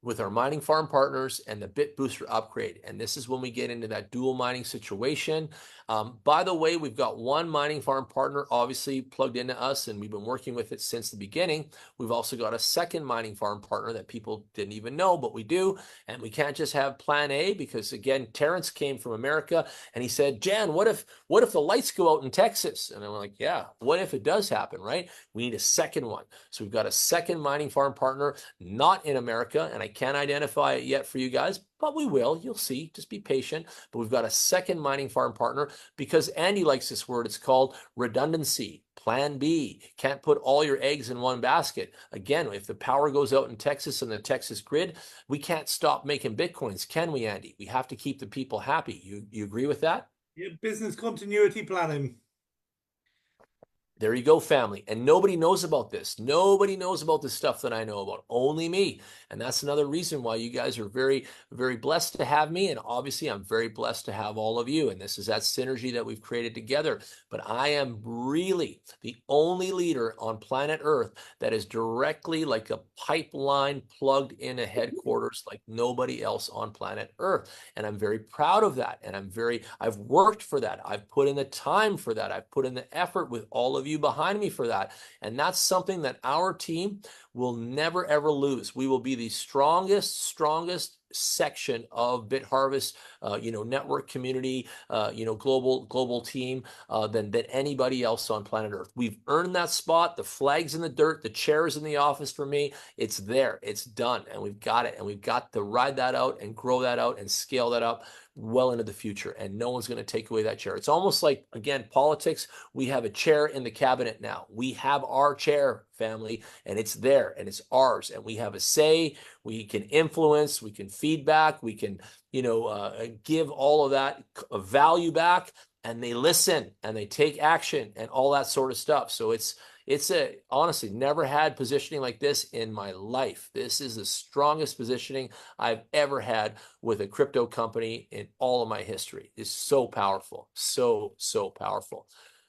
with our mining farm partners and the BitBooster upgrade. And this is when we get into that dual mining situation. By the way, we've got one mining farm partner obviously plugged into us, and we've been working with it since the beginning. We've also got a second mining farm partner that people didn't even know, but we do. And we can't just have plan A, because again, Terrence came from America and he said, Jan, what if the lights go out in Texas? And I'm like, yeah, what if it does happen, right? We need a second one. So we've got a second mining farm partner, not in America, and I can't identify it yet for you guys, but we will. You'll see. Just be patient. But we've got a second mining farm partner, because Andy likes this word. It's called redundancy. Plan B. Can't put all your eggs in one basket. Again, if the power goes out in Texas and the Texas grid, we can't stop making Bitcoins, can we, Andy? We have to keep the people happy. You agree with that? Yeah, business continuity planning. There you go, family. And nobody knows about this. Nobody knows about the stuff that I know about. Only me. And that's another reason why you guys are very, very blessed to have me. And obviously, I'm very blessed to have all of you. And this is that synergy that we've created together. But I am really the only leader on planet Earth that is directly like a pipeline plugged into headquarters like nobody else on planet Earth. And I'm very proud of that. And I've worked for that. I've put in the time for that. I've put in the effort with all of you behind me for that. And that's something that our team will never, ever lose. We will be the strongest section of BitHarvest, network community, global team than anybody else on planet Earth. We've earned that spot. The flag's in the dirt. The chair is in the office for me. It's there. It's done. And we've got it. And we've got to ride that out and grow that out and scale that up well into the future. And no one's going to take away that chair. It's almost like, again, politics. We have a chair in the cabinet now. We have our chair, family, and it's there and it's ours. And we have a say. We can influence. We can feedback. We can, give all of that value back. And they listen and they take action and all that sort of stuff. So it's honestly never had positioning like this in my life. This is the strongest positioning I've ever had with a crypto company in all of my history. It's so powerful, so powerful.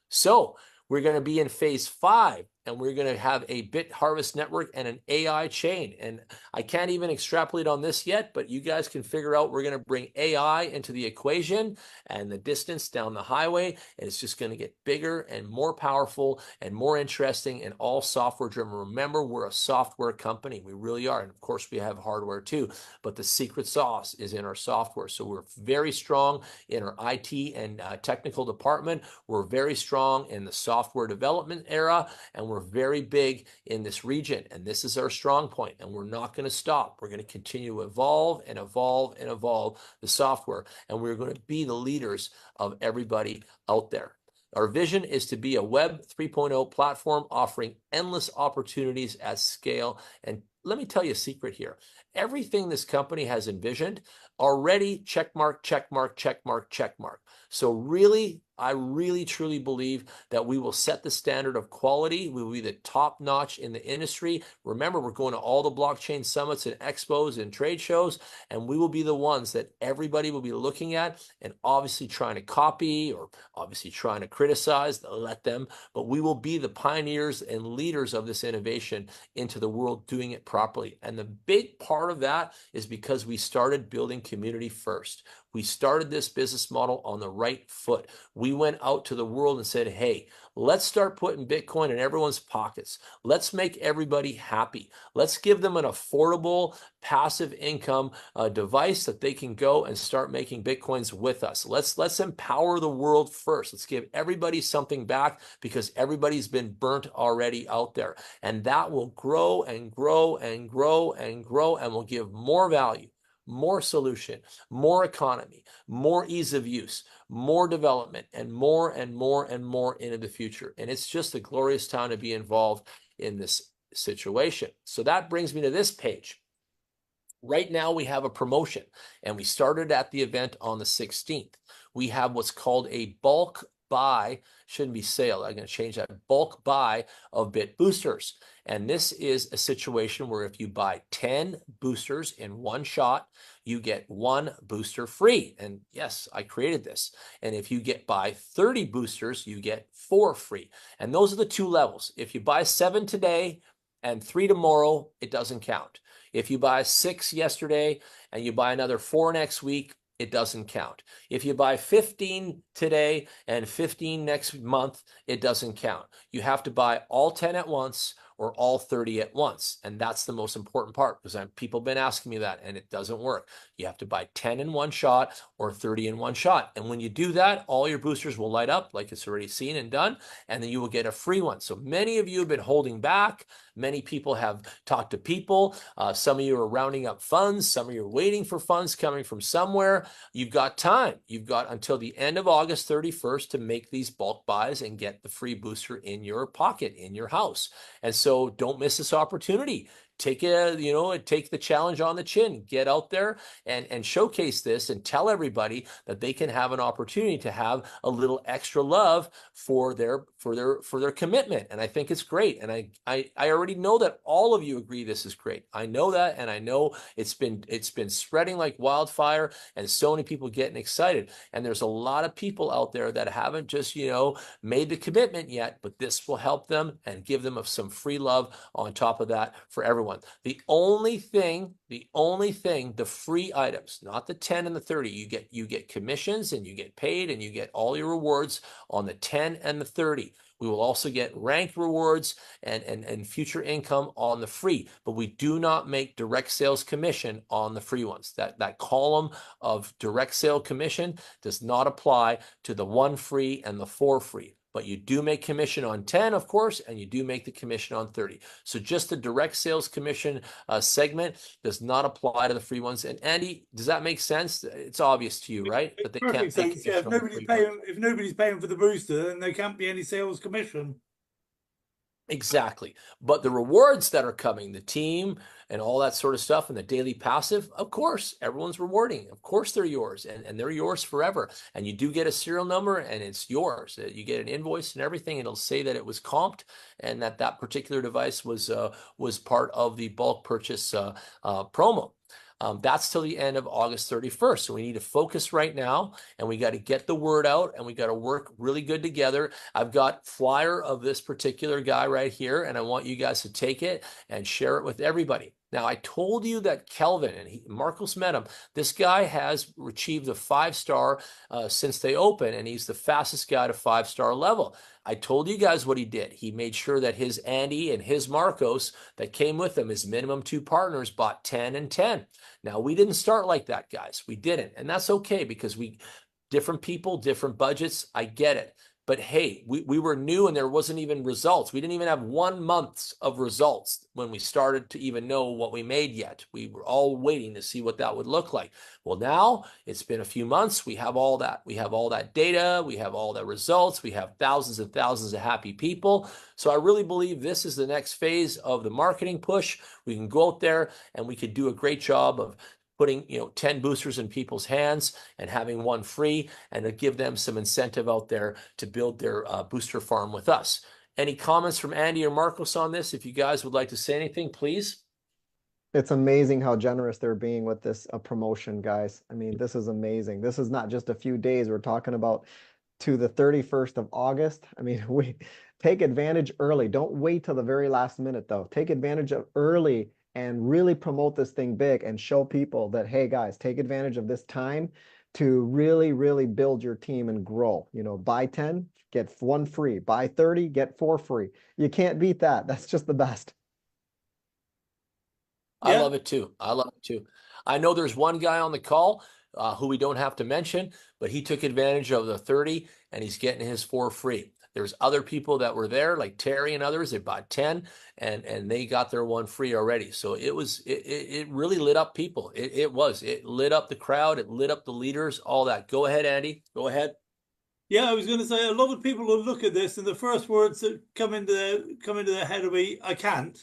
So we're going to be in phase 5, and we're going to have a BitHarvest network and an AI chain. And I can't even extrapolate on this yet, but you guys can figure out we're going to bring AI into the equation and the distance down the highway. And it's just going to get bigger and more powerful and more interesting and all software driven. Remember, we're a software company. We really are. And of course, we have hardware too, but the secret sauce is in our software. So we're very strong in our IT and technical department. We're very strong in the software development era, and we're very big in this region, and this is our strong point, and we're not going to stop. We're going to continue to evolve and evolve and evolve the software, and we're going to be the leaders of everybody out there. Our vision is to be a Web 3.0 platform offering endless opportunities at scale. And let me tell you a secret here. Everything this company has envisioned already, check mark, check mark, check mark, check mark. So really, I really truly believe that we will set the standard of quality. We will be the top notch in the industry. Remember, we're going to all the blockchain summits and expos and trade shows, and we will be the ones that everybody will be looking at and obviously trying to copy or obviously trying to criticize, let them, but we will be the pioneers and leaders of this innovation into the world, doing it properly. And the big part of that is because we started building community first. We started this business model on the right foot. We went out to the world and said, hey, let's start putting Bitcoin in everyone's pockets. Let's make everybody happy. Let's give them an affordable passive income device that they can go and start making Bitcoins with us. Let's empower the world first. Let's give everybody something back because everybody's been burnt already out there. And that will grow and grow and grow and grow and will give more value, more solution, more economy, more ease of use, more development, and more and more and more into the future. And it's just a glorious time to be involved in this situation. So that brings me to this page. Right now we have a promotion, and we started at the event on the 16th. We have what's called a bulk buy, shouldn't be sale, I'm going to change that, bulk buy of Bit Boosters. And this is a situation where if you buy 10 boosters in one shot, you get 1 booster free. And yes, I created this. And if you buy 30 boosters, you get 4 free. And those are the 2 levels. If you buy 7 today and 3 tomorrow, it doesn't count. If you buy 6 yesterday and you buy another 4 next week, it doesn't count. If you buy 15 today and 15 next month, it doesn't count. You have to buy all 10 at once or all 30 at once. And that's the most important part, because people have been asking me that, and it doesn't work. You have to buy 10 in one shot or 30 in one shot. And when you do that, all your boosters will light up like it's already seen and done, and then you will get a free one. So many of you have been holding back. Many people have talked to people. Some of you are rounding up funds. Some of you are waiting for funds coming from somewhere. You've got time. You've got until the end of August 31st to make these bulk buys and get the free booster in your pocket, in your house. And so don't miss this opportunity. Take the challenge on the chin, get out there and showcase this and tell everybody that they can have an opportunity to have a little extra love for their commitment. And I think it's great. And I already know that all of you agree this is great. I know that, and I know it's been spreading like wildfire, and so many people getting excited. And there's a lot of people out there that haven't just made the commitment yet, but this will help them and give them some free love on top of that for everyone. one. The only thing, the free items, not the 10 and the 30, you get commissions and you get paid and you get all your rewards on the 10 and the 30. We will also get ranked rewards and future income on the free, but we do not make direct sales commission on the free ones. That column of direct sale commission does not apply to the 1 free and the 4 free. But you do make commission on 10, of course, and you do make the commission on 30. So just the direct sales commission segment does not apply to the free ones. And Andy, does that make sense? It's obvious to you, right? But they Perfect can't make sense. Yeah, if nobody's paying for the booster, then there can't be any sales commission. Exactly. But the rewards that are coming, the team and all that sort of stuff, and the daily passive, of course, everyone's rewarding. Of course, they're yours, and they're yours forever. And you do get a serial number, and it's yours. You get an invoice and everything. It'll say that it was comped and that particular device was part of the bulk purchase promo. That's till the end of August 31st. So we need to focus right now, and we got to get the word out, and we got to work really good together. I've got flyer of this particular guy right here, and I want you guys to take it and share it with everybody. Now, I told you that Kelvin, and Marcos met him, this guy has achieved a 5-star since they opened, and he's the fastest guy to 5-star level. I told you guys what he did. He made sure that his Andy and his Marcos that came with him, his minimum 2 partners, bought 10 and 10. Now, we didn't start like that, guys. We didn't, and that's okay because different people, different budgets. I get it. But hey, we were new and there wasn't even results. We didn't even have 1 month of results when we started to even know what we made yet. We were all waiting to see what that would look like. Well, now it's been a few months. We have all that. We have all that data. We have all the results. We have thousands and thousands of happy people. So I really believe this is the next phase of the marketing push. We can go out there and we could do a great job of putting 10 boosters in people's hands and having 1 free, and to give them some incentive out there to build their booster farm with us. Any comments from Andy or Marcos on this? If you guys would like to say anything, please. It's amazing how generous they're being with this promotion, guys. I mean, this is amazing. This is not just a few days. We're talking about to the 31st of August. I mean, we take advantage early. Don't wait till the very last minute, though. Take advantage of early and really promote this thing big and show people that, hey, guys, take advantage of this time to really, really build your team and grow. Buy 10, get 1 free. Buy 30, get 4 free. You can't beat that. That's just the best. I love it too. I love it too. I know there's one guy on the call who we don't have to mention, but he took advantage of the 30 and he's getting his 4 free. There's other people that were there, like Terry and others. They bought 10 and they got their 1 free already. So it really lit up people. It lit up the crowd. It lit up the leaders, all that. Go ahead, Andy. Go ahead. Yeah, I was going to say a lot of people will look at this, and the first words that come into their head will be, "I can't."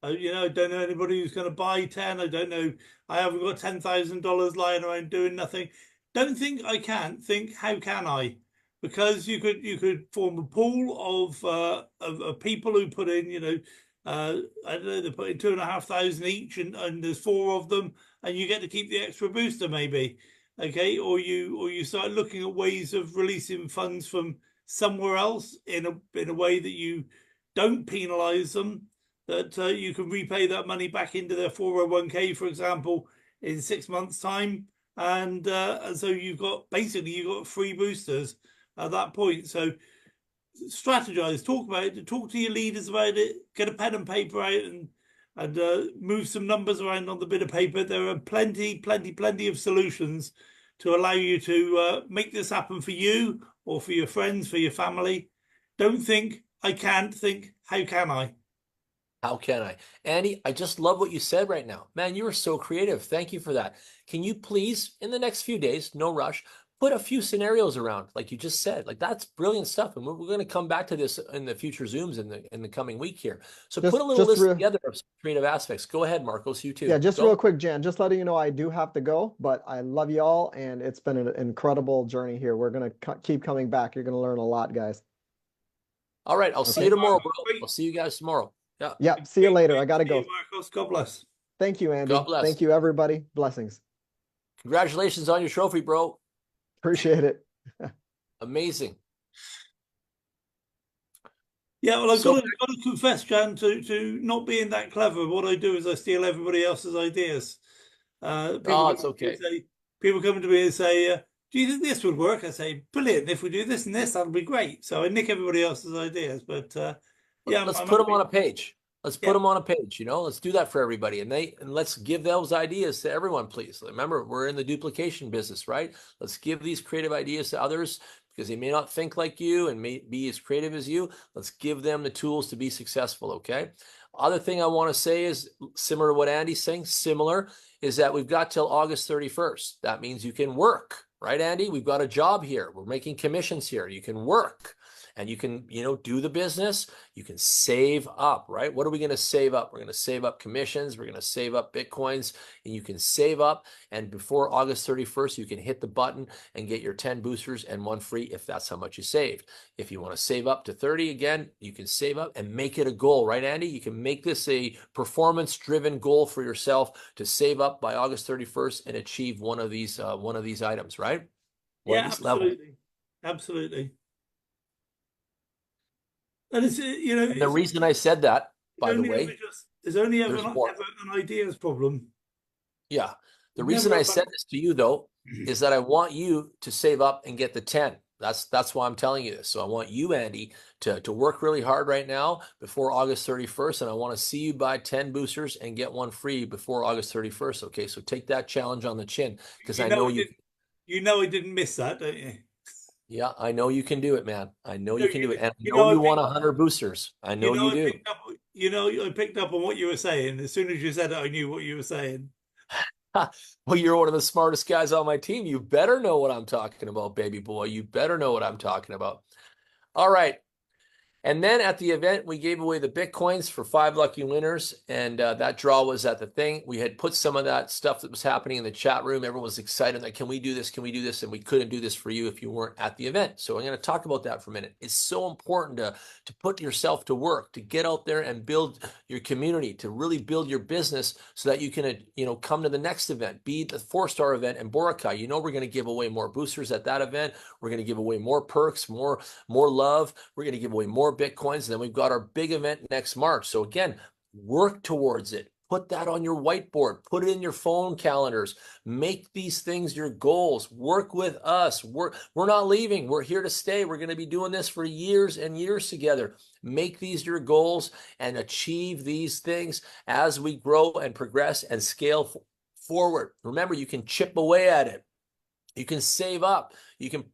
I don't know anybody who's going to buy 10. I don't know. I haven't got $10,000 lying around doing nothing. Don't think I can't. Think, how can I? Because you could form a pool of people who put in, I don't know, they put in 2,500 each, and there's 4 of them, and you get to keep the extra booster maybe, okay? Or you start looking at ways of releasing funds from somewhere else in a way that you don't penalize them, that you can repay that money back into their 401k, for example, in 6 months' time, and so you've got free boosters at that point. So strategize, talk about it, talk to your leaders about it, get a pen and paper out and move some numbers around on the bit of paper. There are plenty of solutions to allow you to make this happen for you or for your friends, for your family. Don't think, I can't. Think, how can I? How can I? Andy, I just love what you said right now. Man, you were so creative. Thank you for that. Can you please, in the next few days, no rush, put a few scenarios around, like you just said? Like, that's brilliant stuff. And we're going to come back to this in the future Zooms in the coming week here. So put a little list together of some creative aspects. Go ahead, Marcos, you too. Yeah, just real quick, Jan, just letting you know I do have to go, but I love you all, and it's been an incredible journey here. We're going to keep coming back. You're going to learn a lot, guys. All right, I'll see you tomorrow, bro. I'll see you guys tomorrow. Yeah, see you later. I got to go. Marcos, God bless. Thank you, Andy. God bless. Thank you, everybody. Blessings. Congratulations on your trophy, bro. Appreciate it. Amazing. Yeah, well, I've So, got to confess, Jan, to not being that clever. What I do is I steal everybody else's ideas. oh, it's okay. People come to me and say, "Do you think this would work?" I say, "Brilliant! If we do this and this, that'll be great." So I nick everybody else's ideas, but yeah, Let's I'm put them happy. on a page. Let's put Yeah, them on a page, let's do that for everybody. And let's give those ideas to everyone, please. Remember, we're in the duplication business, right? Let's give these creative ideas to others because they may not think like you and may be as creative as you. Let's give them the tools to be successful, okay? Other thing I want to say is similar to what Andy's saying, similar is that we've got till August 31st. That means you can work, right, Andy? We've got a job here. We're making commissions here. You can work and you can, do the business. You can save up, right? What are we going to save up? We're going to save up commissions. We're going to save up Bitcoins, and you can save up. And before August 31st, you can hit the button and get your 10 boosters and 1 free if that's how much you saved. If you want to save up to 30 again, you can save up and make it a goal, right, Andy? You can make this a performance-driven goal for yourself to save up by August 31st and achieve one of these items, right? One of yeah, these levels. absolutely. And it's And the reason I said that, by the way, there's only ever there's more. an ideas problem. Yeah. The Never reason I about- said this to you, though, is that I want you to save up and get the 10. That's why I'm telling you this. So I want you, Andy, to work really hard right now before August 31st. And I want to see you buy 10 boosters and get 1 free before August 31st. Okay. So take that challenge on the chin because I know you. You know I didn't miss that, don't you? Yeah, I know you can do it, man. I know you can do it. And I you know know, you want 100 boosters. I know you do. I picked up on what you were saying. As soon as you said it, I knew what you were saying. Well, you're one of the smartest guys on my team. You better know what I'm talking about, baby boy. You better know what I'm talking about. All right. And then at the event, we gave away the Bitcoins for 5 lucky winners. And that draw was at the thing. We had put some of that stuff that was happening in the chat room. Everyone was excited. Like, can we do this? Can we do this? And we couldn't do this for you if you weren't at the event. So I'm going to talk about that for a minute. It's so important to put yourself to work, to get out there and build your community, to really build your business so that you can, come to the next event, be the 4-star event in Boracay. We're going to give away more boosters at that event. We're going to give away more perks, more love. We're going to give away more Bitcoins. And then we've got our big event next March. So again, work towards it. Put that on your whiteboard. Put it in your phone calendars. Make these things your goals. Work with us. We're not leaving. We're here to stay. We're going to be doing this for years and years together. Make these your goals and achieve these things as we grow and progress and scale forward. Remember, you can chip away at it. You can save up. You can,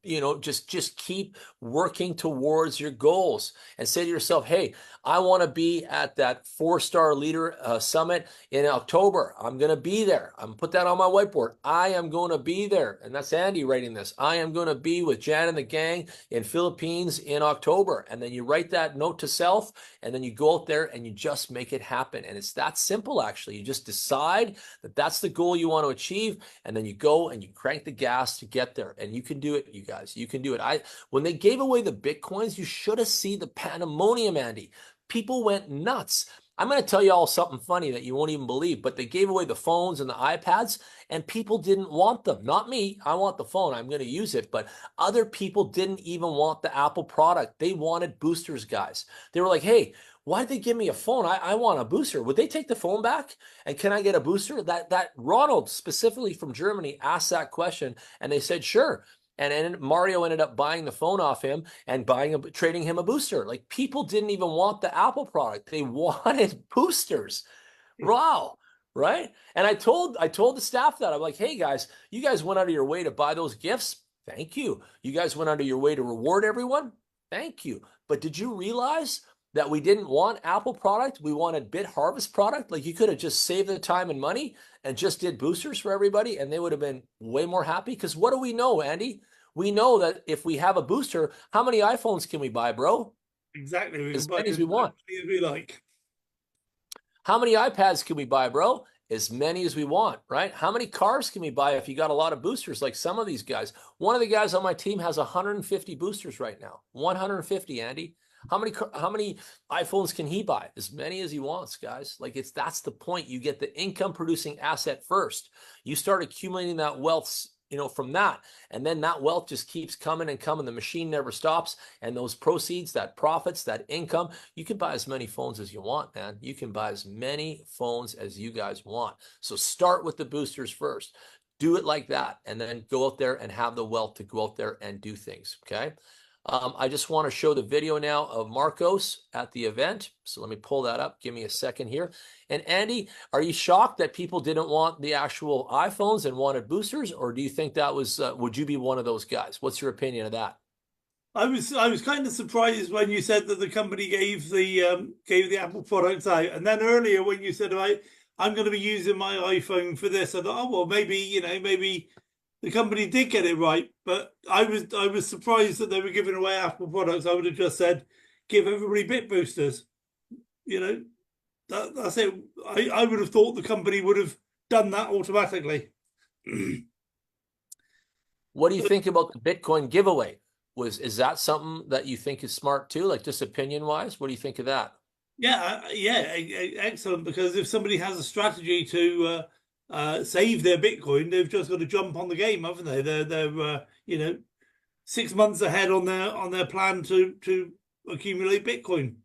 just keep working towards your goals and say to yourself, hey, I want to be at that 4-star leader summit in October. I'm going to be there. I'm put that on my whiteboard. I am going to be there. And that's Andy writing this. I am going to be with Jan and the gang in Philippines in October. And then you write that note to self and then you go out there and you just make it happen. And it's that simple, actually. You just decide that that's the goal you want to achieve. And then you go and you crank the gas to get there. And you can do it, you guys. You can do it. When they gave away the Bitcoins, you should have seen the pandemonium, Andy. People went nuts. I'm going to tell you all something funny that you won't even believe, but they gave away the phones and the iPads and people didn't want them. Not me. I want the phone. I'm going to use it. But other people didn't even want the Apple product. They wanted boosters, guys. They were like, hey, why did they give me a phone? I want a booster. Would they take the phone back? And can I get a booster? That Ronald, specifically from Germany, asked that question and they said, sure. And Mario ended up buying the phone off him and trading him a booster. Like, people didn't even want the Apple product. They wanted boosters. Wow. Right. And I told the staff that. I'm like, hey guys, you guys went out of your way to buy those gifts. Thank you. You guys went out of your way to reward everyone. Thank you. But did you realize that we didn't want Apple product? We wanted BitHarvest product. Like, you could have just saved the time and money and just did boosters for everybody and they would have been way more happy. Because what do we know, Andy? We know that if we have a booster, how many iPhones can we buy, bro? Exactly. We as can buy many as we want. As many as we like. How many iPads can we buy, bro? As many as we want, right? How many cars can we buy if you got a lot of boosters like some of these guys? One of the guys on my team has 150 boosters right now. 150, Andy. How many iPhones can he buy? As many as he wants, guys. Like, that's the point. You get the income producing asset first. You start accumulating that wealth from that. And then that wealth just keeps coming and coming. The machine never stops. And those proceeds, that profits, that income, you can buy as many phones as you want, man. You can buy as many phones as you guys want. So start with the boosters first. Do it like that, and then go out there and have the wealth to go out there and do things, okay? I just want to show the video now of Marcos at the event. So let me pull that up. Give me a second here. And Andy, are you shocked that people didn't want the actual iPhones and wanted boosters? Or do you think that was, would you be one of those guys? What's your opinion of that? I was kind of surprised when you said that the company gave the Apple products out. And then earlier when you said, I'm going to be using my iPhone for this, I thought, oh, well, maybe the company did get it right, but I was surprised that they were giving away Apple products. I would have just said, give everybody BitBoosters. That's it. I would have thought the company would have done that automatically. What do you think about the Bitcoin giveaway? Is that something that you think is smart too? Like just opinion wise, what do you think of that? Yeah, excellent. Because if somebody has a strategy to save their Bitcoin, they've just got to jump on the game, haven't they? They're 6 months ahead on their plan to accumulate Bitcoin.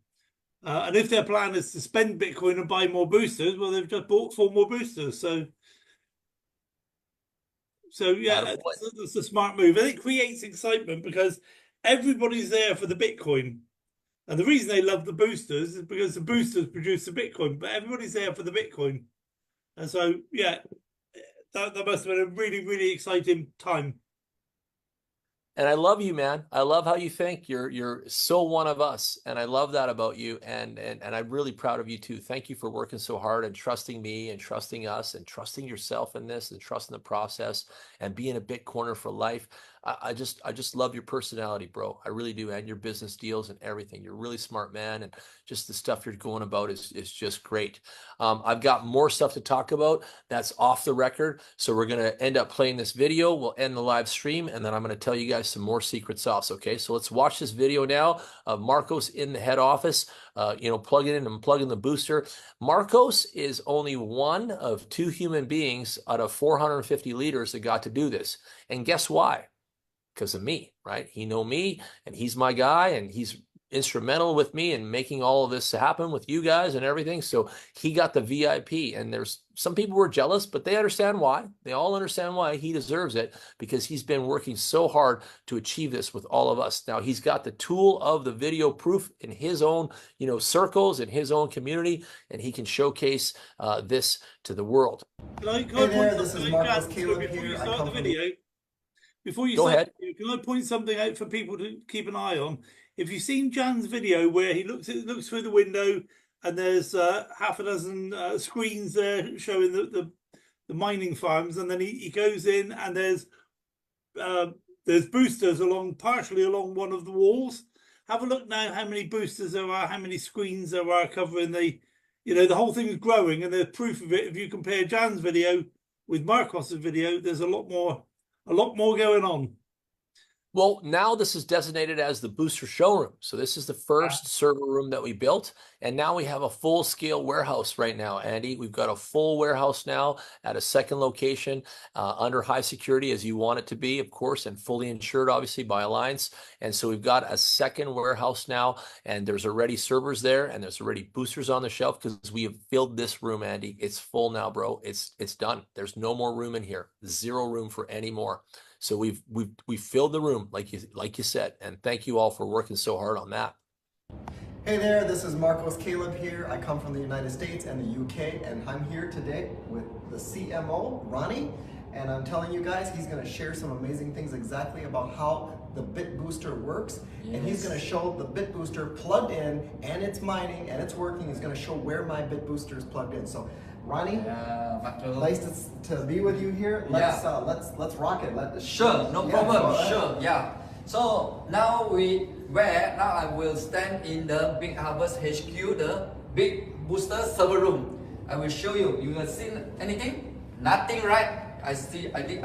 And if their plan is to spend Bitcoin and buy more boosters, well, they've just bought 4 more boosters. So yeah, that's a smart move. And it creates excitement because everybody's there for the Bitcoin. And the reason they love the boosters is because the boosters produce the Bitcoin, but everybody's there for the Bitcoin. And so, yeah, that must have been a really, really exciting time. And I love you, man. I love how you think. You're so one of us, and I love that about you. And I'm really proud of you too. Thank you for working so hard and trusting me and trusting us and trusting yourself in this and trusting the process and being a Bitcoiner for life. I just love your personality, bro. I really do, and your business deals and everything. You're a really smart man, and just the stuff you're going about is just great. I've got more stuff to talk about that's off the record, so we're gonna end up playing this video. We'll end the live stream, and then I'm gonna tell you guys some more secret sauce. Okay, so let's watch this video now of Marcos in the head office. Plugging in and plugging the booster. Marcos is only one of 2 human beings out of 450 leaders that got to do this, and guess why? Because of me, right? He know me and he's my guy and he's instrumental with me in making all of this happen with you guys and everything. So he got the VIP, and there's some people who are jealous, but they understand why. They all understand why he deserves it, because he's been working so hard to achieve this with all of us. Now he's got the tool of the video proof in his own, circles, in his own community, and he can showcase this to the world. Hey there, this is Marcos Caleb here. I come from Before you Go start, ahead. can I point something out for people to keep an eye on? If you've seen Jan's video where he looks through the window and there's half a dozen screens there showing the mining farms, and then he goes in and there's boosters partially along one of the walls. Have a look now how many boosters there are, how many screens there are covering the whole thing is growing, and there's proof of it. If you compare Jan's video with Marcos's video, there's a lot more going on. Well, now this is designated as the booster showroom. So this is the first server room that we built. And now we have a full scale warehouse right now, Andy. We've got a full warehouse now at a second location under high security, as you want it to be, of course, and fully insured, obviously, by Alliance. And so we've got a second warehouse now, and there's already servers there, and there's already boosters on the shelf because we have filled this room, Andy. It's full now, bro. It's done. There's no more room in here. 0 room for any more. So we've filled the room, like you said, and thank you all for working so hard on that. Hey there, this is Marcos Caleb here. I come from the United States and the UK, and I'm here today with the CMO, Ronnie, and I'm telling you guys, he's going to share some amazing things exactly about how the BitBooster works, and he's going to show the BitBooster plugged in, and it's mining, and it's working. He's going to show where my BitBooster is plugged in. So, Ronnie, nice to be with you here. Let's rock it. Sure, no problem. Sure, yeah. So now I will stand in the BitHarvest HQ, the BitBooster server room. I will show you. You will see anything? Nothing, right? I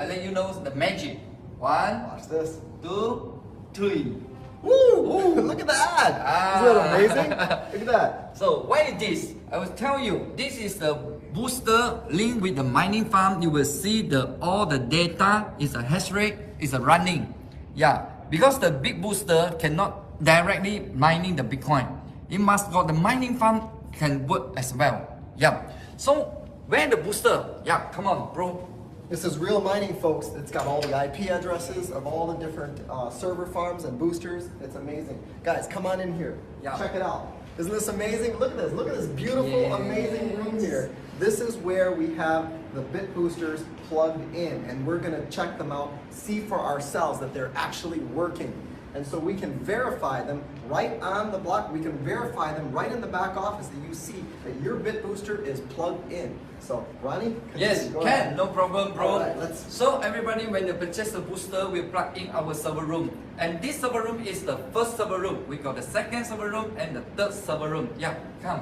let you know the magic. 1, watch this. 2, 3. Woo! Look at that! Isn't that amazing? Look at that. So why is this? I will tell you. This is the booster link with the mining farm, you will see all the data is a hash rate, is a running. Yeah, because the big booster cannot directly mining the Bitcoin. It must got the mining farm can work as well. Yeah. So where the booster? Yeah, come on, bro. This is real mining, folks. It's got all the IP addresses of all the different server farms and boosters. It's amazing. Guys, come on in here. Yeah. Check it out. Isn't this amazing? Look at this. Look at this beautiful, amazing room here. This is where we have the BitBoosters plugged in, and we're going to check them out, see for ourselves that they're actually working. And so we can verify them right on the block. We can verify them right in the back office that you see that your BitBooster is plugged in. So, Ronnie? Yes, can, no problem, bro. All right, so everybody, when you purchase the booster, we plug in our server room. And this server room is the first server room. We got the second server room and the third server room. Yeah, come.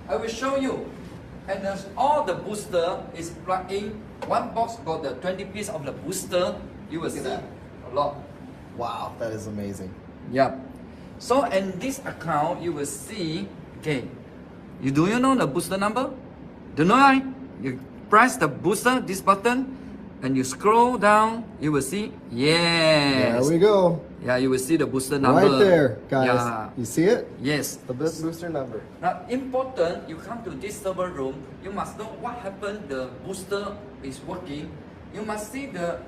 I will show you. And all the booster is plugged in. One box got the 20 piece of the booster. You will see that. a lot. Wow, that is amazing. Yeah. So in this account, you will see, okay, do you know the booster number? Do you know, right? You press the booster, this button, and you scroll down, you will see, yes. There we go. Yeah, you will see the booster number. Right there, guys. Yeah. You see it? Yes. The BitBooster number. Now, important, you come to this server room, you must know what happened, the booster is working. You must see the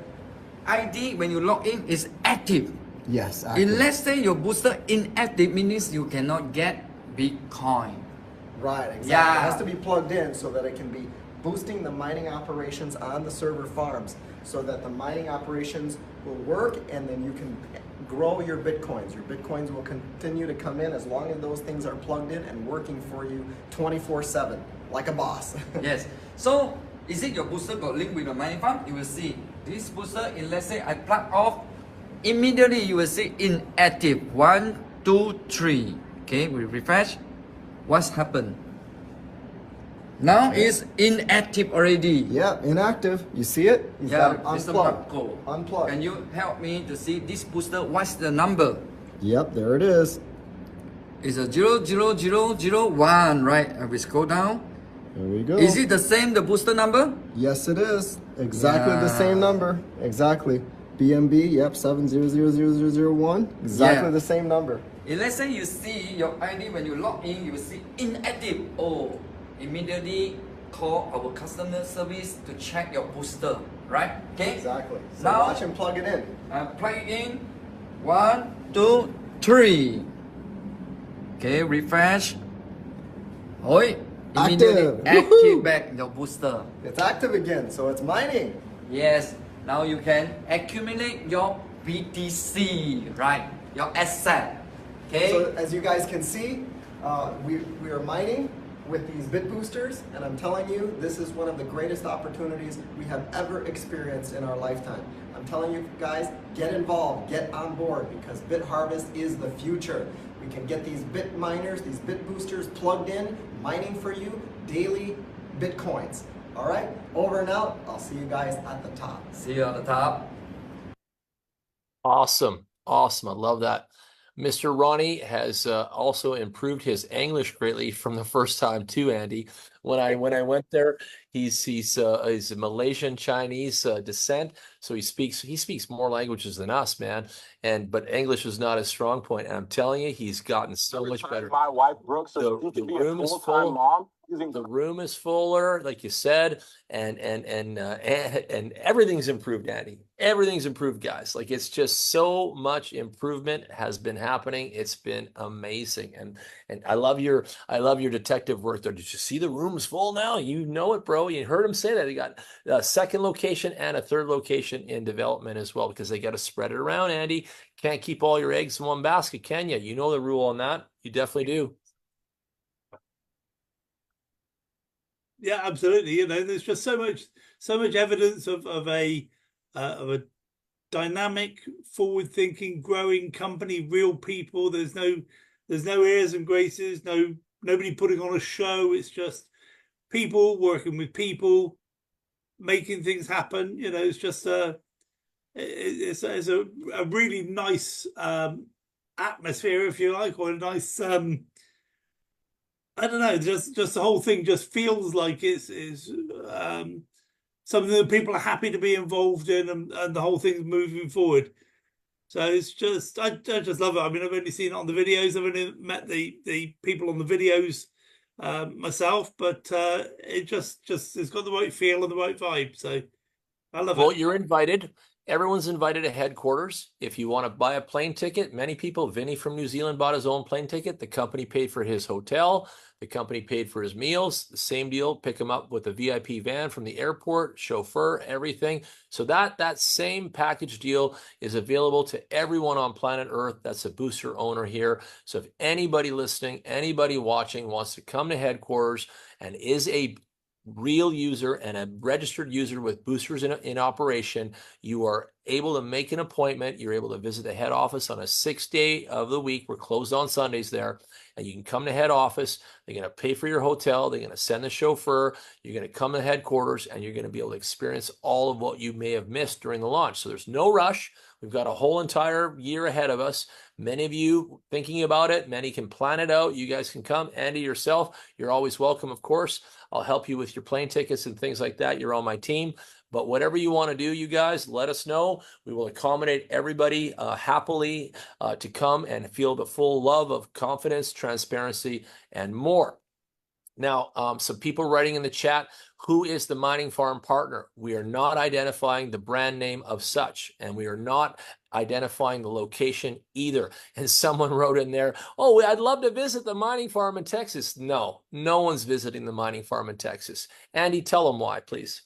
ID when you log in is active. Yes, active. If let's say your booster inactive, means you cannot get Bitcoin. Right, exactly. Yeah. It has to be plugged in so that it can be boosting the mining operations on the server farms so that the mining operations will work, and then you can grow your Bitcoins. Your Bitcoins will continue to come in as long as those things are plugged in and working for you 24/7, like a boss. Yes. So, is it your booster got linked with the mining farm? You will see this booster, let's say I plug off, immediately you will see inactive. 1, 2, 3. Okay, we refresh. What's happened? Now it's inactive already. Yeah, inactive. You see it? He's got it Mr. unplugged. Marco. Unplugged. Can you help me to see this booster? What's the number? Yep, there it is. It's a 00001, right? And we scroll down. There we go. Is it the same, the booster number? Yes, it is. Exactly the Yeah. same number. Exactly. BMB, yep, 7000001. Exactly Yeah. the same number. If let's say you see your ID when you log in, you will see inactive. Oh, immediately call our customer service to check your booster, right? Okay. Exactly. So Now, watch him plug it in. plug it in. 1, 2, 3. Okay, refresh. Oi, immediately Active. active Woohoo. back your booster. It's active again, so it's mining. Yes, now you can accumulate your BTC, right? Your asset. Okay. So as you guys can see, we are mining with these BitBoosters, and I'm telling you, this is one of the greatest opportunities we have ever experienced in our lifetime. I'm telling you guys, get involved, get on board, because BitHarvest is the future. We can get these bit miners, these BitBoosters plugged in, mining for you daily Bitcoins. All right, over and out. I'll see you guys at the top. See you on the top. Awesome. Awesome. I love that. Mr. Ronnie has also improved his English greatly from the first time too, Andy. When I went there, he's a Malaysian Chinese descent, so he speaks more languages than us, man. But English is not his strong point. And I'm telling you, he's gotten so much better. My wife Brooke, so The she could be a room is full-time full. mom using The room is fuller, like you said, and everything's improved, Andy. Everything's improved, guys. Like, it's just so much improvement has been happening. It's been amazing, and I love your detective work there. Did you see the room's full now? You know it, bro. You heard him say that. They got a second location and a third location in development as well, because they got to spread it around, Andy. Can't keep all your eggs in one basket, can you? You know the rule on that. You definitely do. Yeah, absolutely. You know, there's just so much evidence of a dynamic, forward-thinking, growing company, real people. There's no airs and graces, nobody putting on a show. It's just people working with people, making things happen. You know, it's just it's a really nice atmosphere, if you like, or a nice I don't know, just the whole thing just feels like it's something that people are happy to be involved in, and the whole thing's moving forward. So it's just, I just love it. I mean, I've only seen it on the videos. I've only met the people on the videos myself, but it just it's got the right feel and the right vibe. So I love Well, it. you're invited. Everyone's invited to headquarters. If you want to buy a plane ticket, many people, Vinny from New Zealand bought his own plane ticket. The company paid for his hotel. The company paid for his meals. The same deal, pick him up with a VIP van from the airport, chauffeur, everything. So that same package deal is available to everyone on planet Earth that's a booster owner here. So if anybody listening, anybody watching wants to come to headquarters and is a real user and a registered user with boosters in operation, you are able to make an appointment. You're able to visit the head office on a 6th day of the week. We're closed on Sundays there, and you can come to head office. They're going to pay for your hotel. They're going to send the chauffeur. You're going to come to headquarters, and you're going to be able to experience all of what you may have missed during the launch. So there's no rush. We've got a whole entire year ahead of us. Many of you thinking about it, many can plan it out. You guys can come. Andy, yourself, you're always welcome, of course. I'll help you with your plane tickets and things like that. You're on my team. But whatever you want to do, you guys, let us know. We will accommodate everybody happily to come and feel the full love of confidence, transparency, and more. Now, some people writing in the chat, who is the mining farm partner? We are not identifying the brand name of such, and we are not identifying the location either. And someone wrote in there, oh, I'd love to visit the mining farm in Texas. No, no one's visiting the mining farm in Texas. Andy, tell them why, please.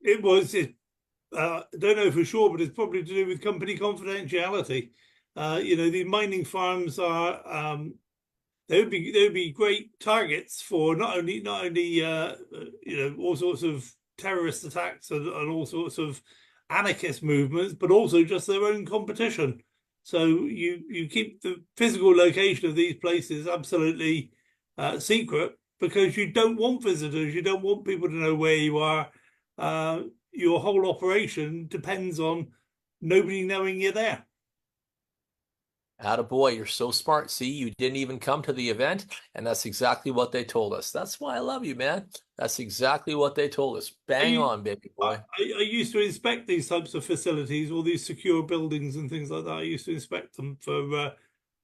I don't know for sure, but it's probably to do with company confidentiality. The mining farms are they would be great targets for not only all sorts of terrorist attacks and all sorts of anarchist movements, but also just their own competition. So you keep the physical location of these places absolutely secret, because you don't want visitors. You don't want people to know where you are. Your whole operation depends on nobody knowing you're there. Attaboy, you're so smart. See, you didn't even come to the event, and that's exactly what they told us. That's why I love you, man. That's exactly what they told us. Bang on, baby boy. I used to inspect these types of facilities, all these secure buildings and things like that. I used to inspect them for,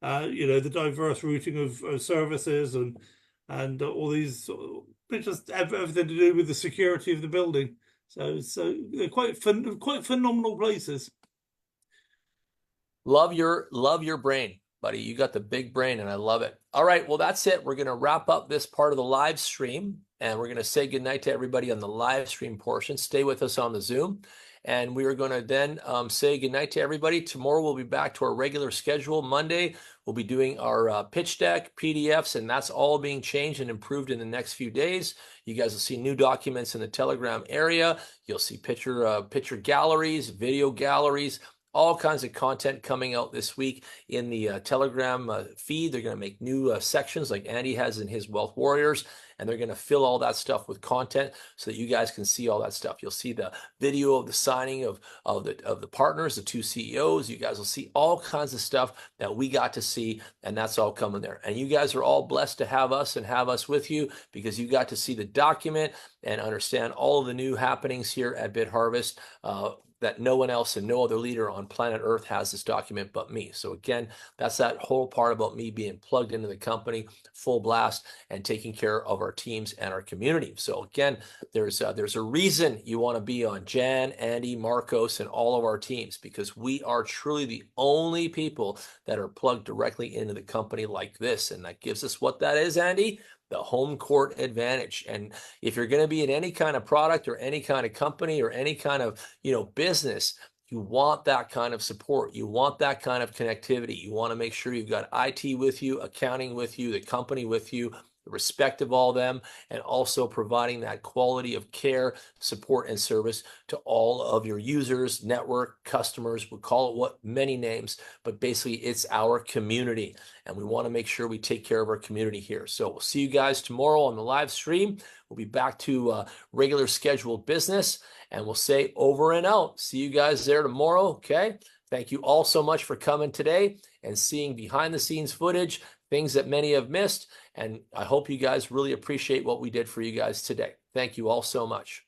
the diverse routing of services and all these, just everything to do with the security of the building. So they're quite phenomenal places. Love your brain, buddy. You got the big brain, and I love it. All right, well, that's it. We're going to wrap up this part of the live stream, and we're going to say goodnight to everybody on the live stream portion. Stay with us on the Zoom, and we are going to then say goodnight to everybody. Tomorrow we'll be back to our regular schedule. Monday we'll be doing our pitch deck, PDFs, and that's all being changed and improved in the next few days. You guys will see new documents in the Telegram area. You'll see picture galleries, video galleries, all kinds of content coming out this week in the Telegram feed. They're going to make new sections like Andy has in his Wealth Warriors, and they're going to fill all that stuff with content so that you guys can see all that stuff. You'll see the video of the signing of the partners, the 2 CEOs. You guys will see all kinds of stuff that we got to see, and that's all coming there. And you guys are all blessed to have us and have us with you, because you got to see the document and understand all of the new happenings here at BitHarvest. That no one else and no other leader on planet Earth has this document but me. So again, that's that whole part about me being plugged into the company, full blast, and taking care of our teams and our community. So again, there's a reason you want to be on Jan, Andy, Marcos, and all of our teams, because we are truly the only people that are plugged directly into the company like this. And that gives us what that is, Andy, the home court advantage. And if you're going to be in any kind of product or any kind of company or any kind of, business, you want that kind of support. You want that kind of connectivity. You want to make sure you've got IT with you, accounting with you, the company with you, the respect of all them, and also providing that quality of care, support, and service to all of your users, network, customers. We call it what many names, but basically it's our community, and we want to make sure we take care of our community here. So we'll see you guys tomorrow on the live stream. We'll be back to regular scheduled business, and we'll say over and out. See you guys there tomorrow. Okay. Thank you all so much for coming today and seeing behind the scenes footage. things that many have missed. And I hope you guys really appreciate what we did for you guys today. Thank you all so much.